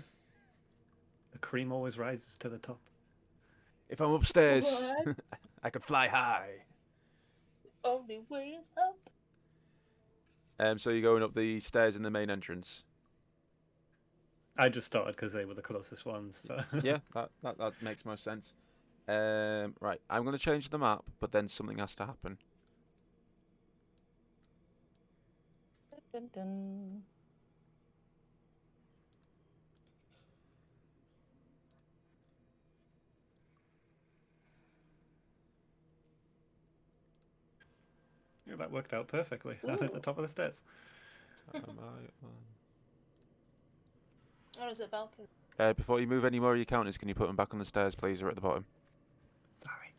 The cream always rises to the top. If I'm upstairs, What? I could fly high. Only way is up. So you're going up the stairs in the main entrance. I just started because they were the closest ones. So. Yeah, that makes most sense. Right, I'm going to change the map, but then something has to happen. Dun, dun. Yeah, that worked out perfectly. I'm at the top of the stairs. Or is it balcony? Before you move any more of your counters, can you put them back on the stairs, please, or at the bottom? Sorry.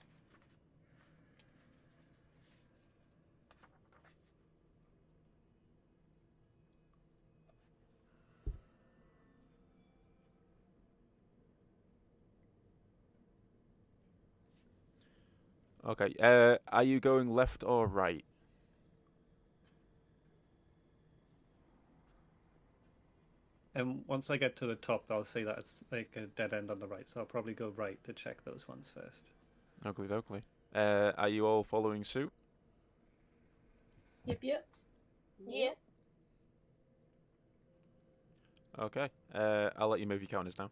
Okay. Are you going left or right? And once I get to the top, I'll see that it's like a dead end on the right. So I'll probably go right to check those ones first. Oakley dokley. Are you all following suit? Yep, yep. Yeah. Okay. I'll let you move your counters now.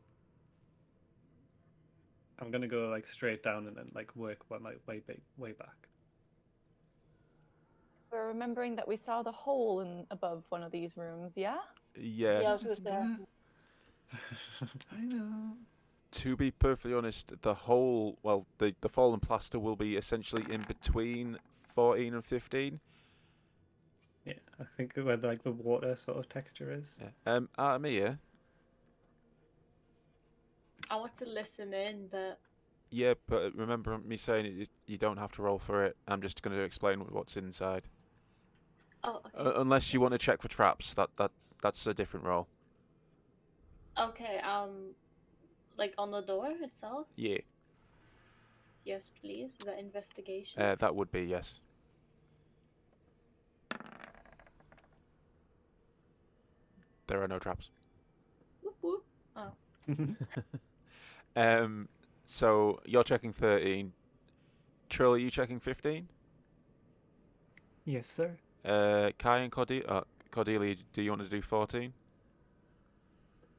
I'm gonna go like straight down and then like work my way back. We're remembering that we saw the hole in above one of these rooms, yeah? Yeah. Yeah, I was gonna say. I know. To be perfectly honest, the hole, well, the fallen plaster will be essentially in between 14 and 15. Yeah, I think where like the water sort of texture is. Yeah. Artemia, I want to listen in, but yeah, but remember me saying you don't have to roll for it. I'm just going to explain what's inside. oh, okay. Unless you want to check for traps, that's a different roll. Okay, like on the door itself? Yeah, Yes, please. Is that investigation? that would be yes. There are no traps. Whoop, whoop. So you're checking 13. Trill, are you checking 15? Yes, sir. Kai and Cordelia, do you want to do 14?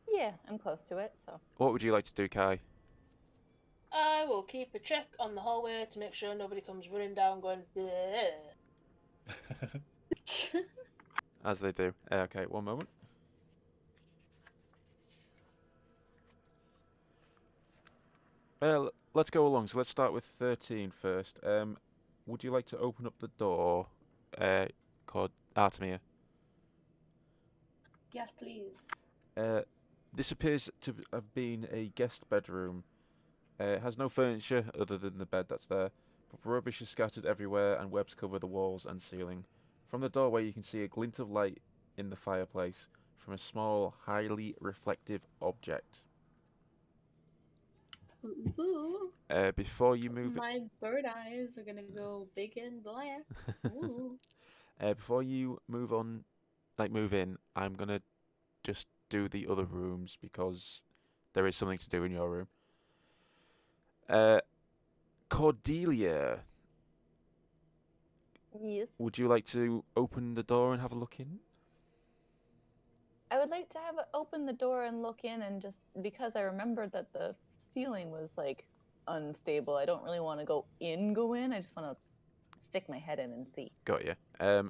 Yeah, I'm close to it, so. What would you like to do, Kai? I will keep a check on the hallway to make sure nobody comes running down going, bleh. As they do. Okay, one moment. Well, let's go along. So let's start with 13 first. Would you like to open up the door, Artemia? Yes, please. This appears to have been a guest bedroom. It has no furniture other than the bed that's there, but rubbish is scattered everywhere and webs cover the walls and ceiling. From the doorway you can see a glint of light in the fireplace from a small, highly reflective object. Ooh, Before you move my bird eyes are gonna go big and black. Ooh. before you move in, I'm gonna just do the other rooms because there is something to do in your room. Cordelia, Yes. would you like to open the door and have a look in? I would like to have it open the door and look in, and just because I remembered that the ceiling was like unstable, I don't really want to go in. I just want to stick my head in and see. Got you.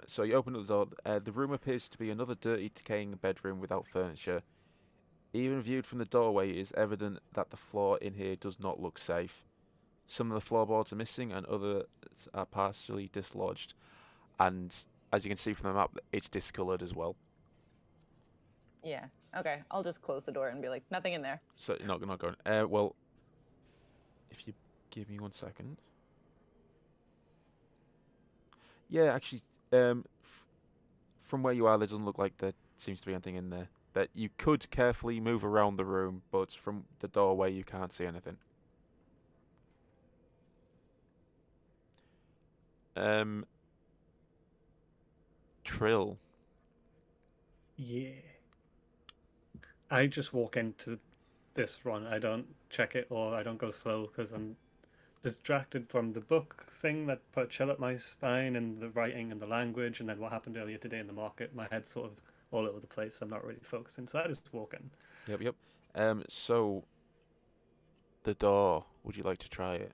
So you open up the door. The room appears to be another dirty, decaying bedroom without furniture. Even viewed from the doorway, it is evident that the floor in here does not look safe. Some of the floorboards are missing, and others are partially dislodged. And as you can see from the map, it's discoloured as well. Yeah. Okay. I'll just close the door and be like, nothing in there. So you're not going. Well, if you give me 1 second. Yeah, actually, from where you are, there doesn't look like there seems to be anything in there. That you could carefully move around the room, but from the doorway you can't see anything. Trill. Yeah. I just walk into this run. I don't check it or I don't go slow because I'm distracted from the book thing that put chill up my spine and the writing and the language and then what happened earlier today in the market. My head's sort of all over the place. I'm not really focusing. So I just walk in. Yep. So the door. Would you like to try it?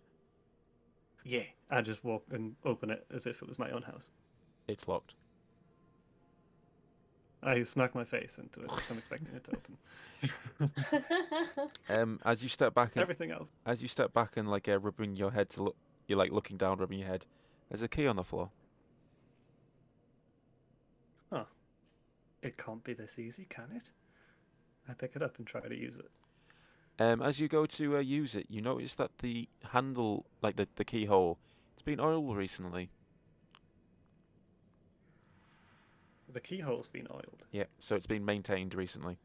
Yeah. I just walk and open it as if it was my own house. It's locked. I smack my face into it because I'm expecting it to open. As you step back and Everything else. like rubbing your head to look, you're like looking down, rubbing your head. There's a key on the floor. Huh. It can't be this easy, can it? I pick it up and try to use it. As you go to use it, you notice that the handle, like the keyhole, it's been oiled recently. The keyhole's been oiled. Yeah, so it's been maintained recently.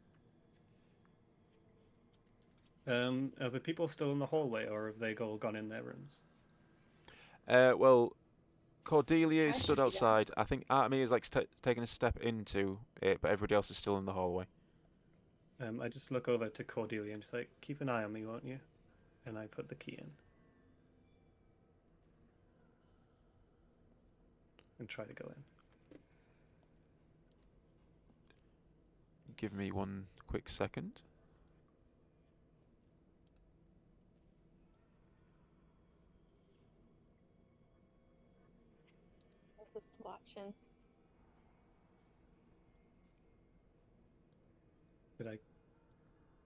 Are the people still in the hallway, or have they all gone in their rooms? Well, Cordelia is I stood should be down. outside. I think Artemia is like taking a step into it, but everybody else is still in the hallway. I just look over to Cordelia and just like, keep an eye on me, won't you? And I put the key in. And try to go in. Give me one quick second. Just watching.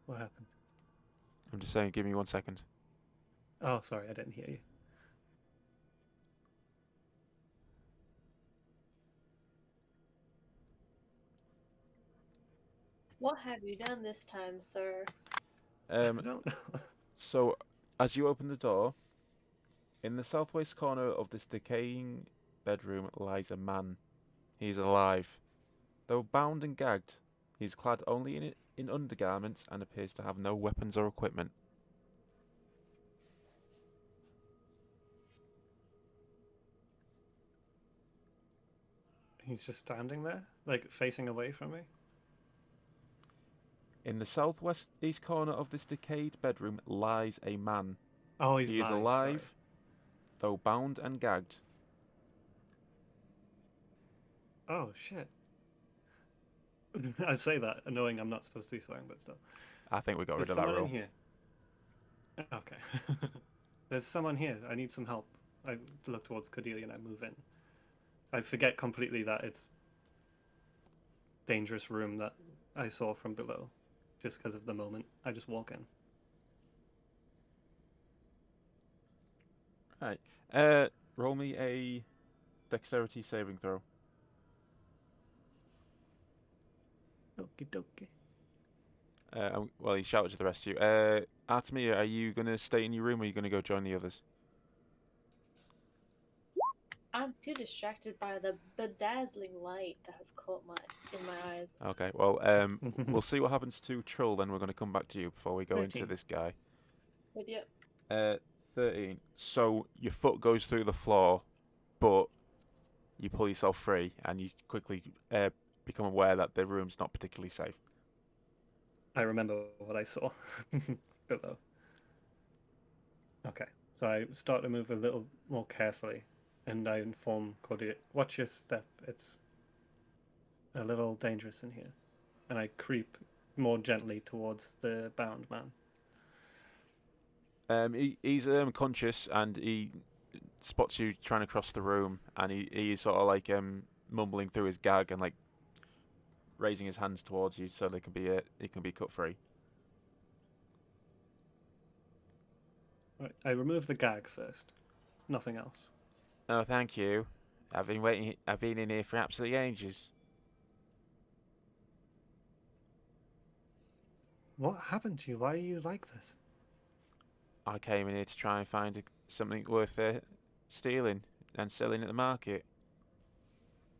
What happened? I'm just saying, give me 1 second. Oh, sorry, I didn't hear you. What have you done this time, sir? I don't know. So, as you open the door, in the southwest corner of this decaying bedroom lies a man. He is alive. Though bound and gagged, he is clad only in undergarments and appears to have no weapons or equipment. He's just standing there, like facing away from me. In the southwest east corner of this decayed bedroom lies a man. Oh, he's He is lying, alive, though bound and gagged. sorry. Oh shit. I say that knowing I'm not supposed to be swearing, but still. I think we got There's rid of that someone in rule. here. Okay. There's someone here. I need some help. I look towards Cordelia and I move in. I forget completely that it's dangerous room that I saw from below, just because of the moment. I just walk in. Right. Roll me a dexterity saving throw. Okie dokie. Well, he shouted to the rest of you. Artemia, are you going to stay in your room or are you going to go join the others? I'm too distracted by the dazzling light that has caught in my eyes. Okay, well, we'll see what happens to Troll, then we're going to come back to you before we go into 13. this guy. But yep. 13. So, your foot goes through the floor, but you pull yourself free and you quickly become aware that the room's not particularly safe. I remember what I saw below. Okay, so I start to move a little more carefully, and I inform Cordelia, watch your step, it's a little dangerous in here. And I creep more gently towards the bound man. He's conscious and he spots you trying to cross the room, and he's sort of like mumbling through his gag and like raising his hands towards you so he can be cut free. Right, I remove the gag first, nothing else. Oh, thank you. I've been in here for absolutely ages. What happened to you? Why are you like this? I came in here to try and find something worth stealing and selling at the market.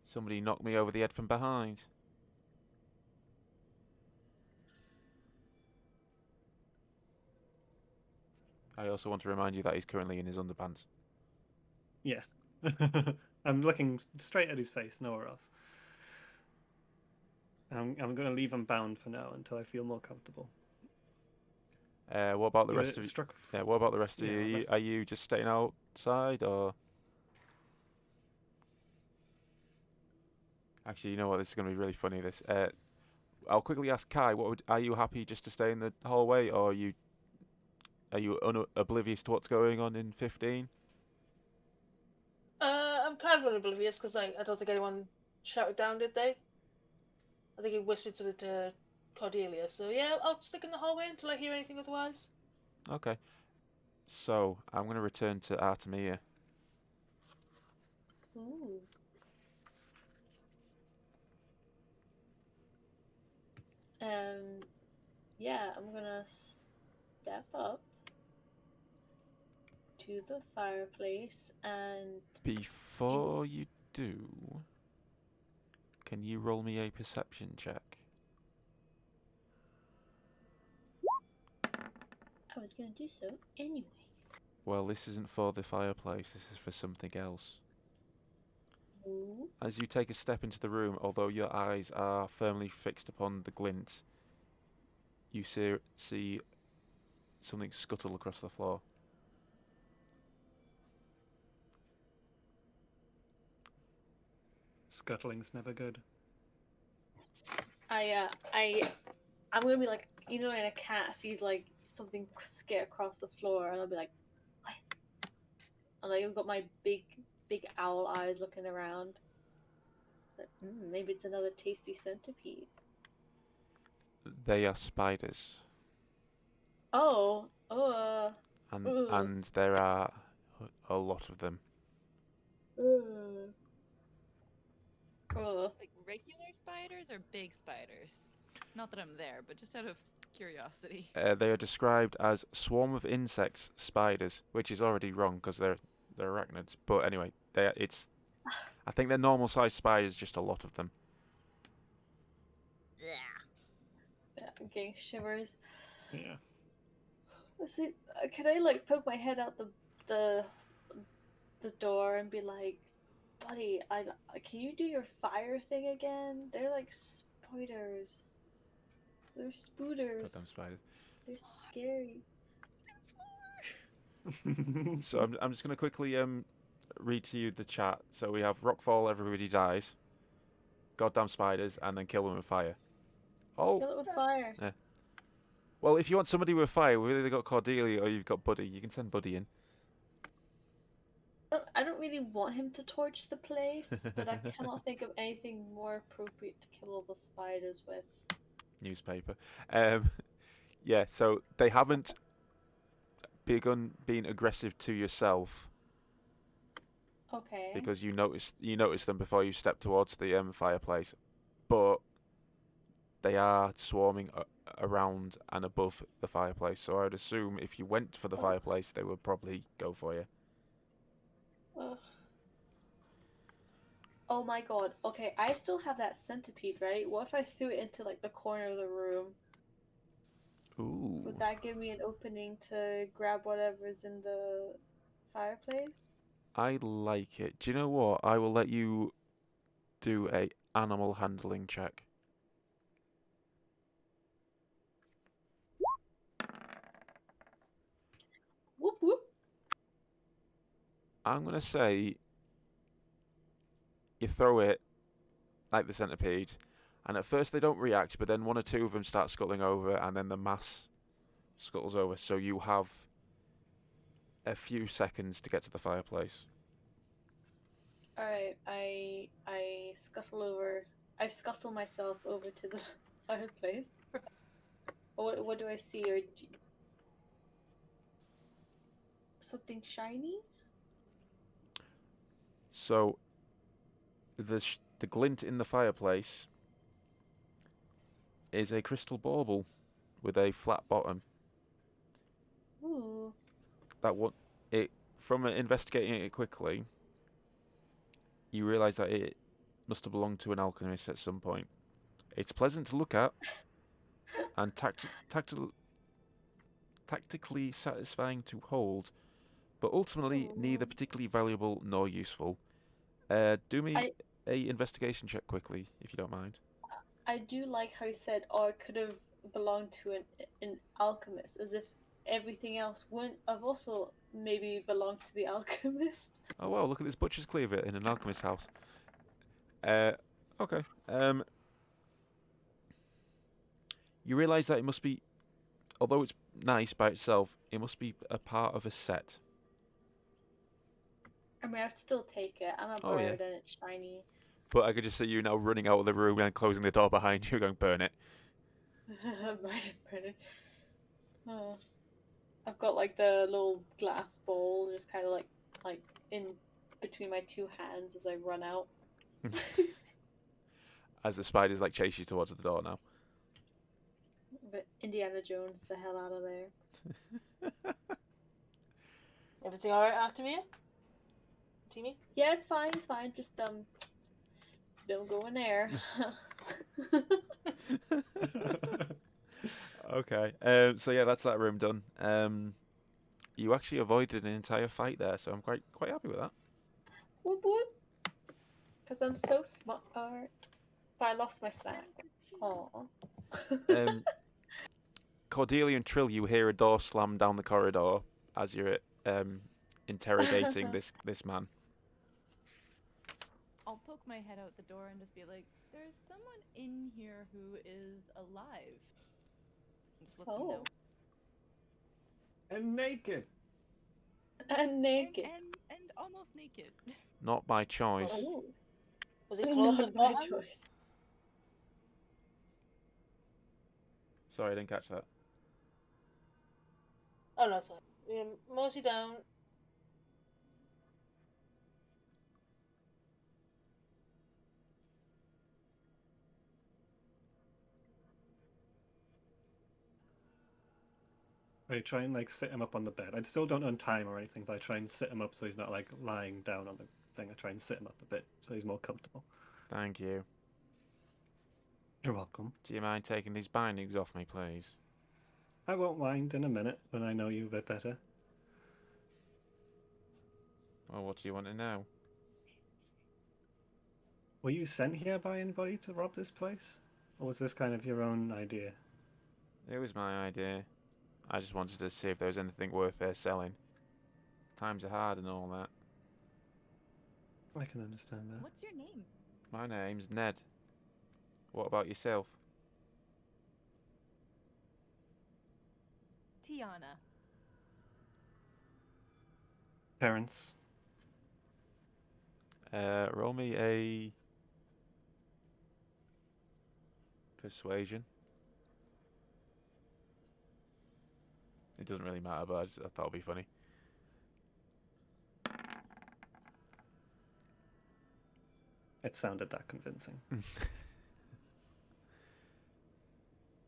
Somebody knocked me over the head from behind. I also want to remind you that he's currently in his underpants. Yeah. I'm looking straight at his face, nowhere else. I'm going to leave him bound for now until I feel more comfortable. What about the You were rest of you? struck. Yeah, what about the rest of Yeah, you? let's- Are you just staying outside, or? Actually, you know what? This is going to be really funny. This. I'll quickly ask Kai. Are you happy just to stay in the hallway, or are you oblivious to what's going on in 15? I'm kind of oblivious because I don't think anyone shouted down, did they? I think he whispered something to Cordelia. So yeah, I'll stick in the hallway until I hear anything otherwise. Okay. So I'm going to return to Artemia. Ooh. Yeah, I'm gonna step up to the fireplace and Before you do, can you roll me a perception check? I was gonna do so anyway. Well, this isn't for the fireplace. This is for something else. Ooh. As you take a step into the room, although your eyes are firmly fixed upon the glint, you see something scuttle across the floor. Scuttling's never good. I I'm gonna be like, you know, when a cat sees like something skate across the floor, and I'll be like, what? And like I've got my big owl eyes looking around. But, maybe it's another tasty centipede. They are spiders, Oh, and there are a lot of them. oh. Like regular spiders or big spiders? Not that I'm there, but just out of curiosity. They are described as swarm of insects, spiders, which is already wrong because they're arachnids. But anyway, I think they're normal sized spiders, just a lot of them. Yeah, I'm getting shivers. Yeah. Can I like poke my head out the door and be like, buddy, can you do your fire thing again? They're like spiders. They're spooters. Goddamn spiders. They're scary. So I'm just gonna quickly read to you the chat. So we have rockfall, everybody dies, goddamn spiders, and then kill them with fire. Oh, Kill it with fire. well, if you want somebody with fire, we've either got Cordelia or you've got Buddy. You can send Buddy in. I don't really want him to torch the place, but I cannot think of anything more appropriate to kill all the spiders with. Newspaper. Yeah, so they haven't begun being aggressive to yourself Okay. because you noticed them before you stepped towards the fireplace, but they are swarming around and above the fireplace. So I'd assume if you went for the fireplace, they would probably go for you. Ugh. Oh my god. Okay, I still have that centipede, right? What if I threw it into like the corner of the room? Ooh. Would that give me an opening to grab whatever's in the fireplace? I like it. Do you know what? I will let you do a animal handling check. Whoop whoop. I'm gonna say you throw it like the centipede, and at first they don't react, but then one or two of them start scuttling over, and then the mass scuttles over. So you have a few seconds to get to the fireplace. Alright, I scuttle over. I scuttle myself over to the fireplace. What do I see? Or something shiny? So the glint in the fireplace is a crystal bauble with a flat bottom. Ooh. From investigating it quickly, you realise that it must have belonged to an alchemist at some point. It's pleasant to look at and tactically satisfying to hold, but ultimately neither particularly valuable nor useful. Do me a investigation check quickly, if you don't mind. I do like how you said, "Oh, it could have belonged to an alchemist," as if everything else wouldn't have also maybe belonged to the alchemist. Oh wow! Look at this butcher's cleaver in an alchemist's house. Okay. You realise that it must be, although it's nice by itself, it must be a part of a set. I mean, I'd still take it. I'm a Oh, yeah. bird and it's shiny. But I could just see you now running out of the room and closing the door behind you, going burn it. Burn it. Oh. I've got like the little glass bowl, just kind of like in between my two hands as I run out. As the spiders like chase you towards the door now. But Indiana Jones the hell out of there. Everything alright, Artemia? Timmy? Yeah, it's fine. It's fine. Just don't go in there. Okay. So yeah, that's that room done. You actually avoided an entire fight there, so I'm quite happy with that. Whoop whoop. Because I'm so smart. But I lost my snack. Aww. Cordelia and Trill, you hear a door slam down the corridor as you're interrogating this man. I'll poke my head out the door and just be like, there's someone in here who is alive. Just let them know. And naked. And naked. And almost naked. Not by choice. Oh. Was it clothed Not by beforehand? choice. Sorry, I didn't catch that. Oh no, it's fine. We mosey down. I try and like sit him up on the bed. I still don't untime or anything, but I try and sit him up so he's not like lying down on the thing. I try and sit him up a bit so he's more comfortable. Thank you. You're welcome. Do you mind taking these bindings off me, please? I won't mind in a minute when I know you a bit better. Well, what do you want to know? Were you sent here by anybody to rob this place? Or was this kind of your own idea? It was my idea. I just wanted to see if there was anything worth their selling. Times are hard and all that. I can understand that. What's your name? My name's Ned. What about yourself? Tiana. Terrence. Roll me a persuasion. It doesn't really matter, but I thought it'd be funny. It sounded that convincing.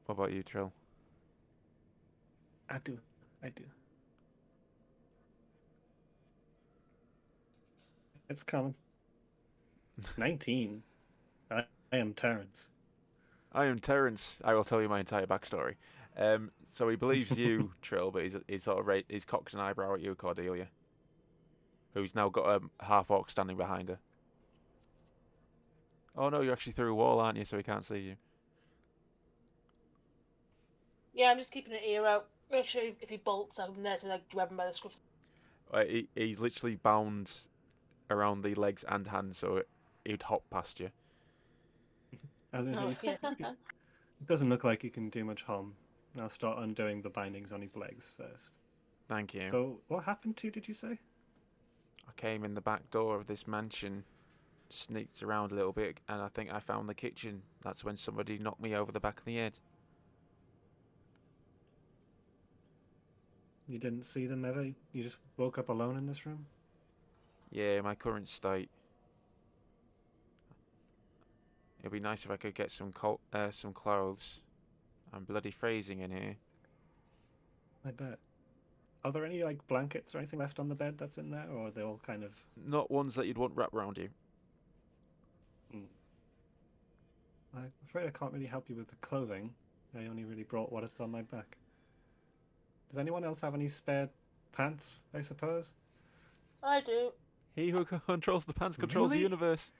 What about you, Trill? I do. It's coming. 19. I am Terrence. I am Terrence. I will tell you my entire backstory. So he believes you, Trill, but he's sort of he's cocked an eyebrow at you, Cordelia, who's now got a half orc standing behind her. Oh no, you're actually through a wall, aren't you? So he can't see you. Yeah, I'm just keeping an ear out. Make sure if he bolts, I'm there to like grab him by the scruff. He's literally bound around the legs and hands, so he'd hop past you. I was gonna say, yeah. it doesn't look like he can do much harm. I'll start undoing the bindings on his legs first. Thank you. So, what happened to you, did you say? I came in the back door of this mansion, sneaked around a little bit, and I think I found the kitchen. That's when somebody knocked me over the back of the head. You didn't see them ever? You just woke up alone in this room? Yeah, my current state. It'd be nice if I could get some clothes. I'm bloody freezing in here. I bet. Are there any like blankets or anything left on the bed that's in there, or are they all kind of? Not ones that you'd want wrapped around you. I'm afraid I can't really help you with the clothing. I only really brought what is on my back. Does anyone else have any spare pants, I suppose? I do. He who controls the pants controls the Really? universe.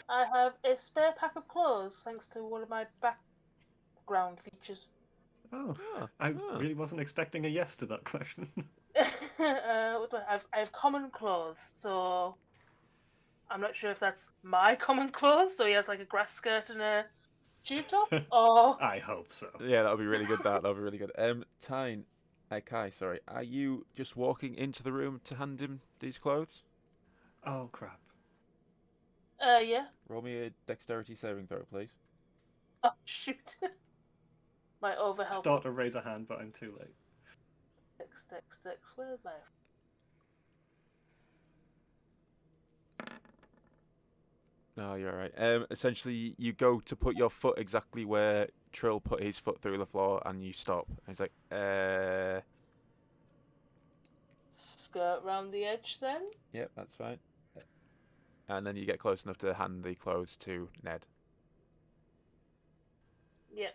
I have a spare pack of clothes thanks to one of my background features. Oh, Ah, I really wasn't expecting a yes to that question. What do I have? I have common clothes, so I'm not sure if that's my common clothes. So he has like a grass skirt and a tube top, or I hope so. Yeah, that'll be really good. That'll be really good. Kai, sorry. Are you just walking into the room to hand him these clothes? Oh crap. yeah. Roll me a dexterity saving throw, please. Oh shoot! My overhelp. Start to raise a hand, but I'm too late. Dex. Where's my? No, you're alright. Essentially, you go to put your foot exactly where Trill put his foot through the floor, and you stop. And he's like, Skirt round the edge, then. Yep, that's fine. And then you get close enough to hand the clothes to Ned. Yeah.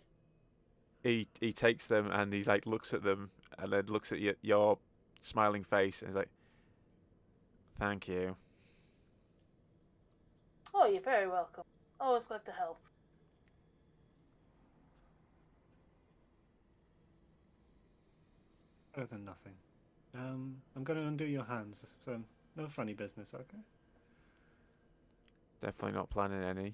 He takes them and he like looks at them and then looks at your smiling face and he's like, "Thank you." Oh, you're very welcome. Always glad to help. Better than nothing. I'm going to undo your hands, so no funny business, okay? Definitely not planning any.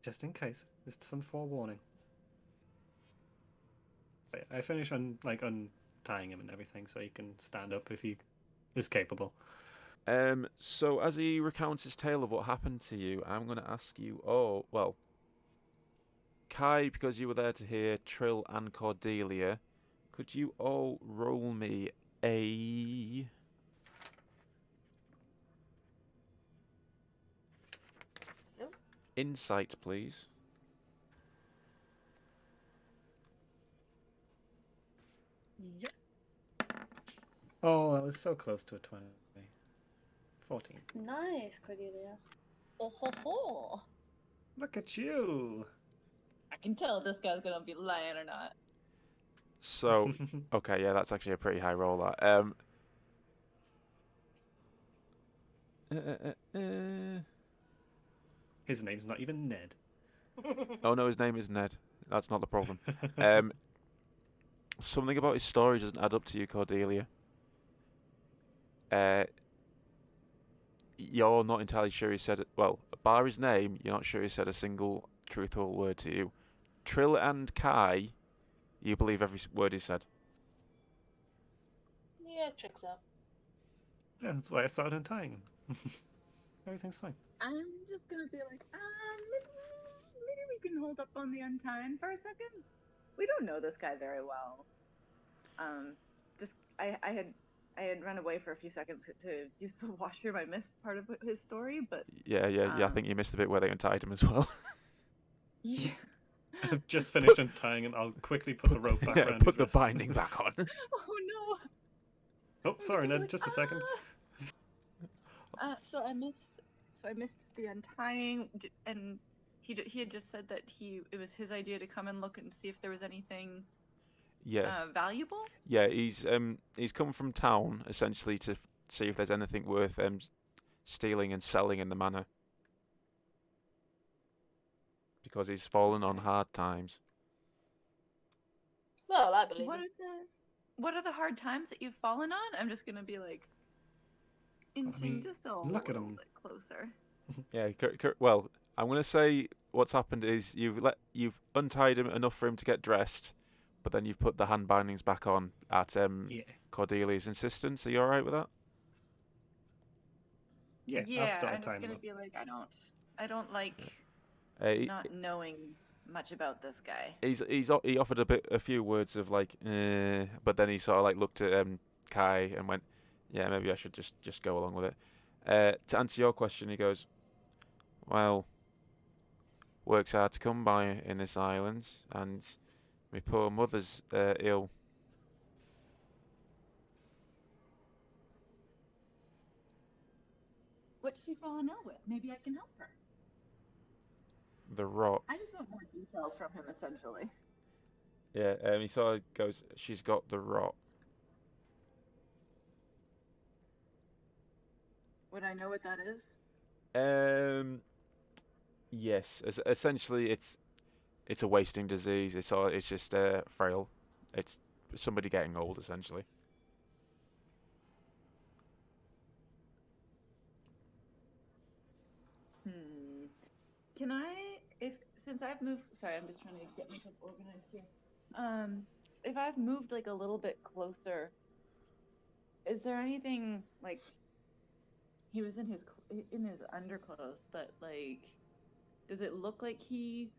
Just in case, just some forewarning. But I finish untying him and everything, so he can stand up if he is capable. So as he recounts his tale of what happened to you, I'm going to ask you. Oh, well, Kai, because you were there to hear Trill and Cordelia, could you all roll me a Yep. insight, please? Yep. Oh, that was so close to a 20. 14. Nice, Cordelia. Oh ho ho! Look at you! I can tell if this guy's gonna be lying or not. So, okay, yeah, that's actually a pretty high roll. That. His name's not even Ned. Oh no, his name is Ned. That's not the problem. Something about his story doesn't add up to you, Cordelia. You're not entirely sure he said it. Well, bar his name, you're not sure he said a single truthful word to you. Trill and Kai, you believe every word he said. Yeah, checks out. Yeah, that's why I started untying him. Everything's fine. I'm just gonna be like, maybe we can hold up on the untying for a second. We don't know this guy very well. Just I had run away for a few seconds to use the washroom. I missed part of his story, but Yeah. I think you missed the bit where they untied him as well. yeah. I've just finished untying him. I'll quickly put the rope back Yeah, around put his the wrists. binding back on. Oh no. Oh, sorry, Ned. Just a second. So I missed the untying, and he had just said that it was his idea to come and look and see if there was anything Yeah. valuable. Yeah, he's come from town essentially to see if there's anything worth stealing and selling in the manor. Because he's fallen on Okay. hard times. Well, I believe What it. are the hard times that you've fallen on? I'm just gonna be like inching just a look at little him. bit closer. Yeah. Well, I'm gonna say what's happened is you've untied him enough for him to get dressed, but then you've put the hand bindings back on at Yeah. Cordelia's insistence. Are you all right with that? Yeah, I'll Yeah, start I'm just untying him gonna up. be like, I don't like He not knowing much about this guy. he offered a few words of like, but then he sort of like looked at Kai and went, yeah, maybe I should just go along with it. To answer your question, he goes, well, work's hard to come by in this island, and my poor mother's ill. What's she fallen ill with? Maybe I can help her. The rot. I just want more details from him, essentially. Yeah, he sort of goes, she's got the rot. Would I know what that is? Yes. Essentially, it's a wasting disease. It's just frail. It's somebody getting old, essentially. Can I, since I've moved? Sorry, I'm just trying to get myself organized here. If I've moved like a little bit closer, is there anything like? He was in his underclothes, but like, does it look like he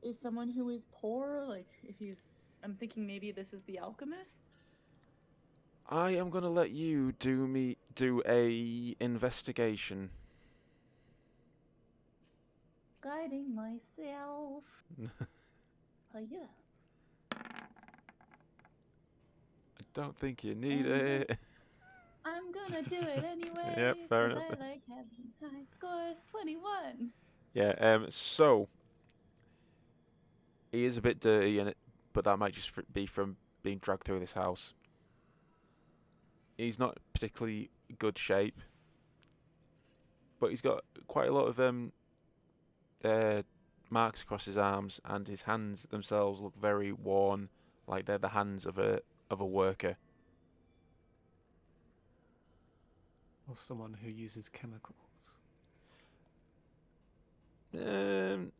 is someone who is poor? Like, if he's, I'm thinking maybe this is the alchemist. I am gonna let you do a investigation. Guiding myself. Oh yeah. I don't think you need it. I'm gonna do it anyway. Yep, fair enough. I like having high scores. 21. Yeah. So he is a bit dirty, but that might just be from being dragged through this house. He's not particularly good shape, but he's got quite a lot of marks across his arms, and his hands themselves look very worn, like they're the hands of a worker. Or someone who uses chemicals. No,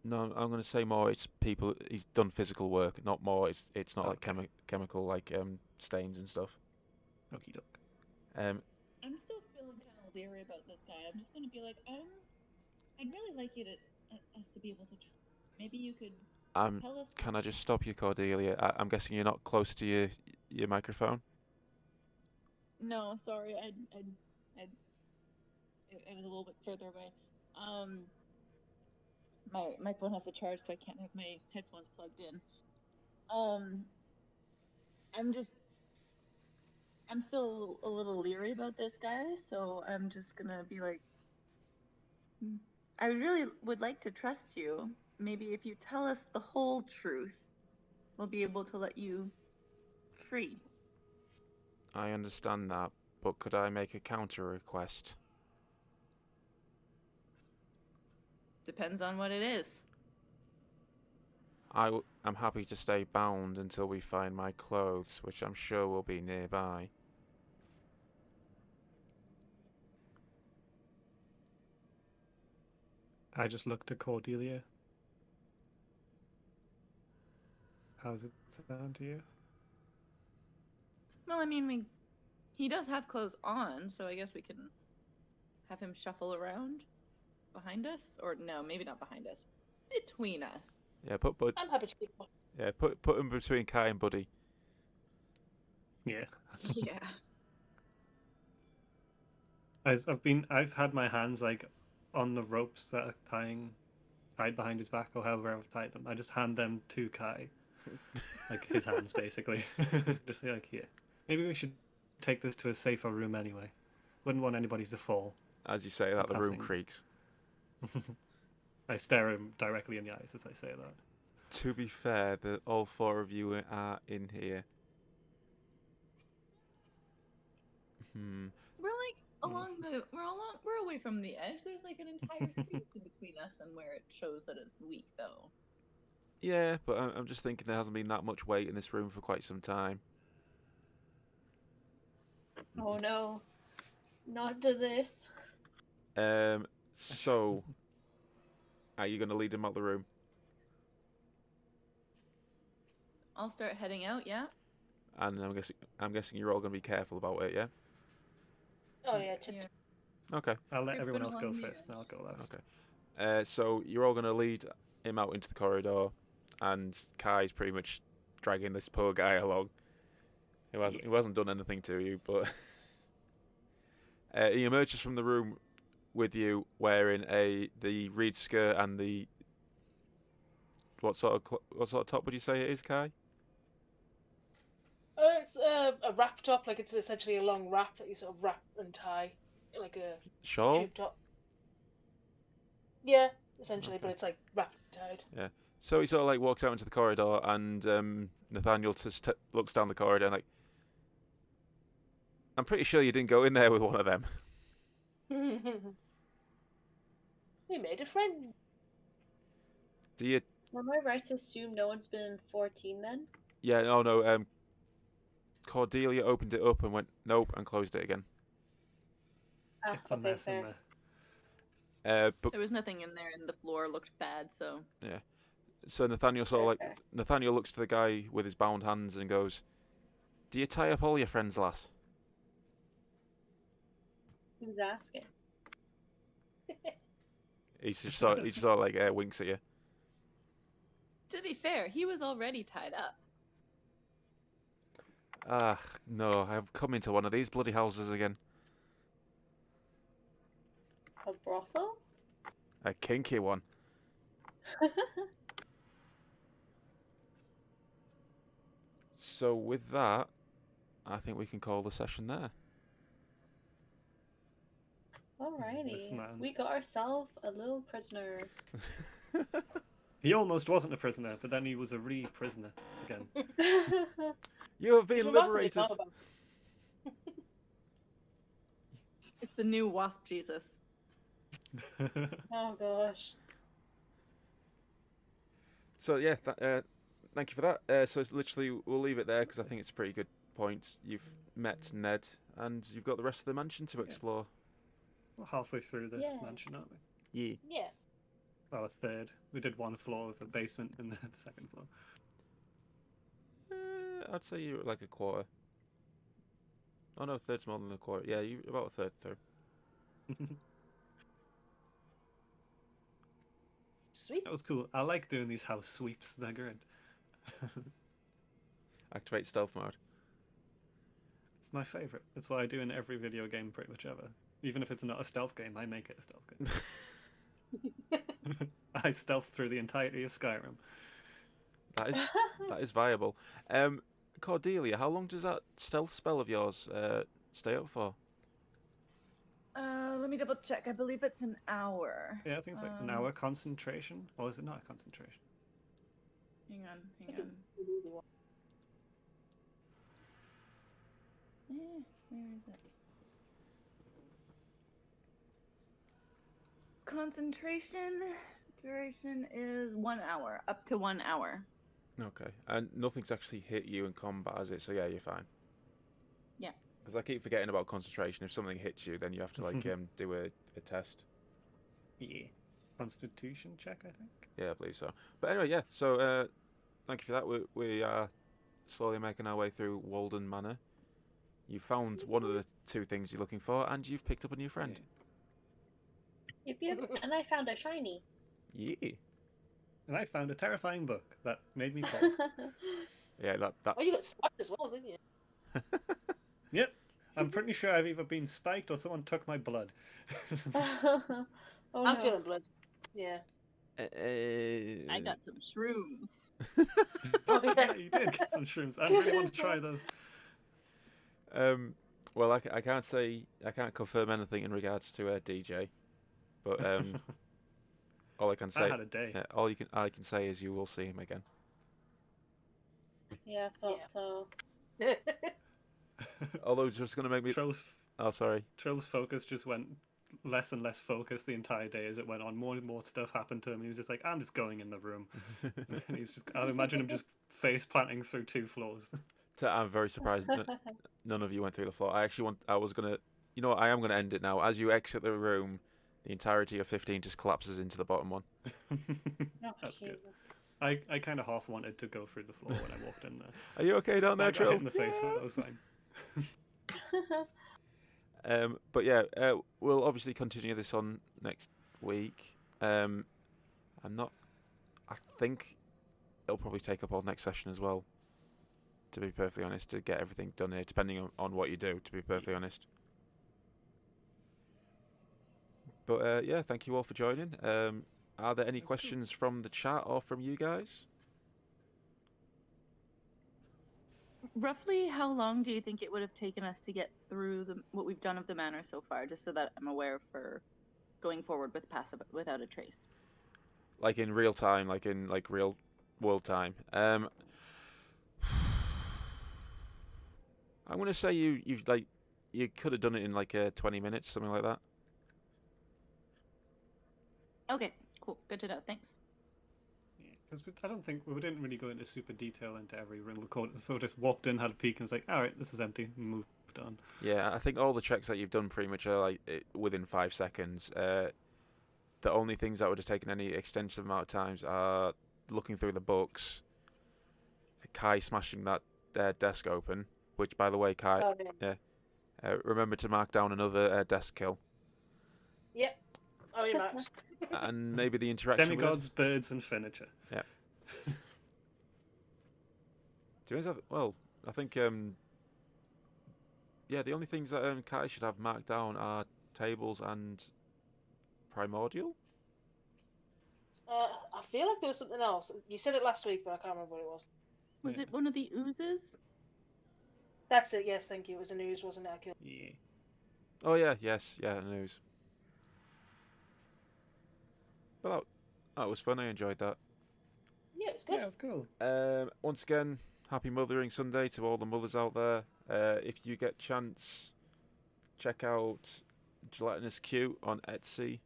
I'm going to say more. It's people. He's done physical work, not more. It's not like Okay. chemical like stains and stuff. Okie doke. Um, I'm still feeling kind of leery about this guy. I'm just gonna be like, I'd really like you to us to be able to. Maybe you could tell us. can I just stop you, Cordelia? I'm guessing you're not close to your microphone. No, sorry. It was a little bit further away. My phone has to charge, so I can't have my headphones plugged in. I'm still a little leery about this guy, so I'm just gonna be like, I really would like to trust you. Maybe if you tell us the whole truth, we'll be able to let you free. I understand that, but could I make a counter request? Depends on what it is. I'm happy to stay bound until we find my clothes, which I'm sure will be nearby. I just looked at Cordelia. How's it sound to you? Well, I mean, he does have clothes on, so I guess we can have him shuffle around behind us, or no, maybe not behind us, between us. Yeah, put I'm happy to keep one. Yeah, put him between Kai and Buddy. Yeah. Yeah. I've had my hands like on the ropes that are tied behind his back, or however I've tied them. I just hand them to Kai, like his hands basically. Just like, here. Maybe we should take this to a safer room anyway. Wouldn't want anybody to fall. As you say that, the room Passing. creaks. I stare him directly in the eyes as I say that. To be fair, all four of you are in here. We're like we're away from the edge. There's like an entire space in between us and where it shows that it's weak, though. Yeah, but I'm just thinking there hasn't been that much weight in this room for quite some time. Oh no. Not to this. So, are you going to lead him out the room? I'll start heading out. Yeah. And I'm guessing you're all going to be careful about it, yeah? Oh yeah, tip. Okay. I'll let Creeping everyone else go along the first, and I'll go last. Okay. So you're all going to lead him out into the corridor, and Kai's pretty much dragging this poor guy along. He hasn't done anything to you, but he emerges from the room with you wearing the reed skirt and the what sort of top would you say it is, Kai? It's a wrap top, like it's essentially a long wrap that you sort of wrap and tie, like a Shawl? tube top. Yeah, essentially, Okay. but it's like wrapped and tied. Yeah. So he sort of like walks out into the corridor, and Nathaniel just looks down the corridor and like, I'm pretty sure you didn't go in there with one of them. We made a friend. Do you? Am I right to assume no one's been in 14 then? Yeah. Oh no. Cordelia opened it up and went nope and closed it again. Ah, It's a okay, mess fair. in there. But There was nothing in there, and the floor looked bad. So so Nathaniel Fair. Nathaniel looks to the guy with his bound hands and goes, "Do you tie up all your friends, lass?" Who's asking? He just sort of like winks at you. to be fair, he was already tied up. Ah, no, I've come into one of these bloody houses again. A brothel? A kinky one. So with that, I think we can call the session there. Alrighty. Listen, man. We got ourselves a little prisoner. He almost wasn't a prisoner, but then he was a re-prisoner again. You have It's been remarkable liberated. it's all about- It's the new Wasp Jesus. Oh gosh. So yeah, thank you for that. So it's literally, we'll leave it there because I think it's a pretty good point. You've met Ned, and you've got the rest of the mansion to explore. We're halfway through the Yeah. mansion, aren't we? Yeah. Yeah. Well, a third. We did one floor with a basement and the second floor. I'd say you're like a quarter. Oh no, a third's more than a quarter. Yeah, you about a third through. Sweet. That was cool. I like doing these house sweeps. They're good. Activate stealth mode. It's my favorite. It's what I do in every video game pretty much ever. Even if it's not a stealth game, I make it a stealth game. I stealth through the entirety of Skyrim. That is viable. Cordelia, how long does that stealth spell of yours stay up for? Let me double check. I believe it's an hour. Yeah, I think it's like an hour concentration. Or is it not a concentration? Hang on. Where is it? Concentration duration is 1 hour, up to 1 hour. Okay, and nothing's actually hit you in combat, has it? So yeah, you're fine. Yeah. Because I keep forgetting about concentration. If something hits you, then you have to like do a test. Yeah. Constitution check, I think. Yeah, I believe so. But anyway, yeah. So thank you for that. We are slowly making our way through Walden Manor. You found one of the two things you're looking for, and you've picked up a new friend. Yep, yep. And I found a shiny. Yeah. And I found a terrifying book that made me fall. Yeah, that. Oh, you got spiked as well, didn't you? Yep. I'm pretty sure I've either been spiked or someone took my blood. Oh, I'm no. feeling blood. Yeah. I got some shrooms. Yeah, you did get some shrooms. I really want to try those. Well, I can't say I can't confirm anything in regards to DJ, but all I can say I had a day. all I can say is you will see him again. Yeah, I thought so. Although it's just going to make me. Oh, sorry. Trill's focus just went less and less focused the entire day as it went on. More and more stuff happened to him. He was just like, I'm just going in the room. And he was just, I imagine him just face planting through 2 floors. I'm very surprised none of you went through the floor. I was going to. You know what? I am going to end it now. As you exit the room, the entirety of 15 just collapses into the bottom one. Oh, That's good. Jesus. I kind of half wanted to go through the floor when I walked in there. Are you okay down there, I got Trill? hit in the face, so that was fine. But yeah, we'll obviously continue this on next week. I think it'll probably take up all next session as well. To be perfectly honest, to get everything done here, depending on what you do. To be perfectly honest. But yeah, thank you all for joining. Are there any questions from the chat or from you guys? Roughly how long do you think it would have taken us to get through what we've done of the manor so far, just so that I'm aware for going forward with passive without a trace? Like in real time, like in like real world time. I'm gonna say you could have done it in like 20 minutes, something like that. Okay, cool. Good to know. Thanks. Yeah, because I don't think we didn't really go into super detail into every room. We sort of just walked in, had a peek, and was like, all right, this is empty, and moved on. Yeah, I think all the checks that you've done pretty much are like within 5 seconds. The only things that would have taken any extensive amount of times are looking through the books, Kai smashing that desk open, which, by the way, Kai, remember to mark down another desk kill. Yep. Oh, you marked. And maybe the interaction Demigods, birds, and furniture. Yeah. Well, I think the only things that Kai should have marked down are tables and primordial. I feel like there was something else. You said it last week, but I can't remember what it was. Was it one of the oozes? That's it. Yes, thank you. It was a news, wasn't it? Yeah. Oh yeah, yes, yeah, news. But that was fun. I enjoyed that. Yeah, it was good. Yeah, it was cool. Once again, happy Mothering Sunday to all the mothers out there. If you get chance, check out Gelatinous Q on Etsy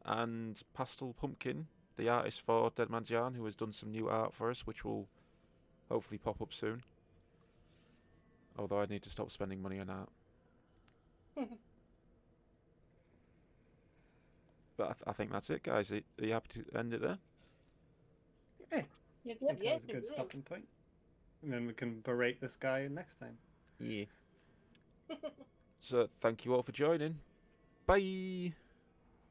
and Pastel Pumpkin, the artist for Dead Man's Yarn, who has done some new art for us, which will hopefully pop up soon. Although I need to stop spending money on art. But I think that's it, guys. Are you happy to end it there? Yeah, Yep, I yep. think that was a Yeah, good yeah. stopping point. And then we can berate this guy next time. Yeah. So thank you all for joining. Bye.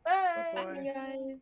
Bye. Bye-bye. Bye, guys.